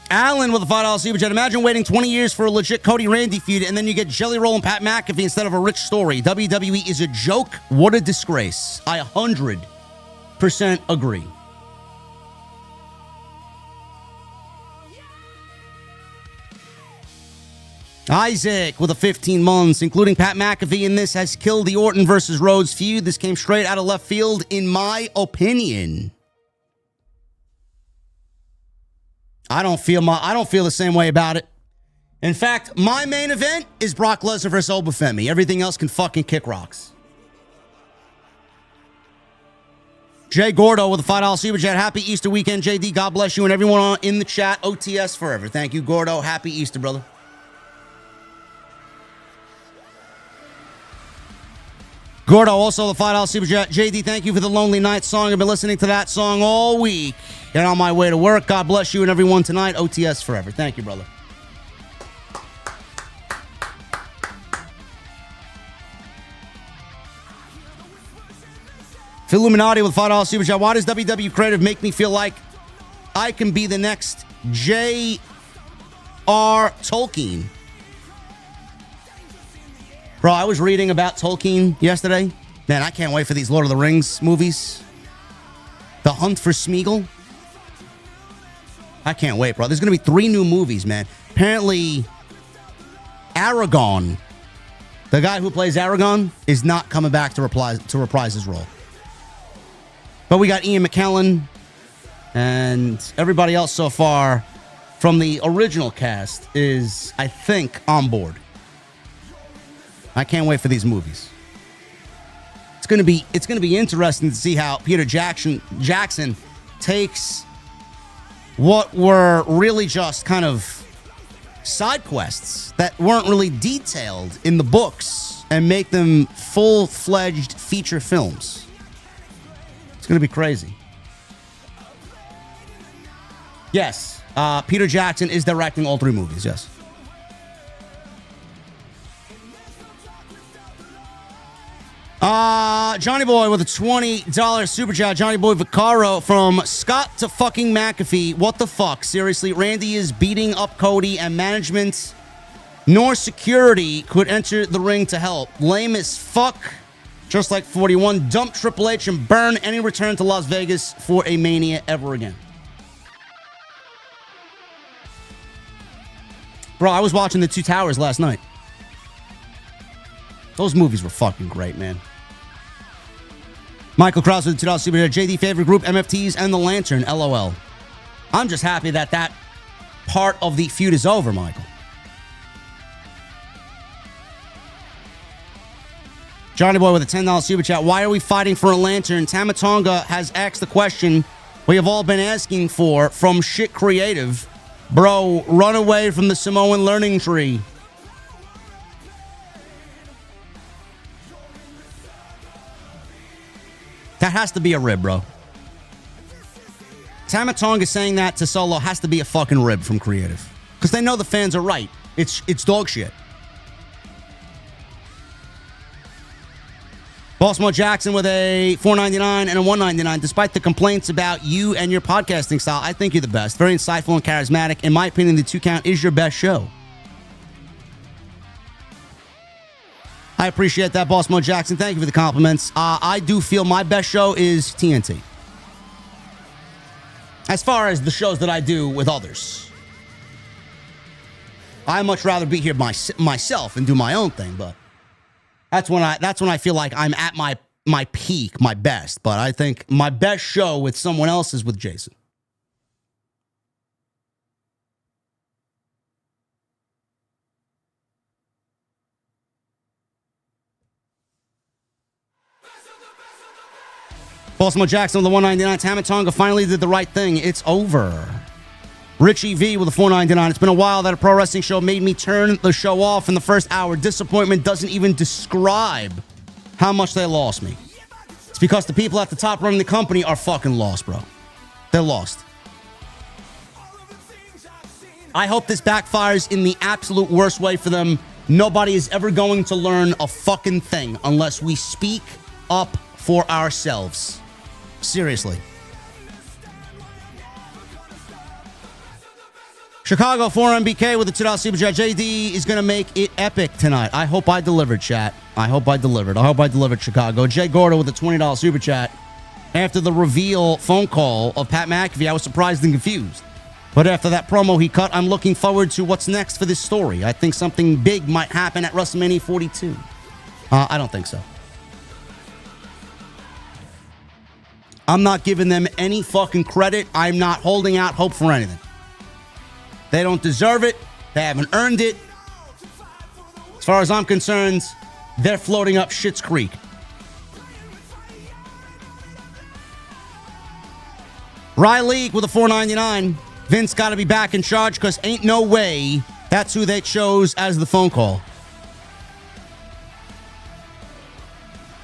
Alan with a $5 super chat. Imagine waiting 20 years for a legit Cody Randy feud, and then you get Jelly Roll and Pat McAfee instead of a rich story. WWE is a joke. What a disgrace. I 100% agree. Isaac with a 15 months, including Pat McAfee in this, has killed the Orton versus Rhodes feud. This came straight out of left field, in my opinion. I don't feel the same way about it. In fact, my main event is Brock Lesnar versus Obafemi. Everything else can fucking kick rocks. Jay Gordo with a $5 super chat. Happy Easter weekend, JD. God bless you and everyone in the chat. OTS forever. Thank you, Gordo. Happy Easter, brother. Gordo, also the $5 super chat. JD, thank you for the Lonely Night song. I've been listening to that song all week and on my way to work. God bless you and everyone tonight. OTS forever. Thank you, brother. Phil Illuminati with $5 super chat. Why does WWE Creative make me feel like I can be the next J.R. Tolkien? Bro, I was reading about Tolkien yesterday. Man, I can't wait for these Lord of the Rings movies. The Hunt for Smeagol. I can't wait, bro. There's going to be 3 new movies, man. Apparently, Aragorn, the guy who plays Aragorn, is not coming back to reprise his role. But we got Ian McKellen and everybody else so far from the original cast is, I think, on board. I can't wait for these movies. It's gonna be interesting to see how Peter Jackson takes what were really just kind of side quests that weren't really detailed in the books and make them full-fledged feature films. It's gonna be crazy. Yes, Peter Jackson is directing all 3 movies. Yes. Johnny Boy with a $20 super chat. Johnny Boy Vaccaro from Scott to fucking McAfee. What the fuck? Seriously, Randy is beating up Cody and management nor security could enter the ring to help. Lame as fuck. Just like 41. Dump Triple H and burn any return to Las Vegas for a Mania ever again. Bro, I was watching The Two Towers last night. Those movies were fucking great, man. Michael Krause with the $2 super chat. JD favorite group, MFTs and the Lantern. LOL. I'm just happy that part of the feud is over, Michael. Johnny Boy with a $10 super chat. Why are we fighting for a lantern? Tamatonga has asked the question we have all been asking for from Shit Creative. Bro, run away from the Samoan learning tree. That has to be a rib, bro. Tamatonga saying that to Solo has to be a fucking rib from Creative. Because they know the fans are right. It's dog shit. Baltimore Jackson with a $4.99 and a $1.99. Despite the complaints about you and your podcasting style, I think you're the best. Very insightful and charismatic. In my opinion, the 2 Count is your best show. I appreciate that, Baltimore Jackson. Thank you for the compliments. I do feel my best show is TNT. As far as the shows that I do with others. I much rather be here myself and do my own thing, but that's when I feel like I'm at my peak, my best. But I think my best show with someone else is with Jason. Baltimore Jackson with the $1.99. Tamatonga finally did the right thing. It's over. Richie V with a $4.99. It's been a while that a pro wrestling show made me turn the show off in the first hour. Disappointment doesn't even describe how much they lost me. It's because the people at the top running the company are fucking lost, bro. They're lost. I hope this backfires in the absolute worst way for them. Nobody is ever going to learn a fucking thing unless we speak up for ourselves. Seriously. Chicago 4MBK with the $2 super chat. JD is going to make it epic tonight. I hope I delivered, chat. I hope I delivered, Chicago. Jay Gordo with the $20 super chat. After the reveal phone call of Pat McAfee, I was surprised and confused. But after that promo he cut, I'm looking forward to what's next for this story. I think something big might happen at WrestleMania 42. I don't think so. I'm not giving them any fucking credit. I'm not holding out hope for anything. They don't deserve it. They haven't earned it. As far as I'm concerned, they're floating up Schitt's Creek. Riley with a $4.99. Vince got to be back in charge because ain't no way that's who they chose as the phone call.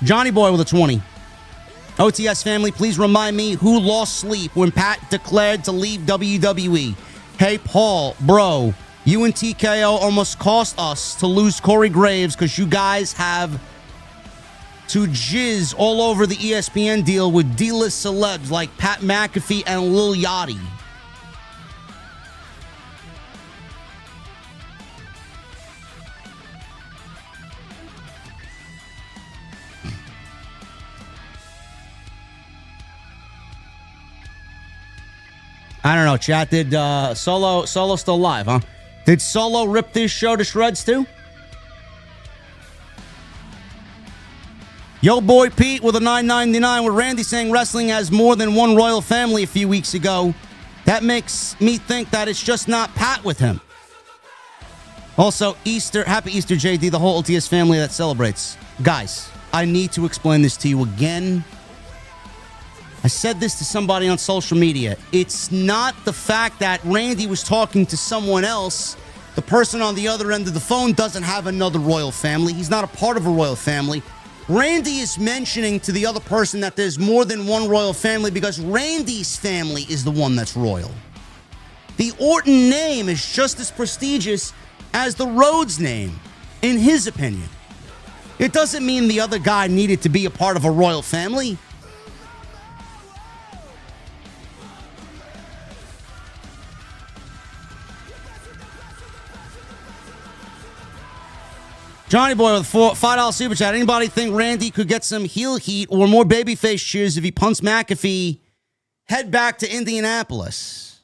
Johnny Boy with a 20. OTS family, please remind me who lost sleep when Pat declared to leave WWE. Hey, Paul, bro, you and TKO almost cost us to lose Corey Graves because you guys have to jizz all over the ESPN deal with D-list celebs like Pat McAfee and Lil Yachty. I don't know, chat. Did Solo still live, huh? Did Solo rip this show to shreds too? Yo, boy Pete with a $9.99 with Randy saying wrestling has more than one royal family a few weeks ago. That makes me think that it's just not Pat with him. Also, happy Easter, JD, the whole LTS family that celebrates. Guys, I need to explain this to you again. I said this to somebody on social media. It's not the fact that Randy was talking to someone else. The person on the other end of the phone doesn't have another royal family. He's not a part of a royal family. Randy is mentioning to the other person that there's more than one royal family because Randy's family is the one that's royal. The Orton name is just as prestigious as the Rhodes name, in his opinion. It doesn't mean the other guy needed to be a part of a royal family. Johnny Boy with $5 super chat. Anybody think Randy could get some heel heat or more babyface cheers if he punts McAfee? Head back to Indianapolis.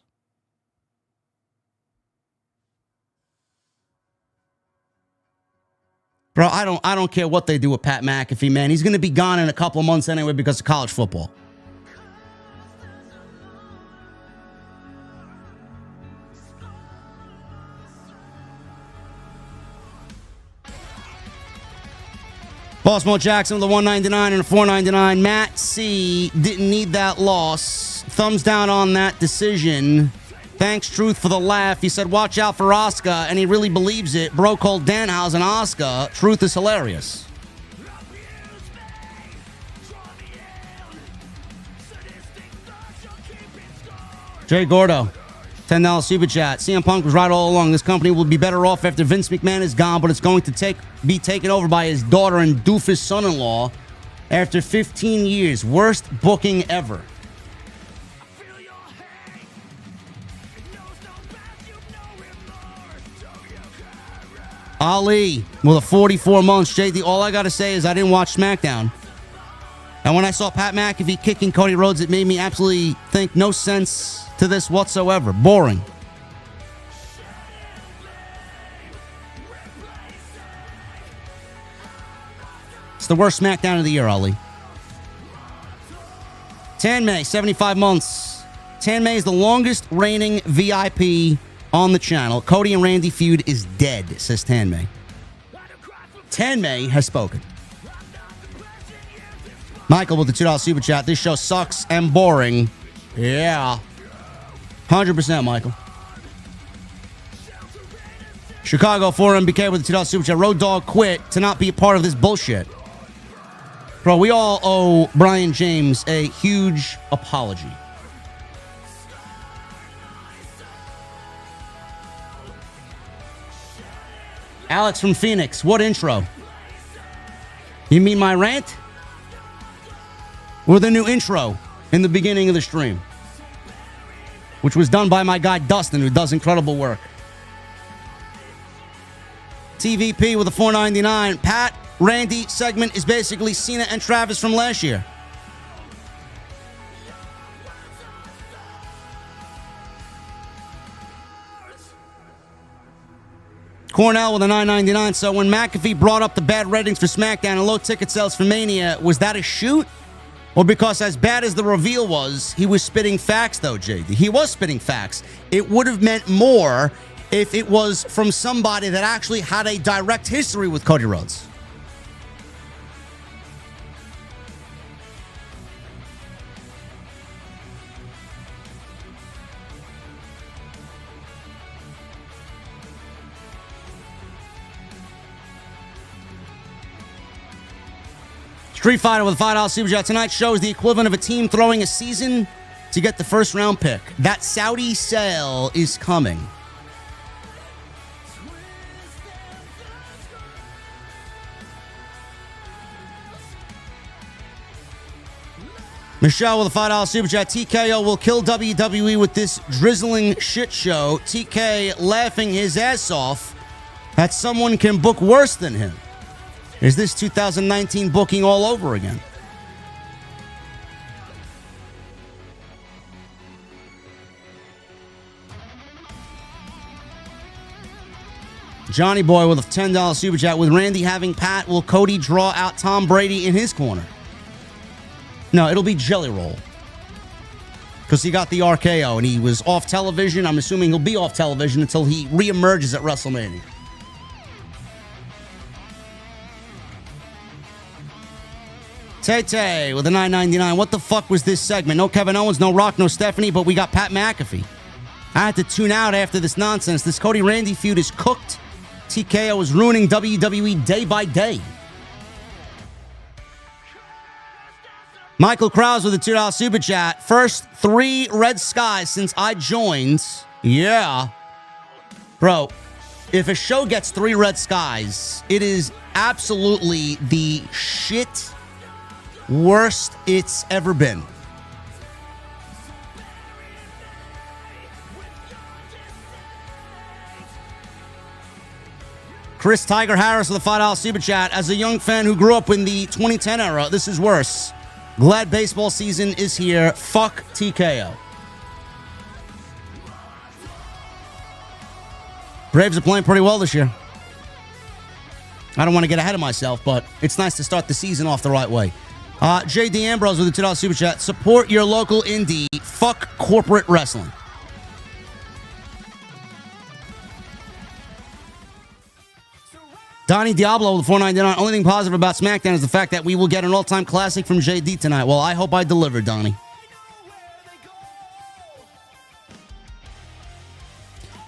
Bro, I don't care what they do with Pat McAfee, man. He's going to be gone in a couple of months anyway because of college football. Boss Mo Jackson with a $1.99 and a $4.99. Matt C. didn't need that loss. Thumbs down on that decision. Thanks, Truth, for the laugh. He said, watch out for Asuka, and he really believes it. Bro called Danhausen Asuka. Truth is hilarious. Jay Gordo, $10 super chat. CM Punk was right all along. This company will be better off after Vince McMahon is gone, but it's going to be taken over by his daughter and doofus son-in-law after 15 years. Worst booking ever. Ali with a 44 months. JD, all I got to say is I didn't watch SmackDown. And when I saw Pat McAfee kicking Cody Rhodes, it made me absolutely think no sense to this whatsoever. Boring. It's the worst SmackDown of the year, Ali. Tan May, 75 months. Tan May is the longest reigning VIP on the channel. Cody and Randy feud is dead, says Tan May. Tan May has spoken. Michael with the $2 super chat. This show sucks and boring. Yeah. 100%, Michael. Chicago 4MBK with the $2 super chat. Road Dogg quit to not be a part of this bullshit. Bro, we all owe Brian James a huge apology. Alex from Phoenix, what intro? You mean my rant? Or the new intro in the beginning of the stream? which was done by my guy Dustin, who does incredible work. TVP with a $4.99. Pat, Randy segment is basically Cena and Travis from last year. Cornell with a $9.99. So when McAfee brought up the bad ratings for SmackDown and low ticket sales for Mania, was that a shoot? Or because as bad as the reveal was, he was spitting facts, though, JD? He was spitting facts. It would have meant more if it was from somebody that actually had a direct history with Cody Rhodes. Street Fighter with a $5 super chat. Tonight's show is the equivalent of a team throwing a season to get the first round pick. That Saudi sale is coming. Michelle with a $5 super chat. TKO will kill WWE with this drizzling shit show. TK laughing his ass off that someone can book worse than him. Is this 2019 booking all over again? Johnny Boy with a $10 super chat. With Randy having Pat, will Cody draw out Tom Brady in his corner? No, it'll be Jelly Roll. Because he got the RKO and he was off television. I'm assuming he'll be off television until he reemerges at WrestleMania. Tay-Tay with a $9.99. What the fuck was this segment? No Kevin Owens, no Rock, no Stephanie, but we got Pat McAfee. I had to tune out after this nonsense. This Cody Randy feud is cooked. TKO is ruining WWE day by day. Michael Krause with a $2 super chat. First 3 red skies since I joined. Yeah. Bro, if a show gets 3 red skies, it is absolutely the shit worst it's ever been. Chris Tiger Harris with a $5 super chat. As a young fan who grew up in the 2010 era, this is worse. Glad baseball season is here. Fuck TKO. Braves are playing pretty well this year. I don't want to get ahead of myself, but it's nice to start the season off the right way. JD Ambrose with a $2 super chat. Support your local indie. Fuck corporate wrestling. Donnie Diablo with a $4.99. Only thing positive about SmackDown is the fact that we will get an all-time classic from JD tonight. Well, I hope I deliver, Donnie.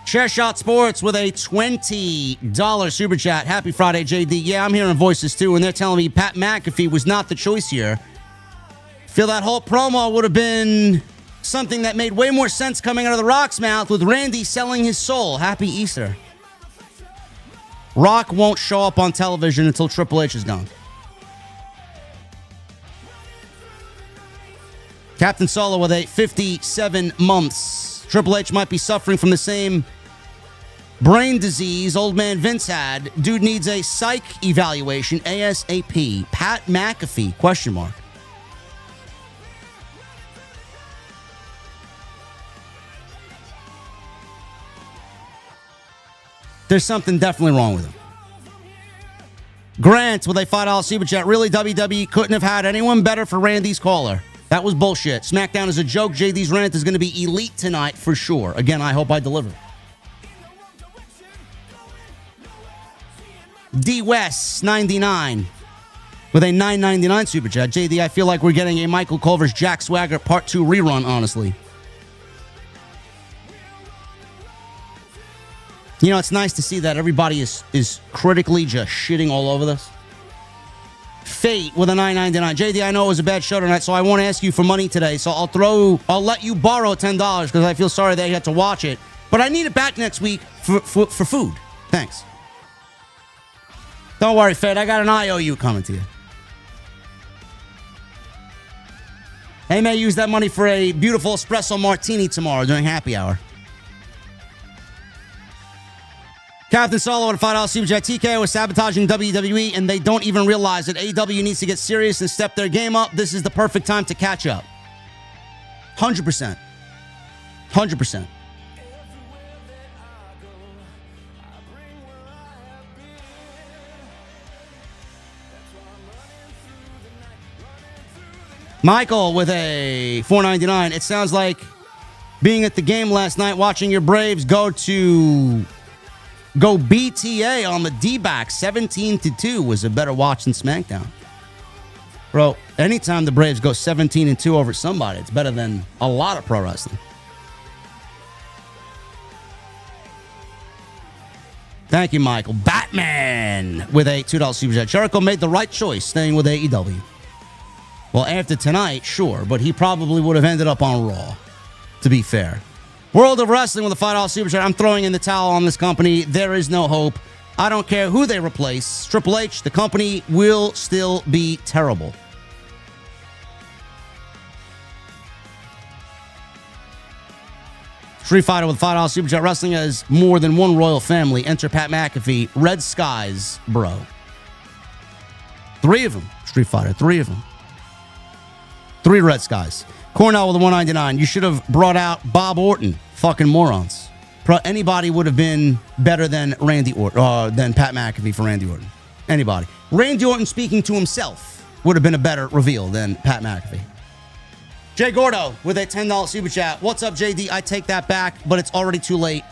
Chairshot Sports with a $20 super chat. Happy Friday, JD. Yeah, I'm hearing voices too, and they're telling me Pat McAfee was not the choice here. Feel that whole promo would have been something that made way more sense coming out of The Rock's mouth with Randy selling his soul. Happy Easter. Rock won't show up on television until Triple H is gone. Captain Solo with a 57 months. Triple H might be suffering from the same brain disease old man Vince had. Dude needs a psych evaluation ASAP. Pat McAfee, question mark. There's something definitely wrong with him. Grant with a $5 super chat. Really, WWE couldn't have had anyone better for Randy's caller. That was bullshit. SmackDown is a joke. JD's rant is going to be elite tonight for sure. Again, I hope I deliver. D West 99 with a $9.99 super chat. JD, I feel like we're getting a Michael Culver's Jack Swagger Part 2 rerun, honestly. You know, it's nice to see that everybody is critically just shitting all over this. Fate with a $9.99. JD, I know it was a bad show tonight, so I won't ask you for money today. So I'll let you borrow $10 because I feel sorry that you had to watch it. But I need it back next week for food. Thanks. Don't worry, Fate. I got an IOU coming to you. They may use that money for a beautiful espresso martini tomorrow during happy hour. Captain Solo at $5 Super Chat. TKO is sabotaging WWE, and they don't even realize that AEW needs to get serious and step their game up. This is the perfect time to catch up. 100%. 100%. Michael with a $4.99. It sounds like being at the game last night, watching your Braves go BTA on the D-back 17-2 was a better watch than SmackDown. Bro, anytime the Braves go 17-2 over somebody, it's better than a lot of pro wrestling. Thank you, Michael. Batman with a $2 Super Chat. Jericho made the right choice staying with AEW. Well, after tonight, sure, but he probably would have ended up on Raw, to be fair. World of Wrestling with a $5 Super Chat. I'm throwing in the towel on this company. There is no hope. I don't care who they replace. Triple H, the company will still be terrible. Street Fighter with a $5 Super Chat. Wrestling has more than one royal family. Enter Pat McAfee. Red Skies, bro. 3 of them. Street Fighter, 3 of them. 3 Red Skies. Cornell with a $1.99. You should have brought out Bob Orton. Fucking morons. Anybody would have been better than Randy Orton, than Pat McAfee for Randy Orton. Anybody. Randy Orton speaking to himself would have been a better reveal than Pat McAfee. Jay Gordo with a $10 Super Chat. What's up, JD? I take that back, but it's already too late.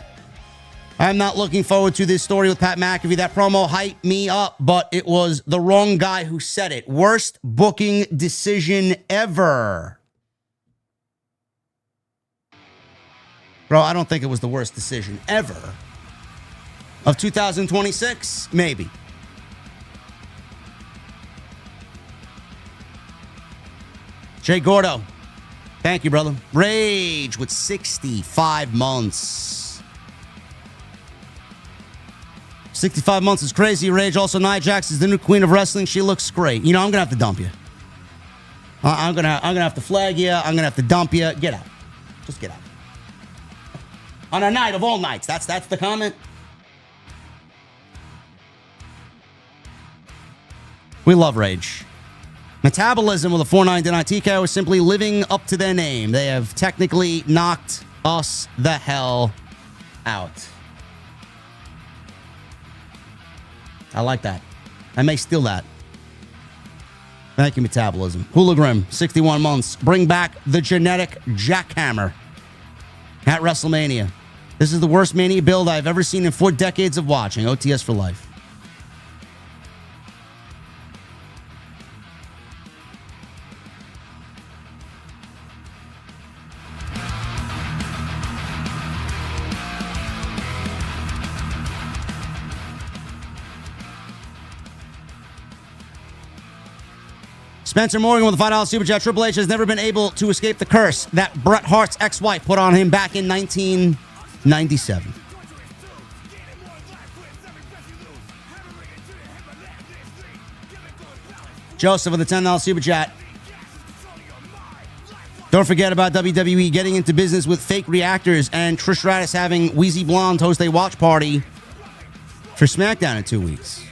I'm not looking forward to this story with Pat McAfee. That promo hyped me up, but it was the wrong guy who said it. Worst booking decision ever. Bro, I don't think it was the worst decision ever. Of 2026? Maybe. Jay Gordo. Thank you, brother. Rage with 65 months. 65 months is crazy, Rage. Also, Nia Jax is the new queen of wrestling. She looks great. You know, I'm going to have to dump you. I'm gonna have to flag you. I'm going to have to dump you. Get out. Just get out. On a night of all nights. That's the comment. We love Rage. Metabolism with a $4.99. TKO is simply living up to their name. They have technically knocked us the hell out. I like that. I may steal that. Thank you, Metabolism. Hula Grim, 61 months. Bring back the genetic jackhammer at WrestleMania. This is the worst Mania build I've ever seen in 4 decades of watching. OTS for life. Spencer Morgan with a $5 Super Chat. Triple H has never been able to escape the curse that Bret Hart's ex-wife put on him back in 1997. Joseph with a $10 Super Chat. Don't forget about WWE getting into business with fake reactors and Trish Stratus having Wheezy Blonde host a watch party for SmackDown in 2 weeks.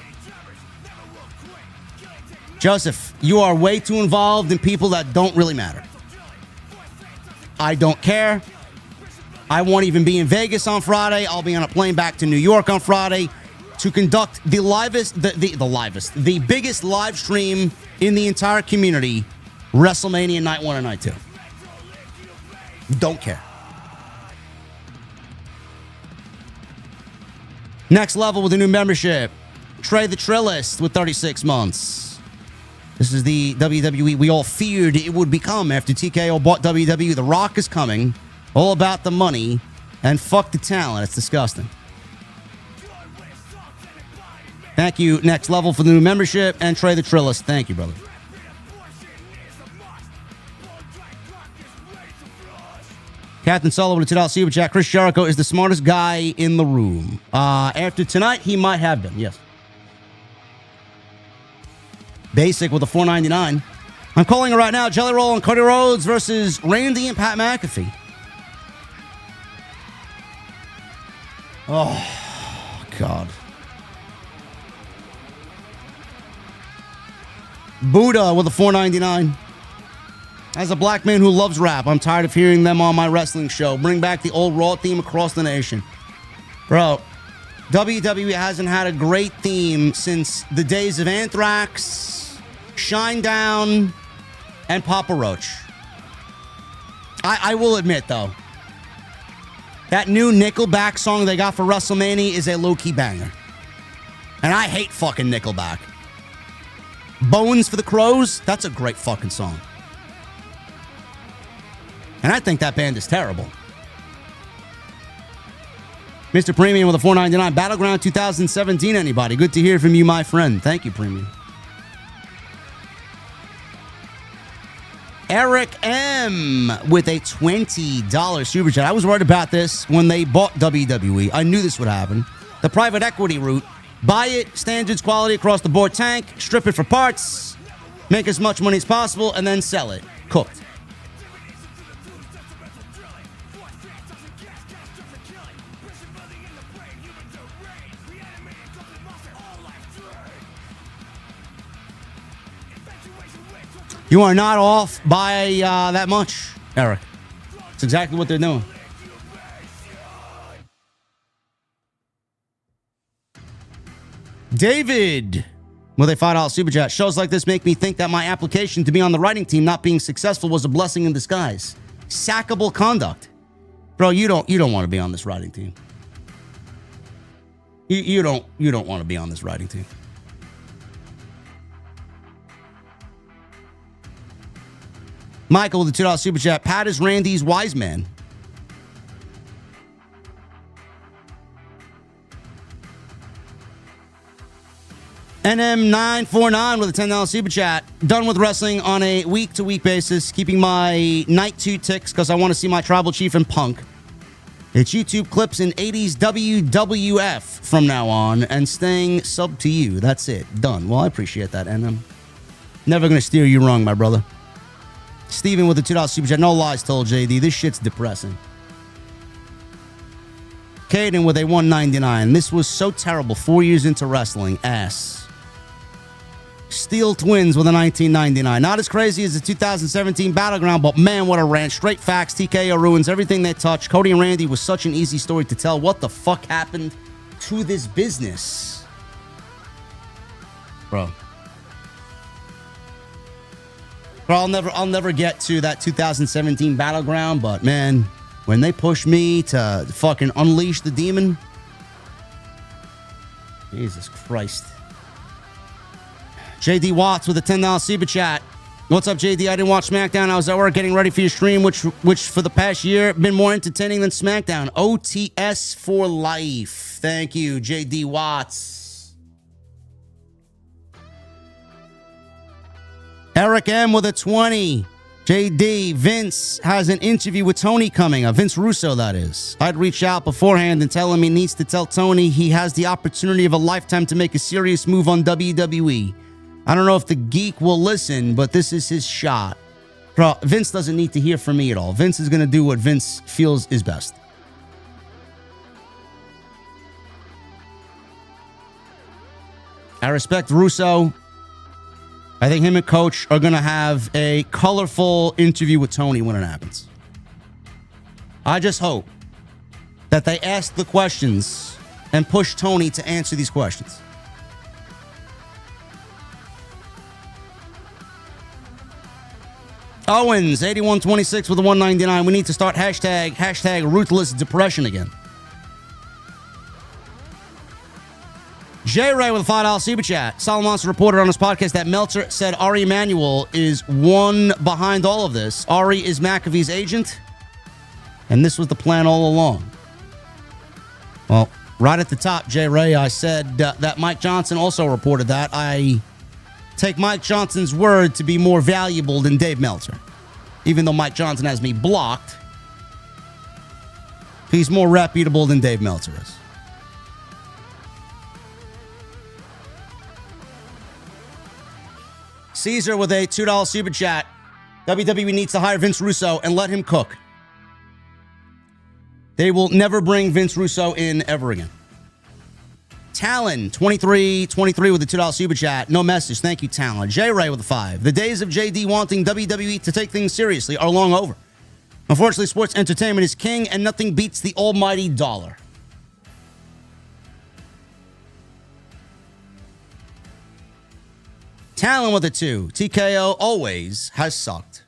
Joseph, you are way too involved in people that don't really matter. I don't care. I won't even be in Vegas on Friday. I'll be on a plane back to New York on Friday to conduct the biggest live stream in the entire community, WrestleMania Night 1 and Night 2. Don't care. Next level with a new membership. Trey the Trillist with 36 months. This is the WWE we all feared it would become after TKO bought WWE. The Rock is coming. All about the money. And fuck the talent. It's disgusting. Thank you, Next Level, for the new membership. And Trey the Trillist. Thank you, brother. Captain Solo with a $2 Super Chat. Chris Jericho is the smartest guy in the room. After tonight, he might have been. Yes. Basic with a $4.99. I'm calling it right now. Jelly Roll and Cody Rhodes versus Randy and Pat McAfee. Oh, God. Buddha with a $4.99. As a black man who loves rap, I'm tired of hearing them on my wrestling show. Bring back the old Raw theme across the nation. Bro, WWE hasn't had a great theme since the days of Anthrax, Shinedown, and Papa Roach. I will admit, though, that new Nickelback song they got for WrestleMania is a low-key banger. And I hate fucking Nickelback. Bones for the Crows, that's a great fucking song. And I think that band is terrible. Mr. Premium with a $4.99. Battleground 2017, anybody? Good to hear from you, my friend. Thank you, Premium. Eric M. with a $20 super chat. I was worried about this when they bought WWE. I knew this would happen. The private equity route. Buy it, standards, quality across the board tank, strip it for parts, make as much money as possible, and then sell it. Cooked. You are not off by that much, Eric. It's exactly what they're doing. David with a $5 super chat. Shows like this make me think that my application to be on the writing team not being successful was a blessing in disguise. Sackable conduct. Bro, you don't want to be on this writing team. You don't want to be on this writing team. Michael with the $2 super chat. Pat is Randy's wise man. NM949 with a $10 super chat. Done with wrestling on a week-to-week basis. Keeping my night 2 ticks because I want to see my tribal chief and Punk. It's YouTube clips in 80s WWF from now on and staying sub to you. That's it. Done. Well, I appreciate that, NM. Never going to steer you wrong, my brother. Steven with the $2 super chat. No lies told, JD. This shit's depressing. Caden with a $1.99. This was so terrible. 4 years into wrestling. Ass. Steel Twins with a $19.99. Not as crazy as the 2017 Battleground, but man, what a rant. Straight facts. TKO ruins everything they touch. Cody and Randy was such an easy story to tell. What the fuck happened to this business? Bro, I'll never get to that 2017 Battleground, but man, when they push me to fucking unleash the demon, Jesus Christ. JD Watts with a $10 super chat. What's up, JD? I didn't watch SmackDown. I was at work getting ready for your stream, which for the past year been more entertaining than SmackDown. OTS for life. Thank you, JD Watts. Eric M with a 20. JD, Vince has an interview with Tony coming up. Vince Russo, that is. I'd reach out beforehand and tell him he needs to tell Tony he has the opportunity of a lifetime to make a serious move on WWE. I don't know if the geek will listen, but this is his shot. Bro, Vince doesn't need to hear from me at all. Vince is going to do what Vince feels is best. I respect Russo. I think him and Coach are going to have a colorful interview with Tony when it happens. I just hope that they ask the questions and push Tony to answer these questions. Owens, 8126 with a $1.99. We need to start hashtag ruthless depression again. J Ray with a $5 super chat. Solomonster reported on his podcast that Meltzer said Ari Emanuel is one behind all of this. Ari is McAfee's agent, and this was the plan all along. Well, right at the top, J Ray, I said that Mike Johnson also reported that. I take Mike Johnson's word to be more valuable than Dave Meltzer. Even though Mike Johnson has me blocked, he's more reputable than Dave Meltzer is. Caesar with a $2 super chat. WWE needs to hire Vince Russo and let him cook. They will never bring Vince Russo in ever again. Talon, 2323 with a $2 super chat. No message. Thank you, Talon. J Ray with a 5. The days of JD wanting WWE to take things seriously are long over. Unfortunately, sports entertainment is king, and nothing beats the almighty dollar. Talon with a 2. TKO always has sucked.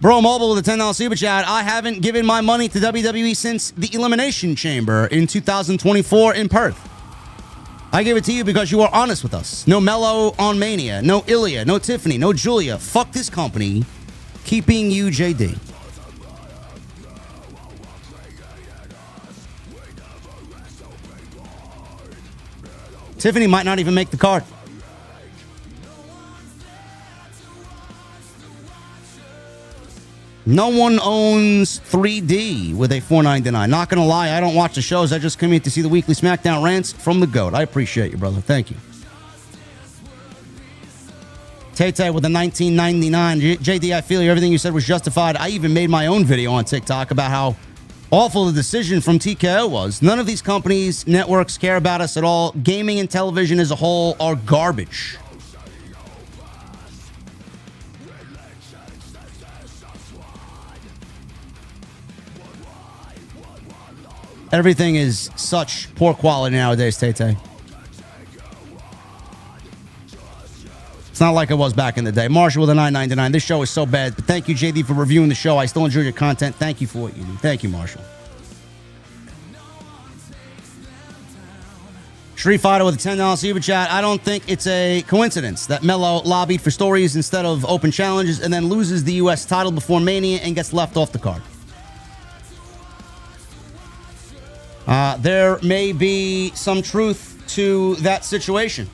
Bro Mobile with a $10 super chat. I haven't given my money to WWE since the Elimination Chamber in 2024 in Perth. I give it to you because you are honest with us. No Mello on Mania. No Ilya. No Tiffany. No Julia. Fuck this company. Keeping you, JD. Tiffany might not even make the card. No one owns 3D with a $4.99. Not going to lie, I don't watch the shows. I just come here to see the weekly SmackDown rants from the GOAT. I appreciate you, brother. Thank you. Tay with a $19.99. JD, I feel you. Everything you said was justified. I even made my own video on TikTok about how awful the decision from TKO was. None of these companies, networks care about us at all. Gaming and television as a whole are garbage. Everything is such poor quality nowadays, Tay. It's not like it was back in the day. Marshall with a $9.99. This show is so bad, but thank you, JD, for reviewing the show. I still enjoy your content. Thank you for what you do. Thank you, Marshall. Street Fighter with a $10 super chat. I don't think it's a coincidence that Mello lobbied for stories instead of open challenges and then loses the U.S. title before Mania and gets left off the card. There may be some truth to that situation.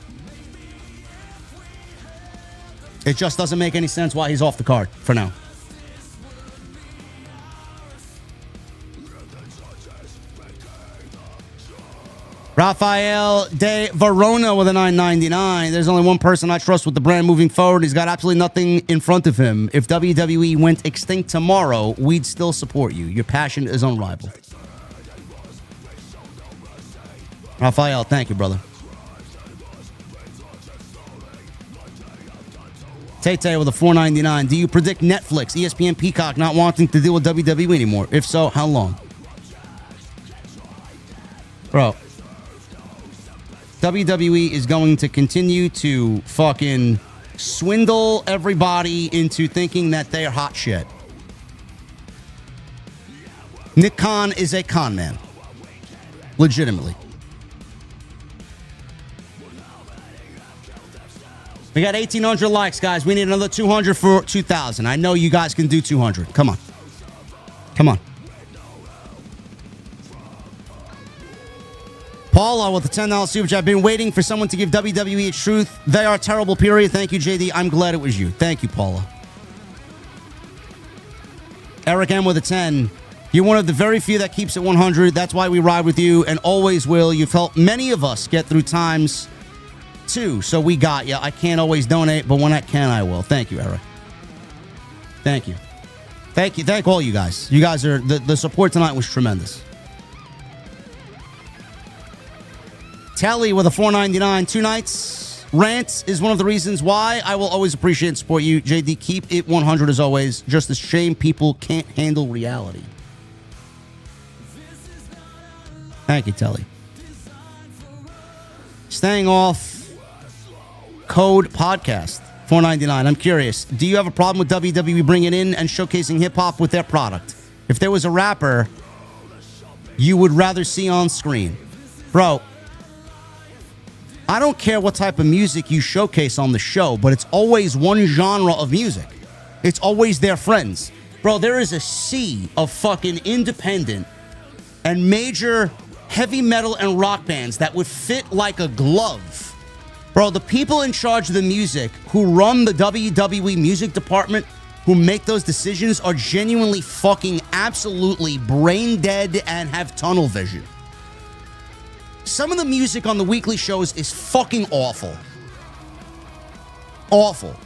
It just doesn't make any sense why he's off the card for now. Rafael de Verona with a $9.99. There's only one person I trust with the brand moving forward. He's got absolutely nothing in front of him. If WWE went extinct tomorrow, we'd still support you. Your passion is unrivaled. Rafael, thank you, brother. Tay with a $4.99. Do you predict Netflix, ESPN, Peacock not wanting to deal with WWE anymore? If so, how long? Bro, WWE is going to continue to fucking swindle everybody into thinking that they're hot shit. Nick Khan is a con man. Legitimately. We got 1,800 likes, guys. We need another 200 for 2,000. I know you guys can do 200. Come on. Come on. Paula with the $10 super chat. I've been waiting for someone to give WWE its truth. They are terrible, period. Thank you, JD. I'm glad it was you. Thank you, Paula. Eric M with a 10. You're one of the very few that keeps it 100. That's why we ride with you and always will. You've helped many of us get through times too, so we got you. I can't always donate, but when I can, I will. Thank you, Eric. Thank you. Thank you. Thank all you guys. You guys are, the support tonight was tremendous. Telly with a $4.99. 2 nights. Rant is one of the reasons why I will always appreciate and support you. JD, keep it 100 as always. Just a shame people can't handle reality. Thank you, Telly. Staying off Code Podcast, $4.99. I'm curious, do you have a problem with WWE bringing in and showcasing hip-hop with their product? If there was a rapper you would rather see on screen. Bro, I don't care what type of music you showcase on the show, but it's always one genre of music. It's always their friends. Bro, there is a sea of fucking independent and major heavy metal and rock bands that would fit like a glove. Bro, the people in charge of the music who run the WWE music department, who make those decisions, are genuinely fucking absolutely brain dead and have tunnel vision. Some of the music on the weekly shows is fucking awful. Awful.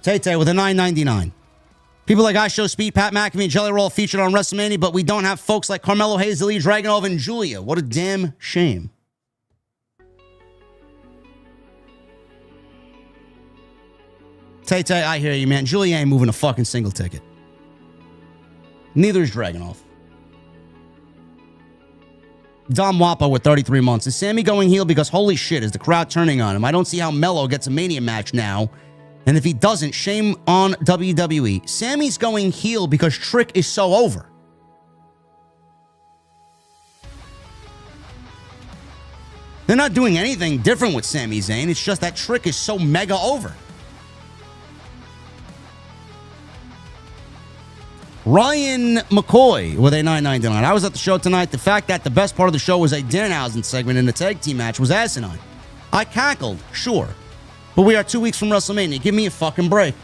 Tay-Tay with a $9.99. People like I Show Speed, Pat McAfee, and Jelly Roll featured on WrestleMania, but we don't have folks like Carmelo Hayes, Ilya Dragunov, and Julia. What a damn shame. Tay-Tay, I hear you, man. Julia ain't moving a fucking single ticket. Neither is Dragunov. Dom Wappa with 33 months. Is Sami going heel because holy shit, is the crowd turning on him? I don't see how Melo gets a Mania match now. And if he doesn't, shame on WWE. Sami's going heel because Trick is so over. They're not doing anything different with Sami Zayn. It's just that Trick is so mega over. Ryan McCoy with a $9.99. I was at the show tonight. The fact that the best part of the show was a Danhausen segment in the tag team match was asinine. I cackled, sure. But we are 2 weeks from WrestleMania. Give me a fucking break.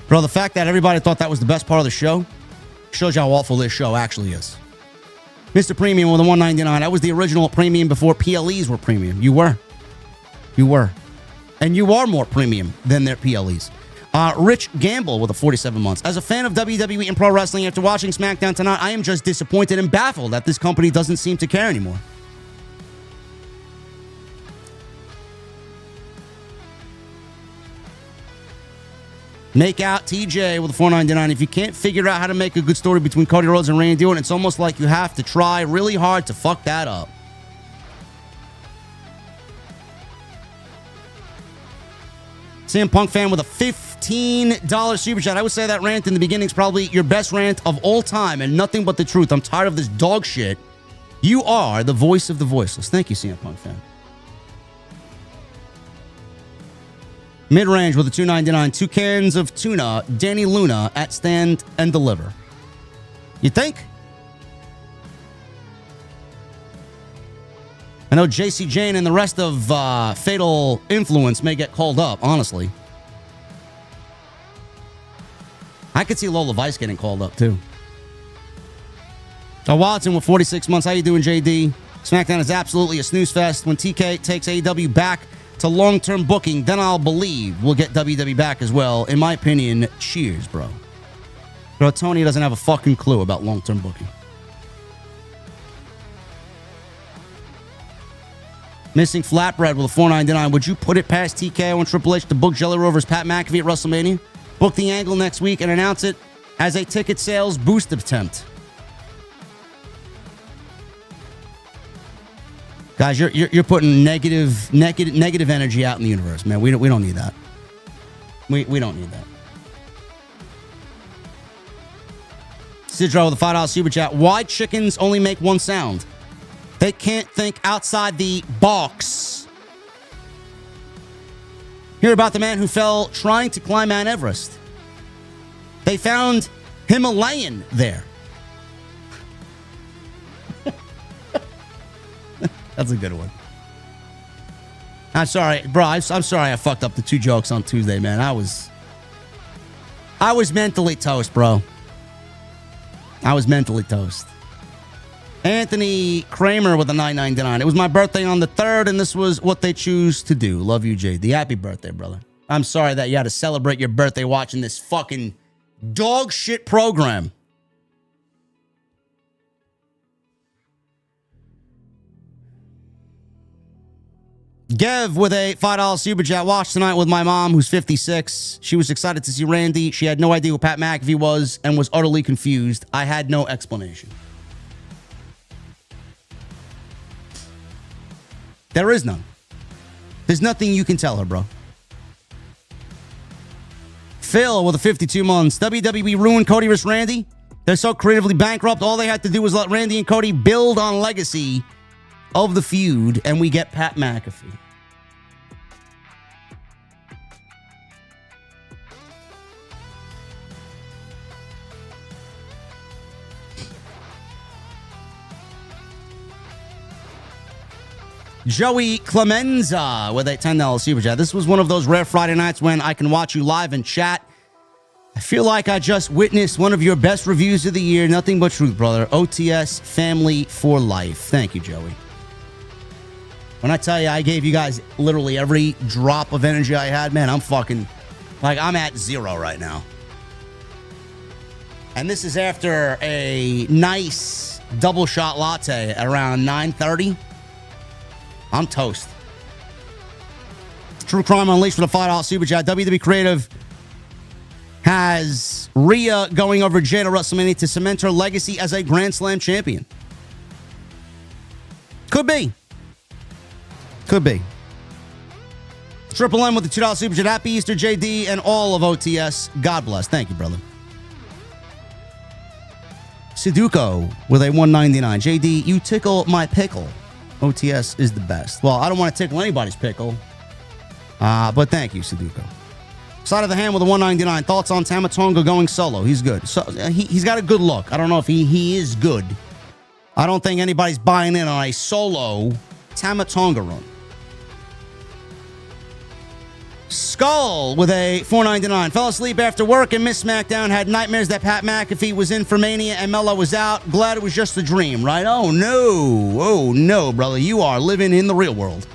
Bro, the fact that everybody thought that was the best part of the show shows you how awful this show actually is. Mr. Premium with a $1.99. I was the original premium before PLEs were premium. You were. You were. And you are more premium than their PLEs. Rich Gamble with a 47 months. As a fan of WWE and pro wrestling, after watching SmackDown tonight, I am just disappointed and baffled that this company doesn't seem to care anymore. Make out TJ with a $4.99. If you can't figure out how to make a good story between Cody Rhodes and Randy Orton, it's almost like you have to try really hard to fuck that up. CM Punk fan with a $15 super chat. I would say that rant in the beginning is probably your best rant of all time and nothing but the truth. I'm tired of this dog shit. You are the voice of the voiceless. Thank you, CM Punk fan. Mid-range with a $2.99. 2 cans of tuna. Danny Luna at Stand and Deliver. You think? I know JC Jane and the rest of Fatal Influence may get called up, honestly. I could see Lola Vice getting called up, too. Watson with 46 months. How you doing, JD? SmackDown is absolutely a snooze fest. When TK takes AEW back to long-term booking, then I'll believe we'll get WWE back as well. In my opinion, cheers, bro. Bro, Tony doesn't have a fucking clue about long-term booking. Missing Flatbread with a $4.99. Would you put it past TKO and Triple H to book Jelly Roll vs. Pat McAfee at WrestleMania? Book the angle next week and announce it as a ticket sales boost attempt. Guys, you're putting negative energy out in the universe, man. We don't need that. We don't need that. Sidro with a $5 super chat. Why chickens only make one sound? They can't think outside the box. Hear about the man who fell trying to climb Mount Everest. They found Himalayan there. That's a good one. I'm sorry, bro. I'm sorry I fucked up the 2 jokes on Tuesday, man. I was mentally toast, bro. I was mentally toast. Anthony Kramer with a $9.99. It was my birthday on the 3rd, and this was what they choose to do. Love you, JD. Happy birthday, brother. I'm sorry that you had to celebrate your birthday watching this fucking dog shit program. Gev with a $5 super chat. Watched tonight with my mom, who's 56. She was excited to see Randy. She had no idea who Pat McAfee was and was utterly confused. I had no explanation. There is none. There's nothing you can tell her, bro. Phil with a 52 months. WWE ruined Cody vs. Randy. They're so creatively bankrupt. All they had to do was let Randy and Cody build on legacy of the feud, and we get Pat McAfee. Joey Clemenza with a $10 super chat. This was one of those rare Friday nights when I can watch you live and chat. I feel like I just witnessed one of your best reviews of the year. Nothing but truth, brother. OTS family for life. Thank you, Joey. When I tell you I gave you guys literally every drop of energy I had, man, I'm fucking, like, I'm at zero right now. And this is after a nice double shot latte at around 9:30. I'm toast. True Crime Unleashed for the $5 super chat. WWE Creative has Rhea going over Jade at WrestleMania to cement her legacy as a Grand Slam champion. Could be. Could be. Triple M with the $2 super chat. Happy Easter, JD, and all of OTS. God bless. Thank you, brother. Sudoku with a $1.99. JD, you tickle my pickle. OTS is the best. Well, I don't want to tickle anybody's pickle. But thank you, Sudoku. Side of the hand with a $1.99. Thoughts on Tama Tonga going solo? He's good. So he's got a good look. I don't know if he is good. I don't think anybody's buying in on a solo Tama Tonga run. Skull with a $4.99. Fell asleep after work and missed SmackDown. Had nightmares that Pat McAfee was in for Mania and Melo was out. Glad it was just a dream, right? Oh, no. Oh, no, brother. You are living in the real world.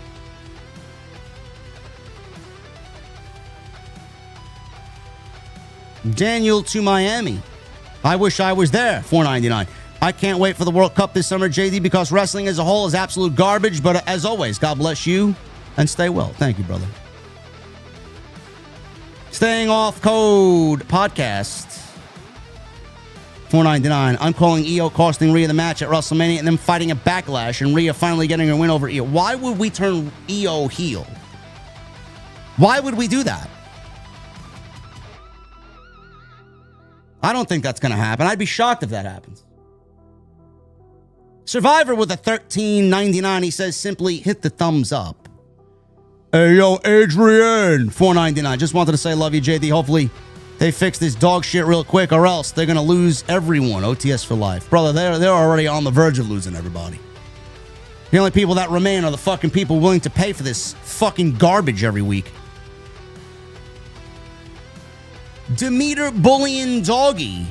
Daniel to Miami. I wish I was there. $4.99. I can't wait for the World Cup this summer, JD, because wrestling as a whole is absolute garbage. But as always, God bless you and stay well. Thank you, brother. Staying off code podcast. $4.99. I'm calling Io costing Rhea the match at WrestleMania and then fighting a backlash and Rhea finally getting her win over Io. Why would we turn Io heel? Why would we do that? I don't think that's going to happen. I'd be shocked if that happens. Survivor with a $13.99. He says simply hit the thumbs up. Hey, yo, Adrian, $4.99. Just wanted to say love you, JD. Hopefully they fix this dog shit real quick or else they're going to lose everyone. OTS for life. Brother, they're already on the verge of losing everybody. The only people that remain are the fucking people willing to pay for this fucking garbage every week. Demeter Bullion Doggy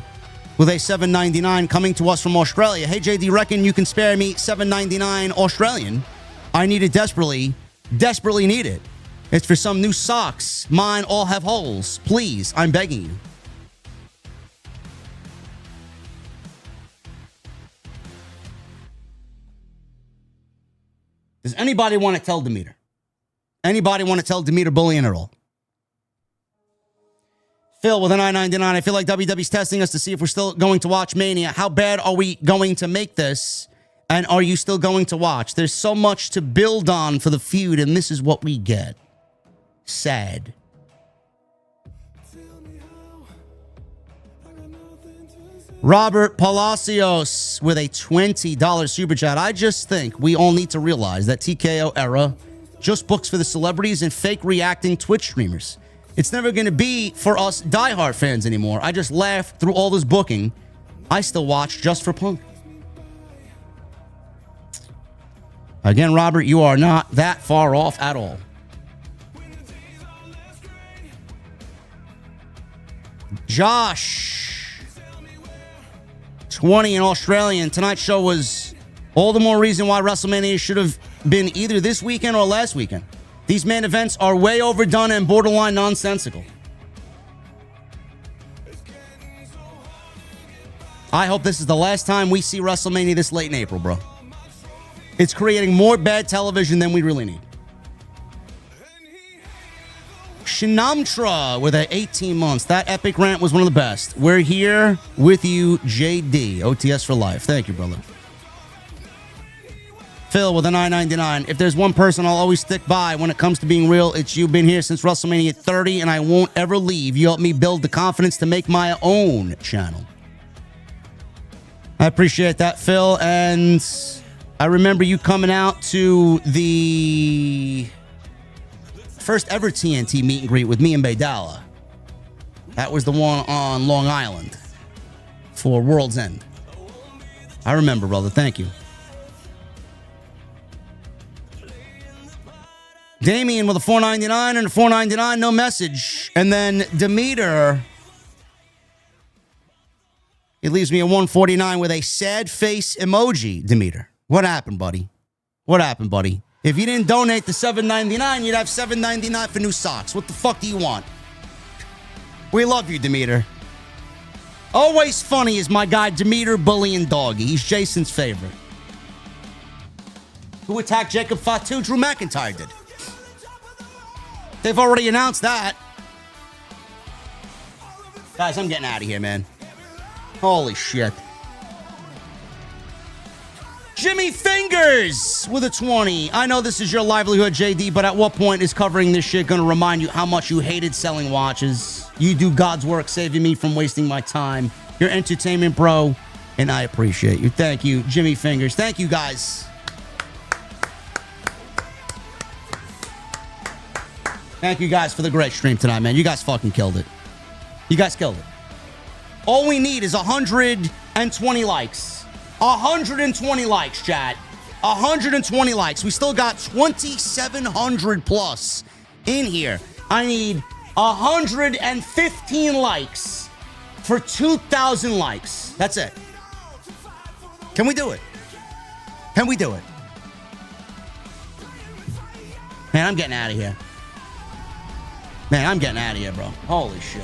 with a $7.99 coming to us from Australia. Hey, JD, reckon you can spare me $7.99 Australian? I need it desperately. Desperately need it. It's for some new socks. Mine all have holes. Please, I'm begging you. Does anybody want to tell Demeter? Anybody want to tell Demeter Bullion at all? Phil with a $9.99. I feel like WWE's testing us to see if we're still going to watch Mania. How bad are we going to make this? And are you still going to watch? There's so much to build on for the feud, and this is what we get. Sad. Robert Palacios with a $20 super chat. I just think we all need to realize that TKO era just books for the celebrities and fake reacting Twitch streamers. It's never going to be for us diehard fans anymore. I just laugh through all this booking. I still watch just for Punk. Again, Robert, you are not that far off at all. Josh, 20 in Australian. Tonight's show was all the more reason why WrestleMania should have been either this weekend or last weekend. These main events are way overdone and borderline nonsensical. I hope this is the last time we see WrestleMania this late in April, bro. It's creating more bad television than we really need. Shinamtra with 18 months. That epic rant was one of the best. We're here with you, JD. OTS for life. Thank you, brother. Phil with a $9.99. If there's one person I'll always stick by when it comes to being real, it's you. Been here since WrestleMania 30, and I won't ever leave. You helped me build the confidence to make my own channel. I appreciate that, Phil, and I remember you coming out to the first ever TNT meet and greet with me and Baydala. That was the one on Long Island for World's End. I remember, brother. Thank you. Damien with a $4.99 and a $4.99, no message. And then Demeter, it leaves me a $1.49 with a sad face emoji. Demeter, what happened, buddy? What happened, buddy? If you didn't donate the $7.99, you'd have $7.99 for new socks. What the fuck do you want? We love you, Demeter. Always funny is my guy Demeter bullying Doggy. He's Jason's favorite. Who attacked Jacob Fatu? Drew McIntyre did. They've already announced that. Guys, I'm getting out of here, man. Holy shit. Jimmy Fingers with a 20. I know this is your livelihood, JD, but at what point is covering this shit going to remind you how much you hated selling watches? You do God's work saving me from wasting my time. You're entertainment, bro, and I appreciate you. Thank you, Jimmy Fingers. Thank you, guys. Thank you guys for the great stream tonight, man. You guys fucking killed it. You guys killed it. All we need is 120 likes. 120 likes, chat. 120 likes. We still got 2,700 plus in here. I need 115 likes for 2,000 likes. That's it. Can we do it? Can we do it? Man, I'm getting out of here. Man, I'm getting out of here, bro. Holy shit.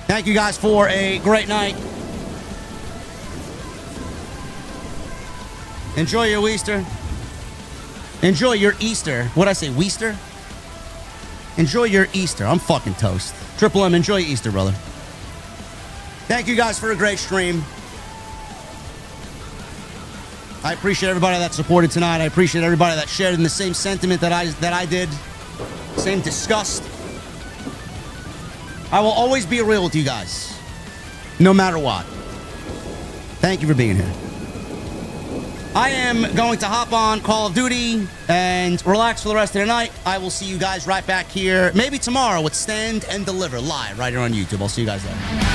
Thank you guys for a great night. Enjoy your Easter. Enjoy your Easter. What'd I say, Weaster? Enjoy your Easter. I'm fucking toast. Triple M, enjoy your Easter, brother. Thank you guys for a great stream. I appreciate everybody that supported tonight. I appreciate everybody that shared in the same sentiment that I did. Same disgust. I will always be real with you guys, no matter what. Thank you for being here. I am going to hop on Call of Duty and relax for the rest of the night. I will see you guys right back here, maybe tomorrow with Stand and Deliver live right here on YouTube. I'll see you guys there.